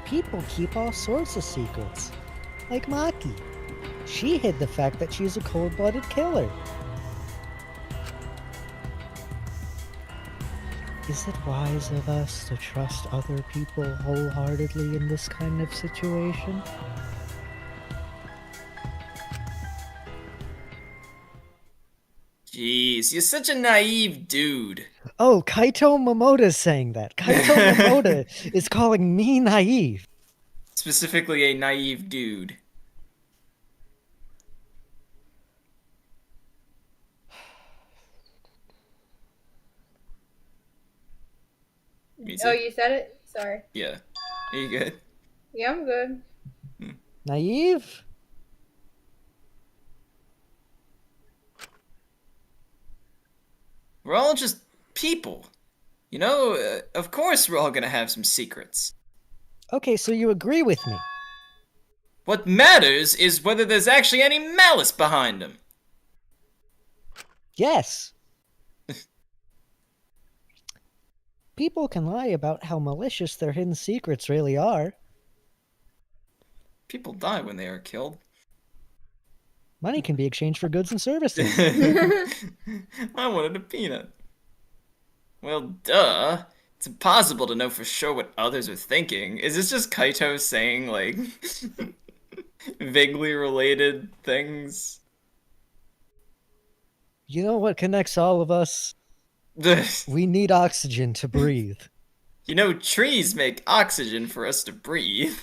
People keep all sorts of secrets. Like Maki. She hid the fact that she's a cold-blooded killer. Is it wise of us to trust other people wholeheartedly in this kind of situation? Jeez, you're such a naive dude. Oh, Kaito Momoda's saying that. Kaito Momoda is calling me naive. Specifically a naive dude. Mizi? Oh, you said it? Sorry. Yeah. Are you good? Yeah, I'm good. Naive? We're all just people. You know, of course we're all gonna have some secrets. Okay, so you agree with me. What matters is whether there's actually any malice behind them. Yes. People can lie about how malicious their hidden secrets really are. People die when they are killed. Money can be exchanged for goods and services. I wanted a peanut. Well, duh. It's impossible to know for sure what others are thinking. Is this just Kaito saying, like, vaguely related things? You know what connects all of us? We need oxygen to breathe. You know, trees make oxygen for us to breathe.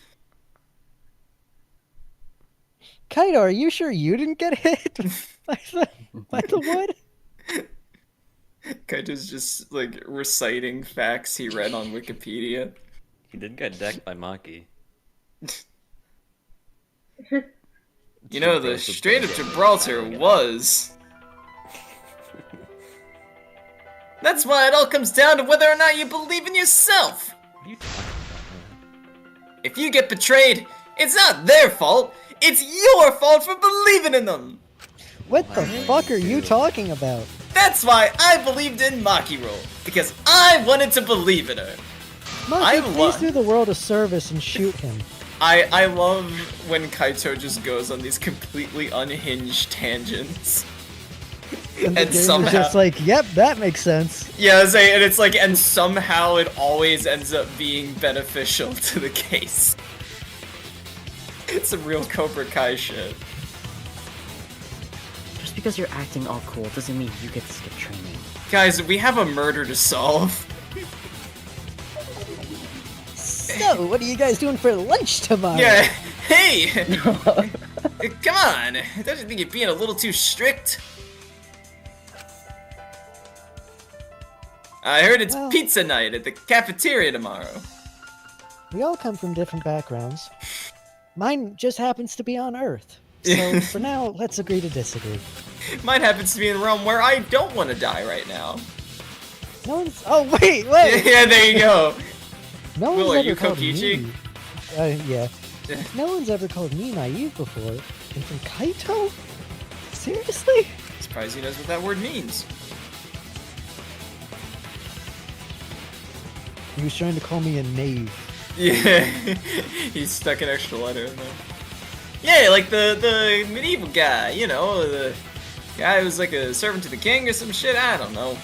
Kaito, are you sure you didn't get hit by the wood? Kaito's just, like, reciting facts he read on Wikipedia. He did get decked by Maki. You know, the Strait of Gibraltar was... That's why it all comes down to whether or not you believe in yourself! What are you talking about, man? If you get betrayed, it's not their fault, it's your fault for believing in them! What the fuck are you talking about? That's why I believed in Maki Roll, because I wanted to believe in her. Maki, please do the world a service and shoot him. I love when Kaito just goes on these completely unhinged tangents. And the game is somehow, just like, yep, that makes sense. yeah, and it's like, and somehow it always ends up being beneficial to the case. It's some real Cobra Kai shit. Just because you're acting all cool doesn't mean you get to skip training. Guys, we have a murder to solve. So, what are you guys doing for lunch tomorrow? Yeah, hey! Come on, don't you think you're being a little too strict? I heard it's pizza night at the cafeteria tomorrow. We all come from different backgrounds. Mine just happens to be on Earth. So, for now, let's agree to disagree. Mine happens to be in a realm where I don't want to die right now. No one's... Oh, wait! Yeah, there you go. No Will, one's are ever you called Kokichi? me... yeah. No one's ever called me naive before. And from Kaito? Seriously? Surprised he knows what that word means. He was trying to call me a knave. Yeah, he stuck an extra letter in there. Yeah, like the medieval guy, you know, the guy who was like a servant to the king or some shit, I don't know.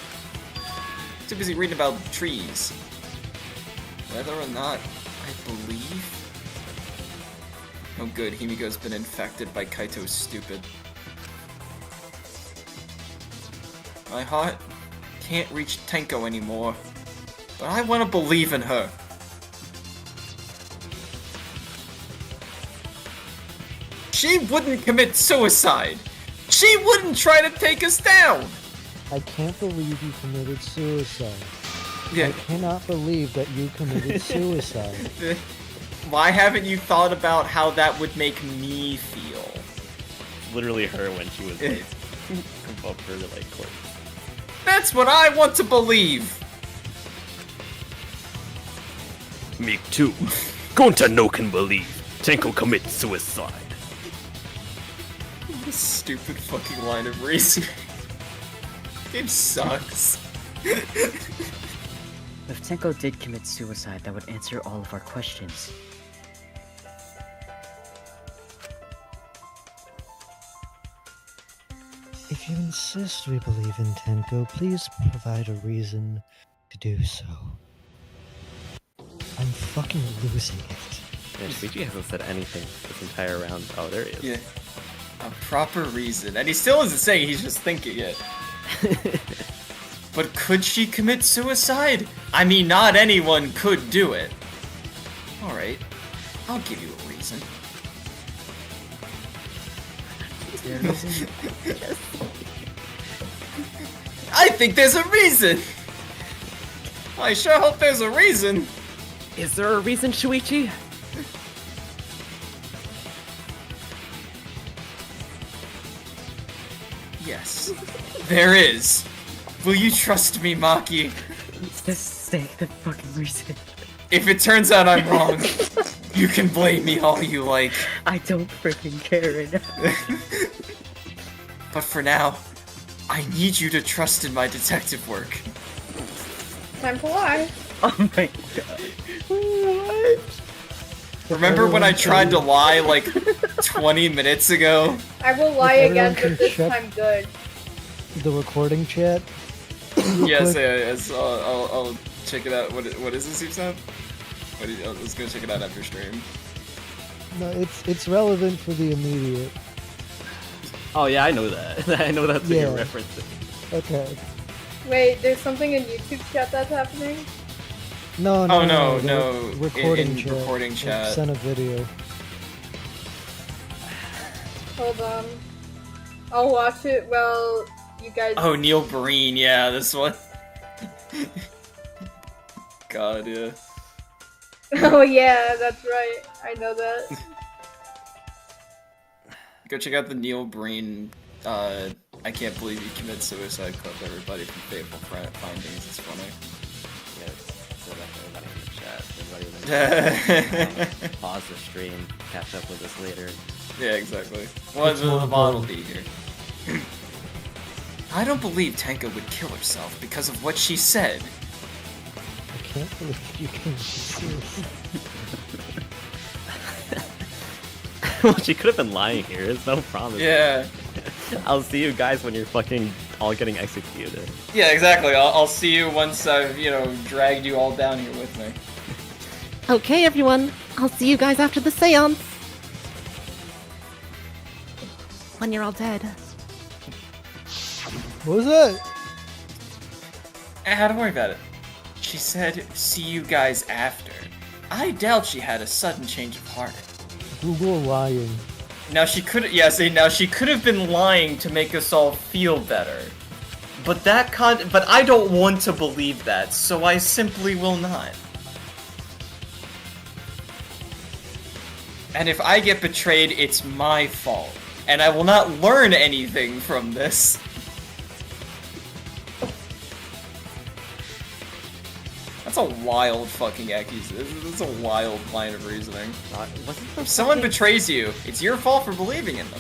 Too busy reading about trees. Whether or not I believe... Oh good, Himiko's been infected by Kaito's stupid. My heart can't reach Tenko anymore, but I want to believe in her. She wouldn't commit suicide! She wouldn't try to take us down! I can't believe you committed suicide. Yeah. I cannot believe that you committed suicide. Why haven't you thought about how that would make me feel? Literally her when she was like above her like corpse. That's what I want to believe! Me too. Gonta no can believe. Tenko commits suicide. This stupid fucking line of reasoning. Game sucks. If Tenko did commit suicide, that would answer all of our questions. If you insist we believe in Tenko, please provide a reason to do so. I'm fucking losing it. Yeah, Shuichi hasn't said anything this entire round. Oh, there he is. Yeah. A proper reason. And he still isn't saying, he's just thinking it. But could she commit suicide? I mean, not anyone could do it. Alright. I'll give you a reason. Is there a reason? I think there's a reason! I sure hope there's a reason! Is there a reason, Shuichi? Yes. There is. Will you trust me, Maki? Just say the fucking reason. If it turns out I'm wrong, you can blame me all you like. I don't freaking care right now. But for now, I need you to trust in my detective work. Time to lie. Oh my god. What? Remember when I tried to lie like 20 minutes ago? I will lie If again, everyone but this can time good. The recording chat. Yes, yes. I'll check it out. What is this you said? Let's go check it out after stream. No, it's relevant for the immediate. Oh yeah, I know that. I know that's what Yeah. you're referencing. Okay. Wait, there's something in YouTube chat that's happening? No, Oh, no, no. the Recording In chat. recording I chat. sent a video. Hold on. I'll watch it while you guys... Oh, Neil Breen, yeah, this one. God, yeah. Oh yeah, that's right. I know that. Go check out the Neil Breen, I can't believe you commit suicide clip, everybody, from Fateful Findings. It's funny. Yeah, so that's everybody in the chat. Everybody pause the stream, catch up with us later. Yeah, exactly. Well, the VOD will be here. I don't believe Tenko would kill herself because of what she said. I can't believe you can be serious. Well, she could have been lying here. There's no promise. Yeah. I'll see you guys when you're fucking all getting executed. Yeah, exactly. I'll see you once I've, dragged you all down here with me. Okay, everyone. I'll see you guys after the seance. When you're all dead. What was that? Don't worry about it. She said, see you guys after. I doubt she had a sudden change of heart. Google lying. Now she could have been lying to make us all feel better. But but I don't want to believe that, so I simply will not. And if I get betrayed, it's my fault. And I will not learn anything from this. That's a wild fucking accusation. This is a wild line of reasoning. If someone betrays you, it's your fault for believing in them.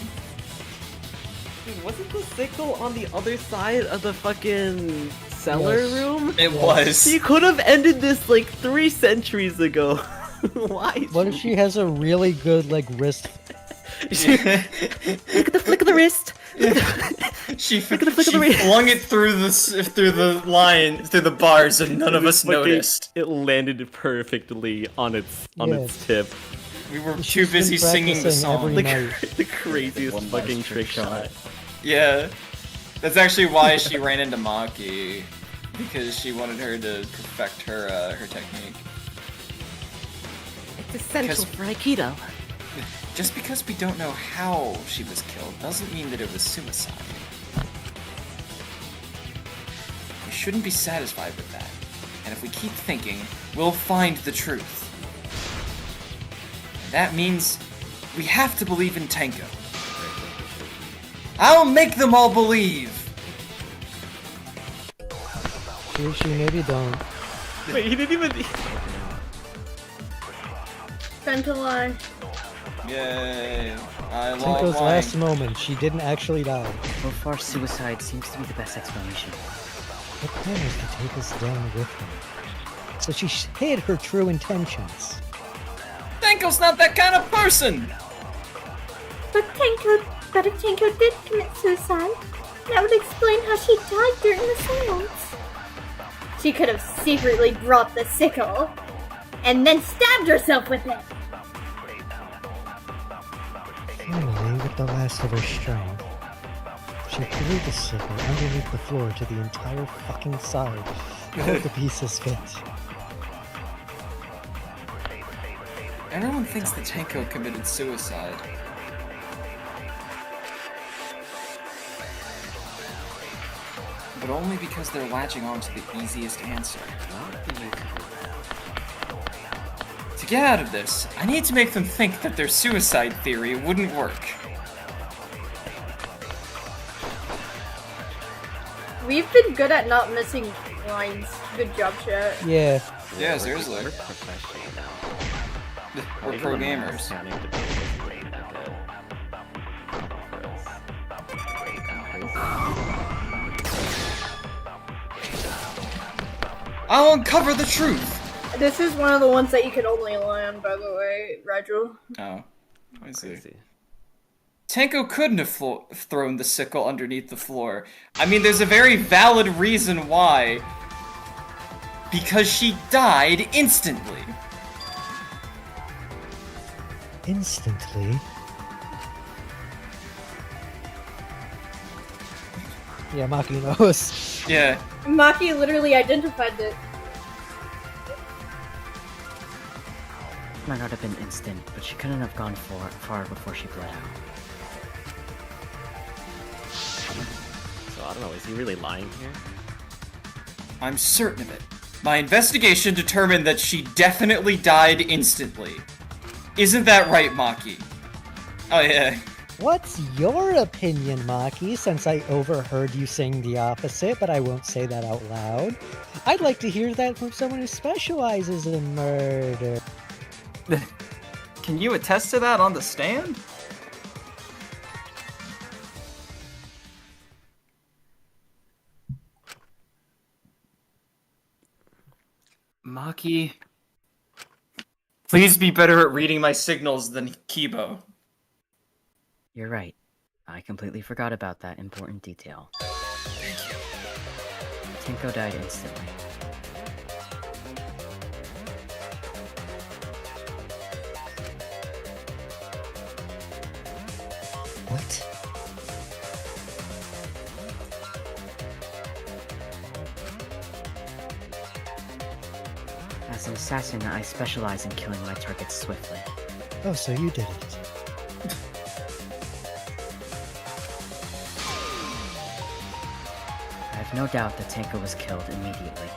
Dude, wasn't the sickle on the other side of the fucking cellar Yes. room? It was. He could have ended this like 3 centuries ago. Why? What if she has a really good wrist? Look at the flick of the wrist. She Look at the flick of the wrist. flung it through the bars, and none of us noticed. It landed perfectly on its tip. We were She's too busy been singing the practicing song. every night. The craziest One fucking nice trick trick shot. shot. Yeah, that's actually why she ran into Maki, because she wanted her to perfect her technique. It's essential for Aikido. Just because we don't know how she was killed doesn't mean that it was suicide. We shouldn't be satisfied with that. And if we keep thinking, we'll find the truth. And that means we have to believe in Tenko. I'll make them all believe! She maybe don't. Wait, he didn't even. Time to lie. Yay. I love Tenko's lying. last moment, she didn't actually die. So far, suicide seems to be the best explanation. Her plan was to take us down with him. So she hid her true intentions. Tenko's not that kind of person! But if Tenko did commit suicide, that would explain how she died during the seance. She could have secretly brought the sickle, and then stabbed herself with it. Finally, with the last of her strength, she threw the sickle underneath the floor to the entire fucking side, where the pieces fit. Everyone thinks that Tenko committed suicide. But only because they're latching on to the easiest answer. To get out of this, I need to make them think that their suicide theory wouldn't work. We've been good at not missing lines. Good job, chat. Yeah. Yeah, seriously. We're professional now. We're pro gamers. Sounding debate is really not good. I'll uncover the truth! This is one of the ones that you can only land, by the way, Rygl. Oh, I see. Crazy. Tenko couldn't have thrown the sickle underneath the floor. I mean, there's a very valid reason why. Because she died instantly. Instantly? Yeah, Maki knows. Yeah. Maki literally identified it. Might not have been instant, but she couldn't have gone far before she bled out. So I don't know, is he really lying here? I'm certain of it. My investigation determined that she definitely died instantly. Isn't that right, Maki? Oh yeah. What's your opinion, Maki, since I overheard you saying the opposite, but I won't say that out loud? I'd like to hear that from someone who specializes in murder. Can you attest to that on the stand? Maki, please be better at reading my signals than Kiibo. You're right. I completely forgot about that important detail. Thank you. Tenko died instantly. What? As an assassin, I specialize in killing my targets swiftly. Oh, so you did it. I have no doubt that Tenko was killed immediately.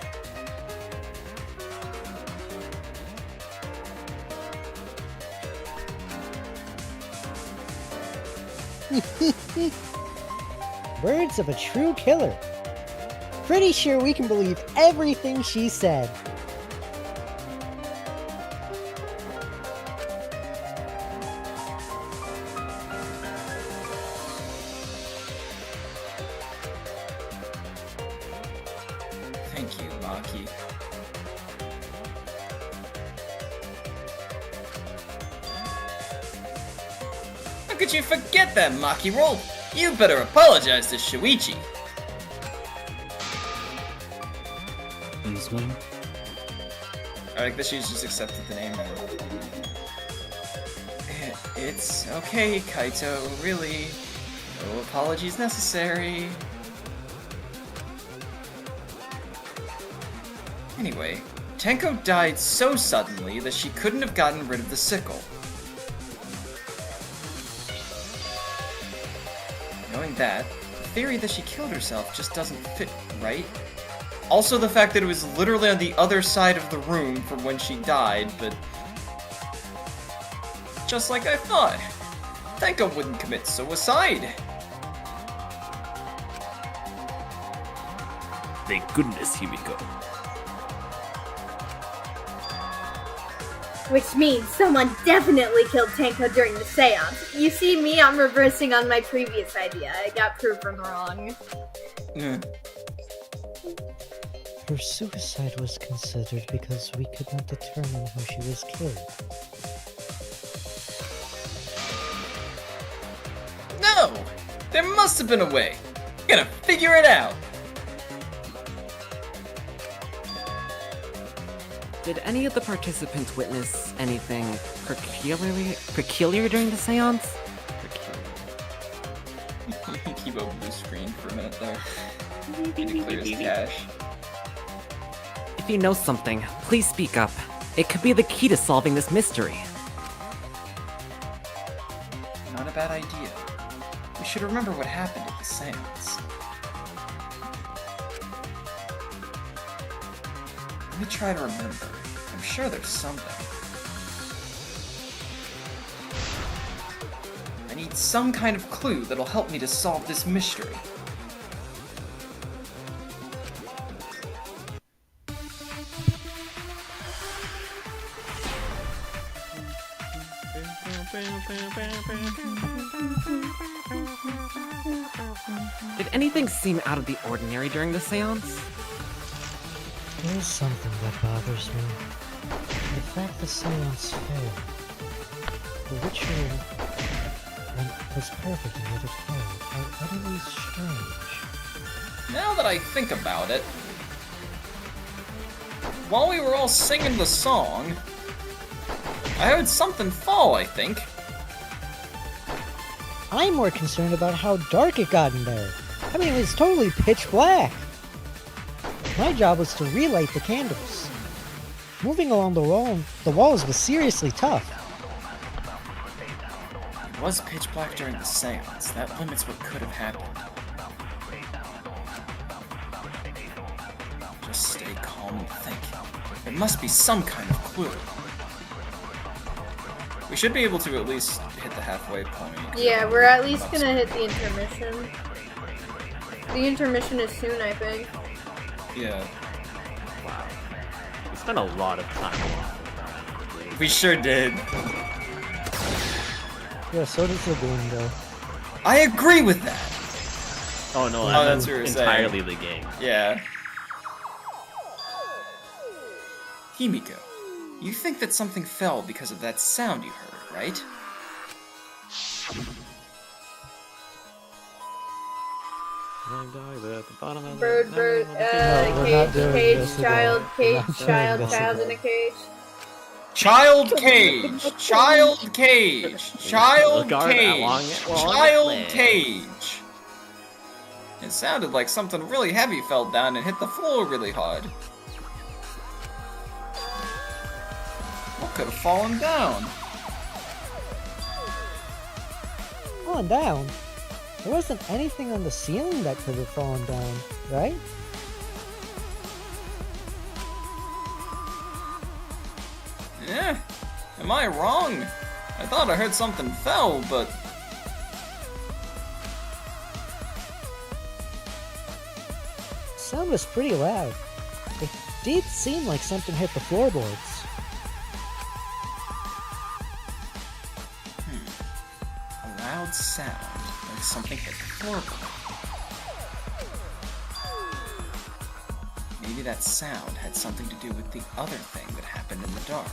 Words of a true killer. Pretty sure we can believe everything she said. Thank you, Maki. How could you forget that, Maki roll? You better apologize to Shuichi. Excuse me? I like that she's just accepted the name now. It's okay, Kaito, really. No apologies necessary. Anyway, Tenko died so suddenly that she couldn't have gotten rid of the sickle. Knowing that, the theory that she killed herself just doesn't fit, right? Also the fact that it was literally on the other side of the room from when she died, but... just like I thought. Tenko wouldn't commit suicide. Thank goodness, Himiko. Which means someone definitely killed Tenko during the seance. You see me, I'm reversing on my previous idea. I got proven wrong. her suicide was considered because we could not determine how she was killed. No! There must have been a way. We gotta figure it out. Did any of the participants witness anything peculiar during the seance? Kiibo blue screen for a minute there. Need to clear his cache. If you know something, please speak up. It could be the key to solving this mystery. Not a bad idea. We should remember what happened at the seance. Let me try to remember. I'm sure there's something. I need some kind of clue that'll help me to solve this mystery. Did anything seem out of the ordinary during the seance? There is something that bothers me. The fact the seance failed. The ritual was perfect and yet it failed. How utterly strange. Now that I think about it, while we were all singing the song, I heard something fall, I think. I'm more concerned about how dark it got in there. I mean, it was totally pitch black. My job was to relight the candles. Moving along the walls was seriously tough. It was pitch black during the seance. That limits what could have happened. Just stay calm and think. There must be some kind of clue. We should be able to at least hit the halfway point. Yeah, we're at least gonna hit the intermission. The intermission is soon, I think. Yeah. Wow. We spent a lot of time. We sure did. Yeah, so does the game, though. I agree with that. Oh no, that's what you were entirely saying. the game. Yeah. Himiko, you think that something fell because of that sound you heard, right? Bird, we're not doing cage, this again. child, We're cage, not doing child, this child in again. a cage. Child cage! Child cage! Child Guard that cage! long Child leg. cage! It sounded like something really heavy fell down and hit the floor really hard. What could have fallen down? Fallen down? There wasn't anything on the ceiling that could have fallen down, right? Eh, am I wrong? I thought I heard something fell, but... Sound was pretty loud. It did seem like something hit the floorboards. A loud sound, like something hit the floorboard. Maybe that sound had something to do with the other thing that happened in the dark.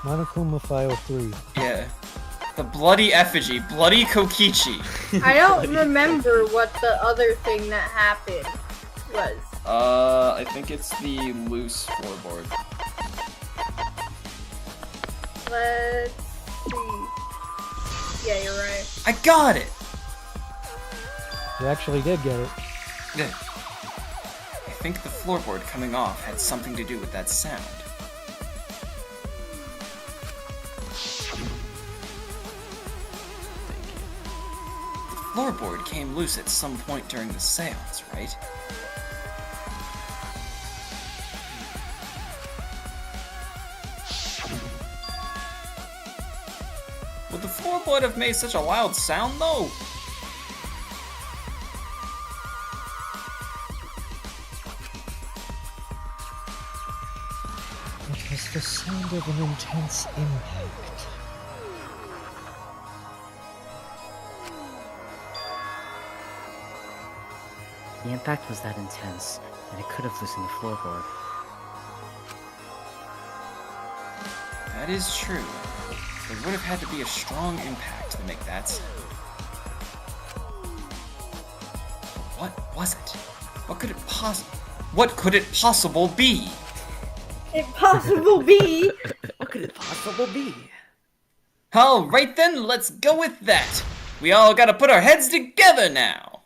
Monokuma File 3. Yeah. The bloody effigy, bloody Kokichi. I don't remember what the other thing that happened was. I think it's the loose floorboard. Let's see. Yeah, you're right. I got it! You actually did get it. I think the floorboard coming off had something to do with that sound. The floorboard came loose at some point during the seance, right? Would the floorboard have made such a loud sound, though? It was the sound of an intense impact. The impact was that intense that it could have loosened the floorboard. That is true. There would have had to be a strong impact to make that sound. What was it? What could it possible be? Impossible be. What could it possibly be? Alright then, let's go with that. We all gotta put our heads together now.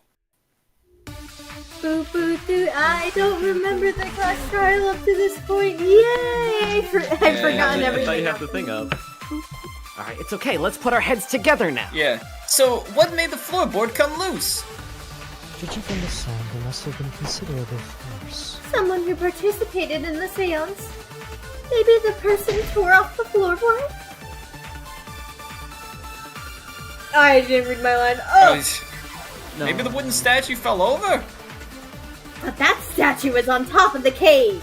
Boo boo doo. I don't remember the class trial up to this point. Yay! I've forgotten everything. I thought you had the thing up. Alright, it's okay. Let's put our heads together now. Yeah. So, what made the floorboard come loose? Judging from the sound, there must have been considerable force. Someone who participated in the seance. Maybe the person tore off the floorboard? I didn't read my line. Oh! No. Maybe the wooden statue fell over? But that statue was on top of the cage.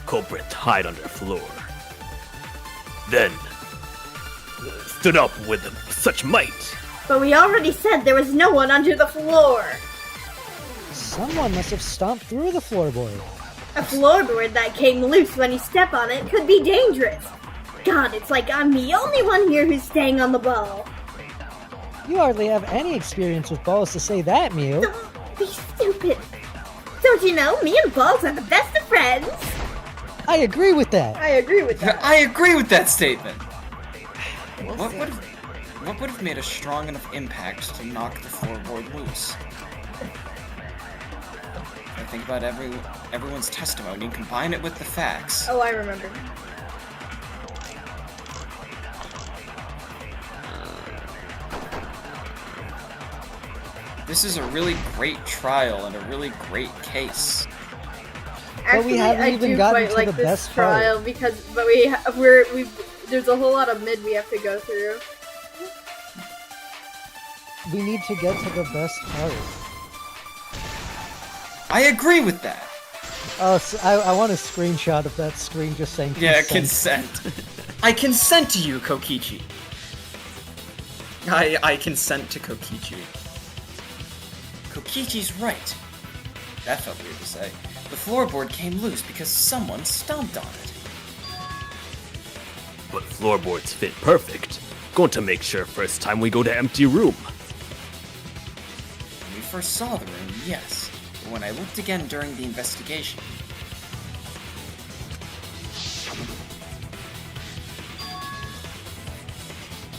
Culprit hide under floor. Then stood up with such might. But we already said there was no one under the floor. Someone must have stomped through the floorboard. A floorboard that came loose when you step on it could be dangerous. God, it's like I'm the only one here who's staying on the ball. You hardly have any experience with balls to say that, Mew. Don't be stupid. Don't you know, me and balls are the best of friends? I agree with that. I agree with that. I agree with that statement. What would have made a strong enough impact to knock the floorboard loose? I think about everyone's testimony and combine it with the facts. Oh, I remember. This is a really great trial and a really great case. But we haven't even gotten to the best trial part. because, but there's a whole lot of mid we have to go through. We need to get to the best part. I agree with that. Oh, so I want a screenshot of that screen just saying consent. Yeah, consent. I consent to you, Kokichi. I consent to Kokichi. Kokichi's right. That felt weird to say. The floorboard came loose because someone stomped on it. But floorboards fit perfect. Going to make sure first time we go to empty room. When we first saw the room, yes. But when I looked again during the investigation...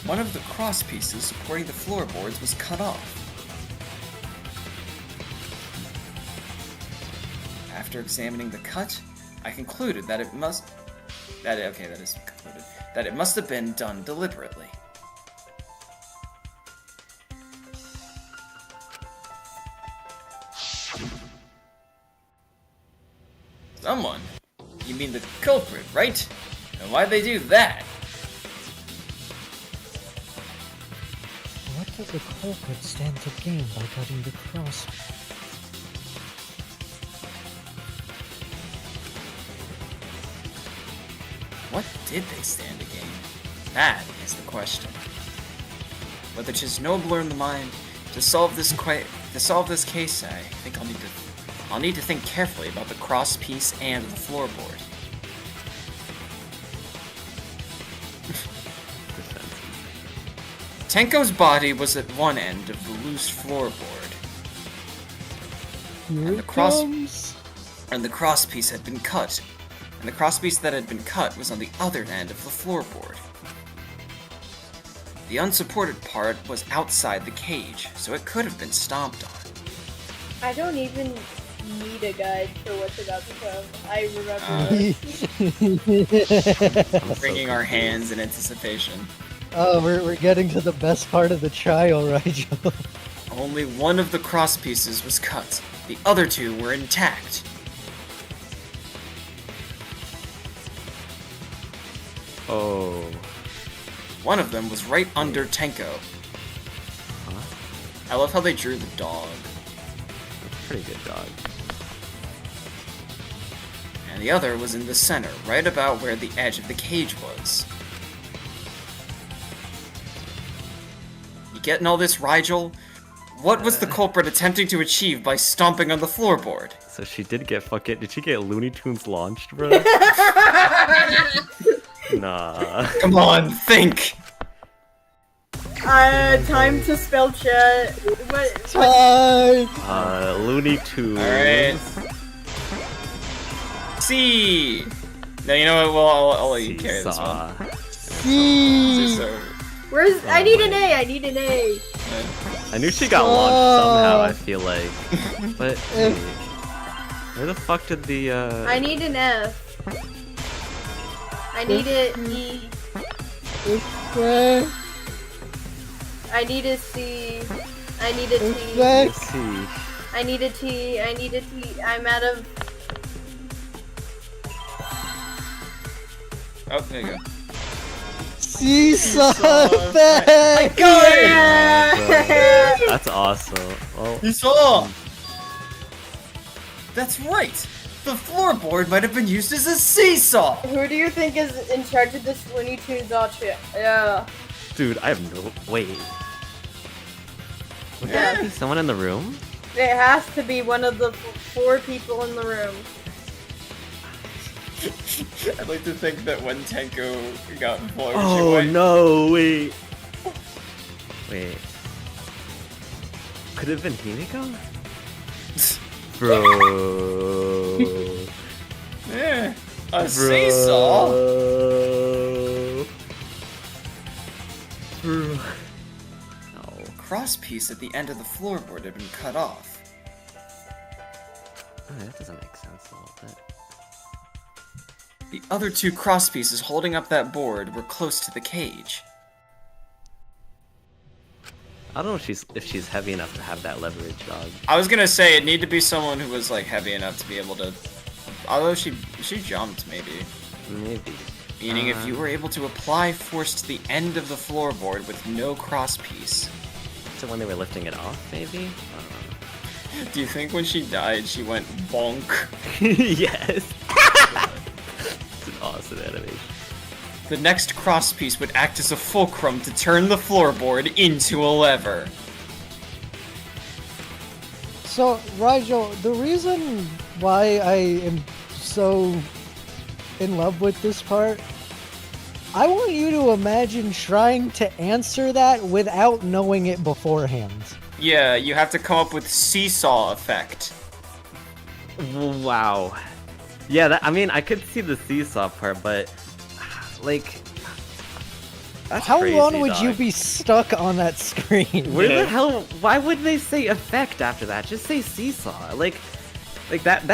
one of the cross pieces supporting the floorboards was cut off. After examining the cut, I concluded that it must have been done deliberately. Someone? You mean the culprit, right? And why'd they do that? What does the culprit stand to gain by cutting the cross? What did they stand to gain? That is the question. Whether it is nobler in the mind to solve this case, I think I'll need to think carefully about the cross piece and the floorboard. Tenko's body was at one end of the loose floorboard, and the cross piece had been cut. And the crosspiece that had been cut was on the other end of the floorboard. The unsupported part was outside the cage, so it could have been stomped on. I don't even need a guide for what's about to come. I remember this. Wringing our hands in anticipation. Oh, we're getting to the best part of the trial, Rygl. Only one of the crosspieces was cut. The other two were intact. Oh. One of them was right under Tenko. Huh? I love how they drew the dog. That's a pretty good dog. And the other was in the center, right about where the edge of the cage was. You getting all this, Rygl? What was the culprit attempting to achieve by stomping on the floorboard? So she did get fucking. Did she get Looney Tunes launched, bro? Nah. Come on, think! Time to spell chat. What? Time. Looney Tunes. Alright. C! No, you know what? Well, I'll let you carry this one. C. Where's? I need an A. I need an A. I knew she got launched somehow, I feel like. But wait, where the fuck did the I need an F. I need an E. I need a C. I need a T. Let's see. I need a T. I need a T. I'm out of. Oh, there you go. Seesaw effect! effect! I got it! That's awesome. Well, Seesaw! That's right! The floorboard might have been used as a seesaw! Who do you think is in charge of this Looney Tunes outfit? Yeah. dude, I have no. Wait. Would there be someone in the room? It has to be one of the 4 people in the room. I'd like to think that when Tenko got blown, Oh no! Wait. Wait. Could it have been Himiko? Bro. Yeah, a seesaw. Bro. No. Crosspiece at the end of the floorboard had been cut off. Oh, that doesn't make sense a little bit. The other 2 crosspieces holding up that board were close to the cage. I don't know if she's heavy enough to have that leverage, dog. I was gonna say it needed to be someone who was like heavy enough to be able to. Although she jumped, maybe. Maybe. Meaning if you were able to apply force to the end of the floorboard with no crosspiece. So when they were lifting it off, maybe? Do you think when she died she went bonk? Yes. It's an awesome animation. The next crosspiece would act as a fulcrum to turn the floorboard into a lever. So, Rygl, the reason why I am so in love with this part, I want you to imagine trying to answer that without knowing it beforehand. Yeah, you have to come up with seesaw effect. Wow. Yeah, I mean, I could see the seesaw part, but like, that's how crazy, long would dog. you be stuck on that screen? Where the hell? Why would they say effect after that? Just say seesaw. Like that's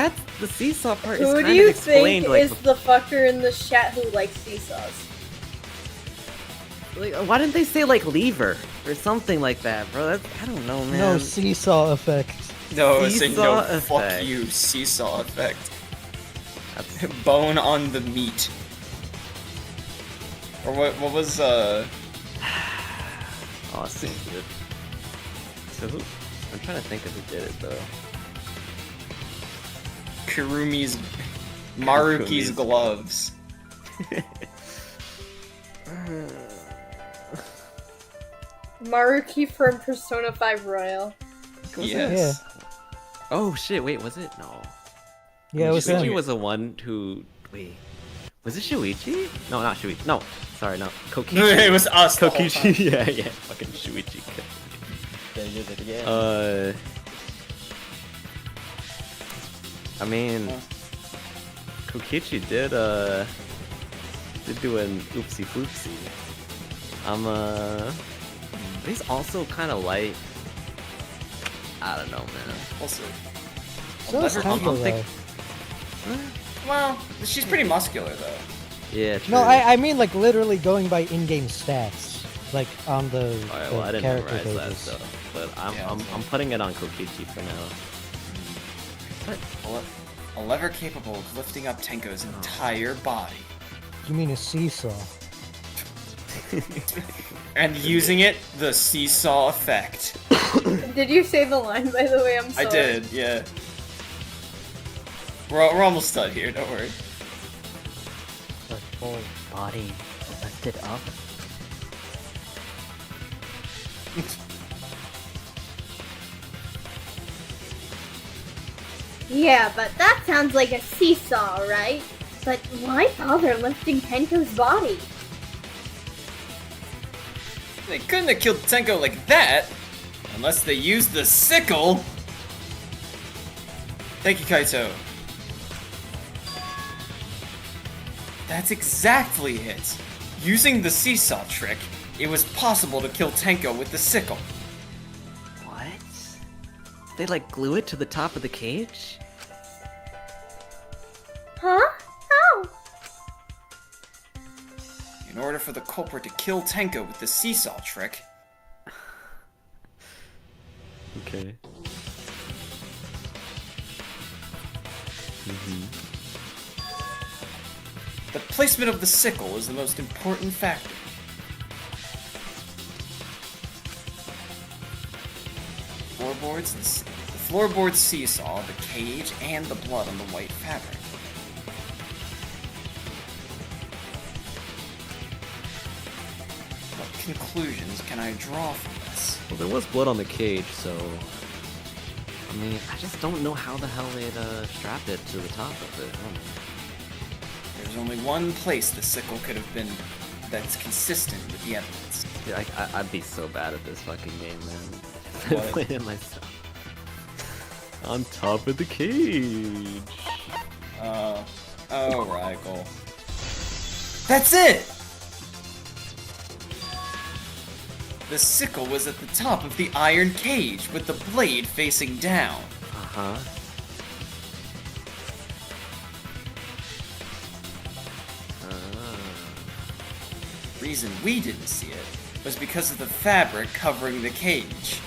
the seesaw part. Who is do kind you of explained, think like, is the fucker in the chat who likes seesaws? like, why didn't they say like lever or something like that, bro? That's, I don't know, man. No seesaw effect. No, I say no. Seesaw Fuck effect. you, seesaw effect. That's Bone on the meat. Or what was awesome, dude. So who? I'm trying to think of who did it though. Kirumi's Maruki's gloves. Maruki from Persona 5 Royal. Yes. Oh shit! Wait, was it? No. Yeah, it was Shuichi him. was the one who. Wait, was it Shuichi? No, not Shuichi. No, sorry, no. Kokichi. It was us. the whole time. Kokichi. Yeah, fucking Shuichi. They did it again. I mean, Kokichi did do an oopsie foopsie. He's also kind of light. I don't know, man. Also, So is Tenko, though. well, she's pretty muscular though. Yeah, true. No, I mean like literally going by in-game stats, like on the, Alright, the well, I didn't character memorize that pages. stuff, but Yeah, I'm putting it on Kokichi for now. A lever capable of lifting up Tenko's entire body. You mean a seesaw? And using it, the seesaw effect. Did you say the line, by the way? I'm sorry. I did, yeah. We're almost done here, don't worry. The full body lifted up. Yeah, but that sounds like a seesaw, right? But why bother lifting Tenko's body? They couldn't have killed Tenko like that, unless they used the sickle. Thank you, Kaito. That's exactly it. Using the seesaw trick, it was possible to kill Tenko with the sickle. What? They like glue it to the top of the cage? Huh? How? In order for the culprit to kill Tenko with the seesaw trick, Okay. the placement of the sickle is the most important factor. The floorboards seesaw, the cage, and the blood on the white fabric. What conclusions can I draw from this? Well, there was blood on the cage, so... I mean, I just don't know how the hell they'd strapped it to the top of it. I don't know. There's only one place the sickle could have been that's consistent with the evidence. Yeah, I'd be so bad at this fucking game, man. What? Playing it myself. On top of the cage. Oh, Rygl. That's it! The sickle was at the top of the iron cage, with the blade facing down. Uh-huh. Reason we didn't see it was because of the fabric covering the cage.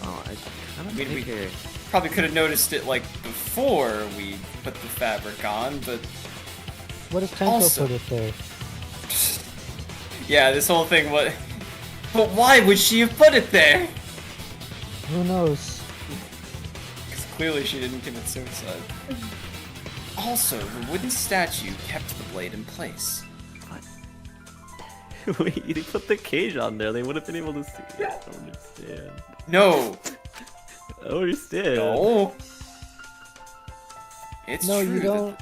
Oh, I kind of We figured... probably could have noticed it like before we put the fabric on, but What if Tenko Also- put it there? yeah, this whole thing was. But why would she have put it there? Who knows? Because clearly she didn't commit suicide. Also, the wooden statue kept the blade in place. Wait, they put the cage on there. They would have been able to see it. I don't understand. No, I don't understand. no. It's No, true you that don't.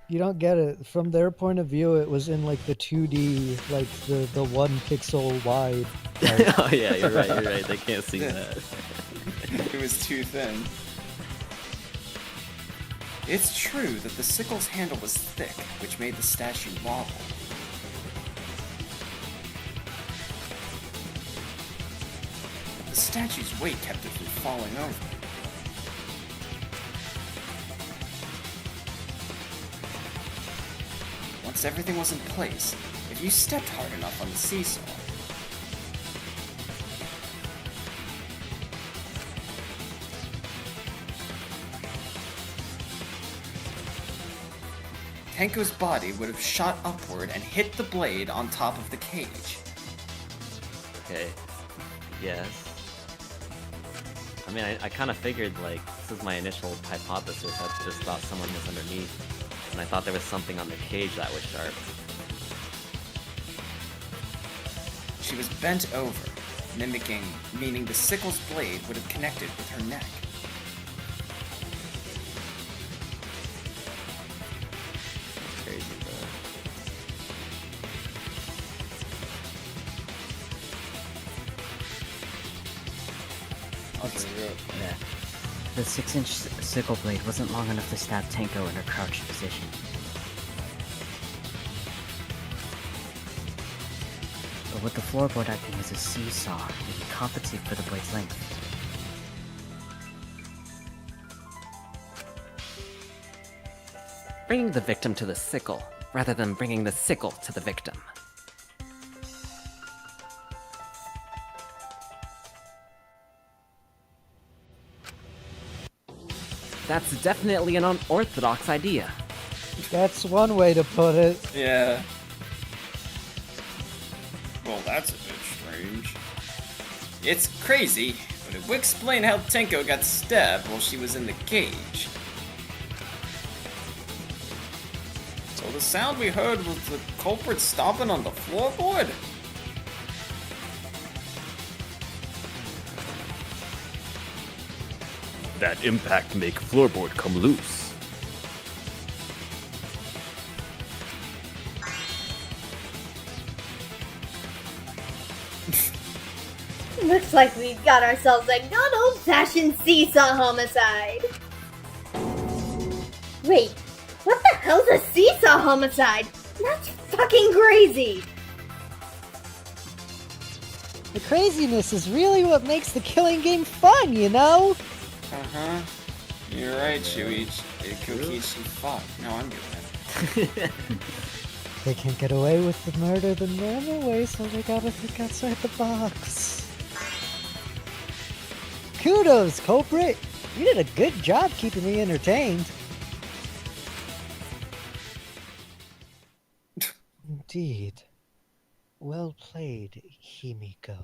You don't get it. From their point of view, it was in like the 2D, like the 1 pixel wide. Like, Oh yeah, you're right. They can't see that. it was too thin. It's true that the sickle's handle was thick, which made the statue wobble. The statue's weight kept it from falling over. Once everything was in place, if you stepped hard enough on the seesaw, Tenko's body would have shot upward and hit the blade on top of the cage. Okay. Yes. I mean, I kind of figured, like, this is my initial hypothesis. I just thought someone was underneath. And I thought there was something on the cage that was sharp. She was bent over, meaning the sickle's blade would have connected with her neck. Crazy, bro. Yeah. The 6-inch sickle blade wasn't long enough to stab Tenko in her crouched position. But with the floorboard acting as a seesaw, it would compensate for the blade's length. Bringing the victim to the sickle, rather than bringing the sickle to the victim. That's definitely an unorthodox idea. that's one way to put it. Yeah. Well, that's a bit strange. It's crazy, but it would explain how Tenko got stabbed while she was in the cage. So the sound we heard was the culprit stomping on the floorboard? That impact make floorboard come loose. Looks like we've got ourselves a good old-fashioned seesaw homicide. Wait, what the hell's a seesaw homicide? That's fucking crazy! The craziness is really what makes the killing game fun, you know? Uh-huh. You're right, Shuichi. Kokichi, fuck. No, I'm good. They can't get away with the murder the normal way, so they gotta think outside the box. Kudos, culprit! You did a good job keeping me entertained. Indeed. Well played, Himiko.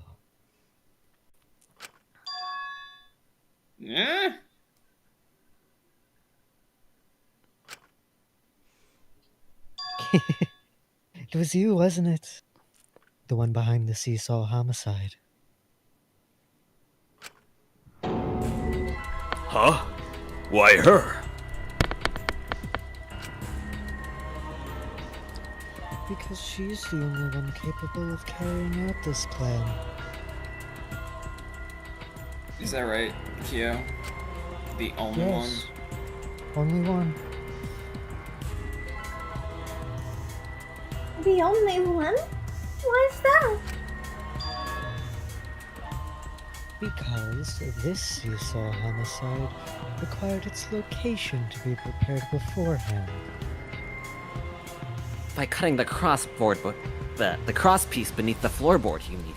Yeah? It was you, wasn't it? The one behind the seesaw homicide. Huh? Why her? Because she's the only one capable of carrying out this plan. Is that right, Kyo? The only one? Yes. Only one. The only one? Why's that? Because this seesaw homicide required its location to be prepared beforehand. By cutting the the cross piece beneath the floorboard, you mean?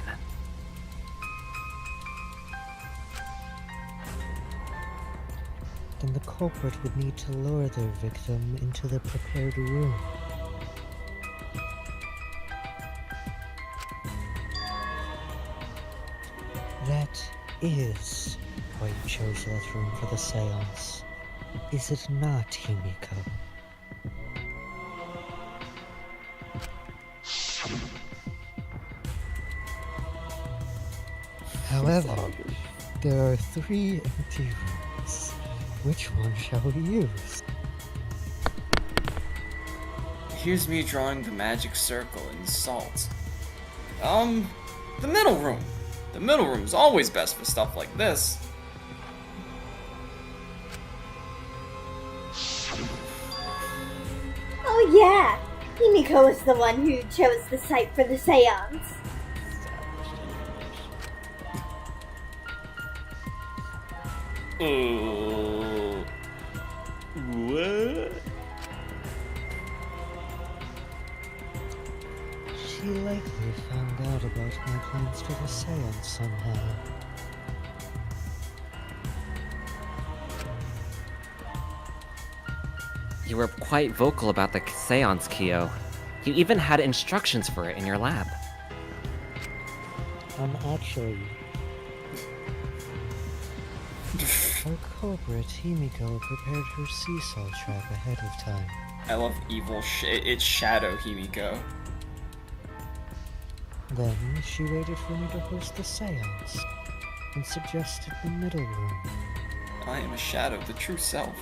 Then the culprit would need to lure their victim into the prepared room. That is why you chose that room for the seance. Is it not, Himiko? However, there are 3 empty rooms. Which one shall we use? Here's me drawing the magic circle in salt. The middle room. The middle room's always best for stuff like this. Oh yeah! Himiko was the one who chose the site for the seance. What? She likely found out about my plans for the seance somehow. You were quite vocal about the seance, Kyo. You even had instructions for it in your lab. Actually... Our culprit, Himiko, prepared her seesaw trap ahead of time. I love evil shit. It's Shadow Himiko. Then she waited for me to host the seance, and suggested the middle room. I am a shadow, the true self.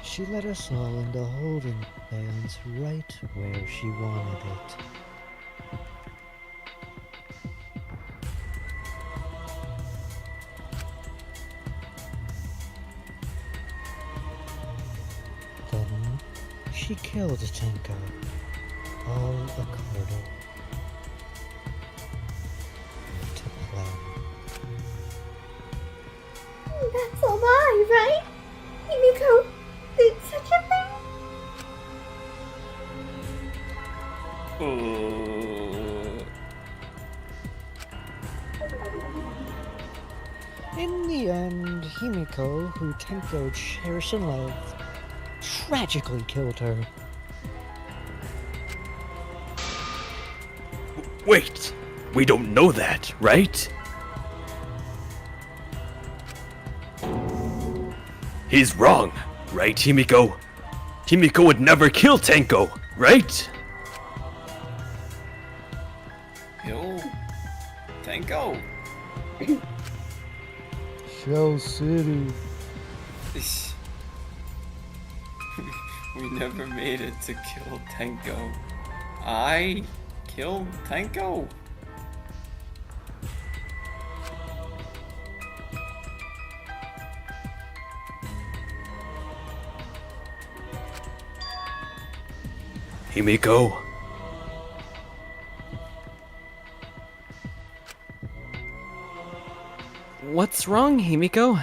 She led us all into holding the seance right where she wanted it. Then she killed Tenko, all according to plan. That's a lie, right? Himiko did such a thing? In the end, Himiko, who Tenko cherished and loved, tragically killed her. Wait! We don't know that, right? He's wrong, right, Himiko? Himiko would never kill Tenko, right? Kill Tenko. Shell City. We never made it to kill Tenko. I killed Tenko? Himiko? What's wrong, Himiko?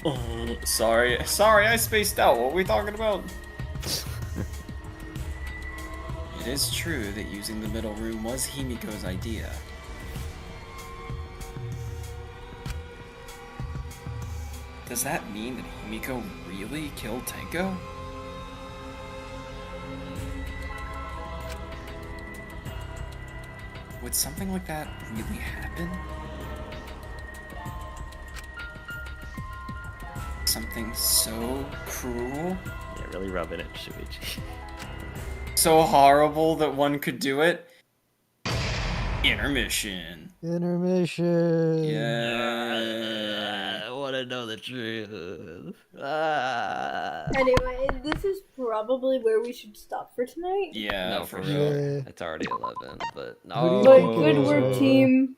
Oh, sorry, I spaced out. What were we talking about? It is true that using the middle room was Himiko's idea. Does that mean that Himiko really killed Tenko? Would something like that really happen? Something so cruel? Yeah, really rubbing it, Shuichi. So horrible that one could do it? Intermission. Intermission. Yeah. I wanna know the truth. Anyway, this is probably where we should stop for tonight. Yeah, No, for sure. sure. Yeah. It's already 11, but Who do no. you But think good it is, work, Ryoma? team.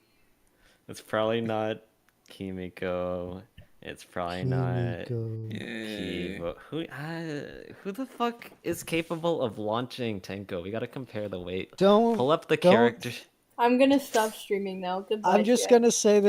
It's probably not Kimiko. It's probably not Himiko. Kiibo. Who the fuck is capable of launching Tenko? We gotta compare the weight. Don't Pull up the don't- character. I'm gonna stop streaming now. Goodbye. I'm just chat. gonna say this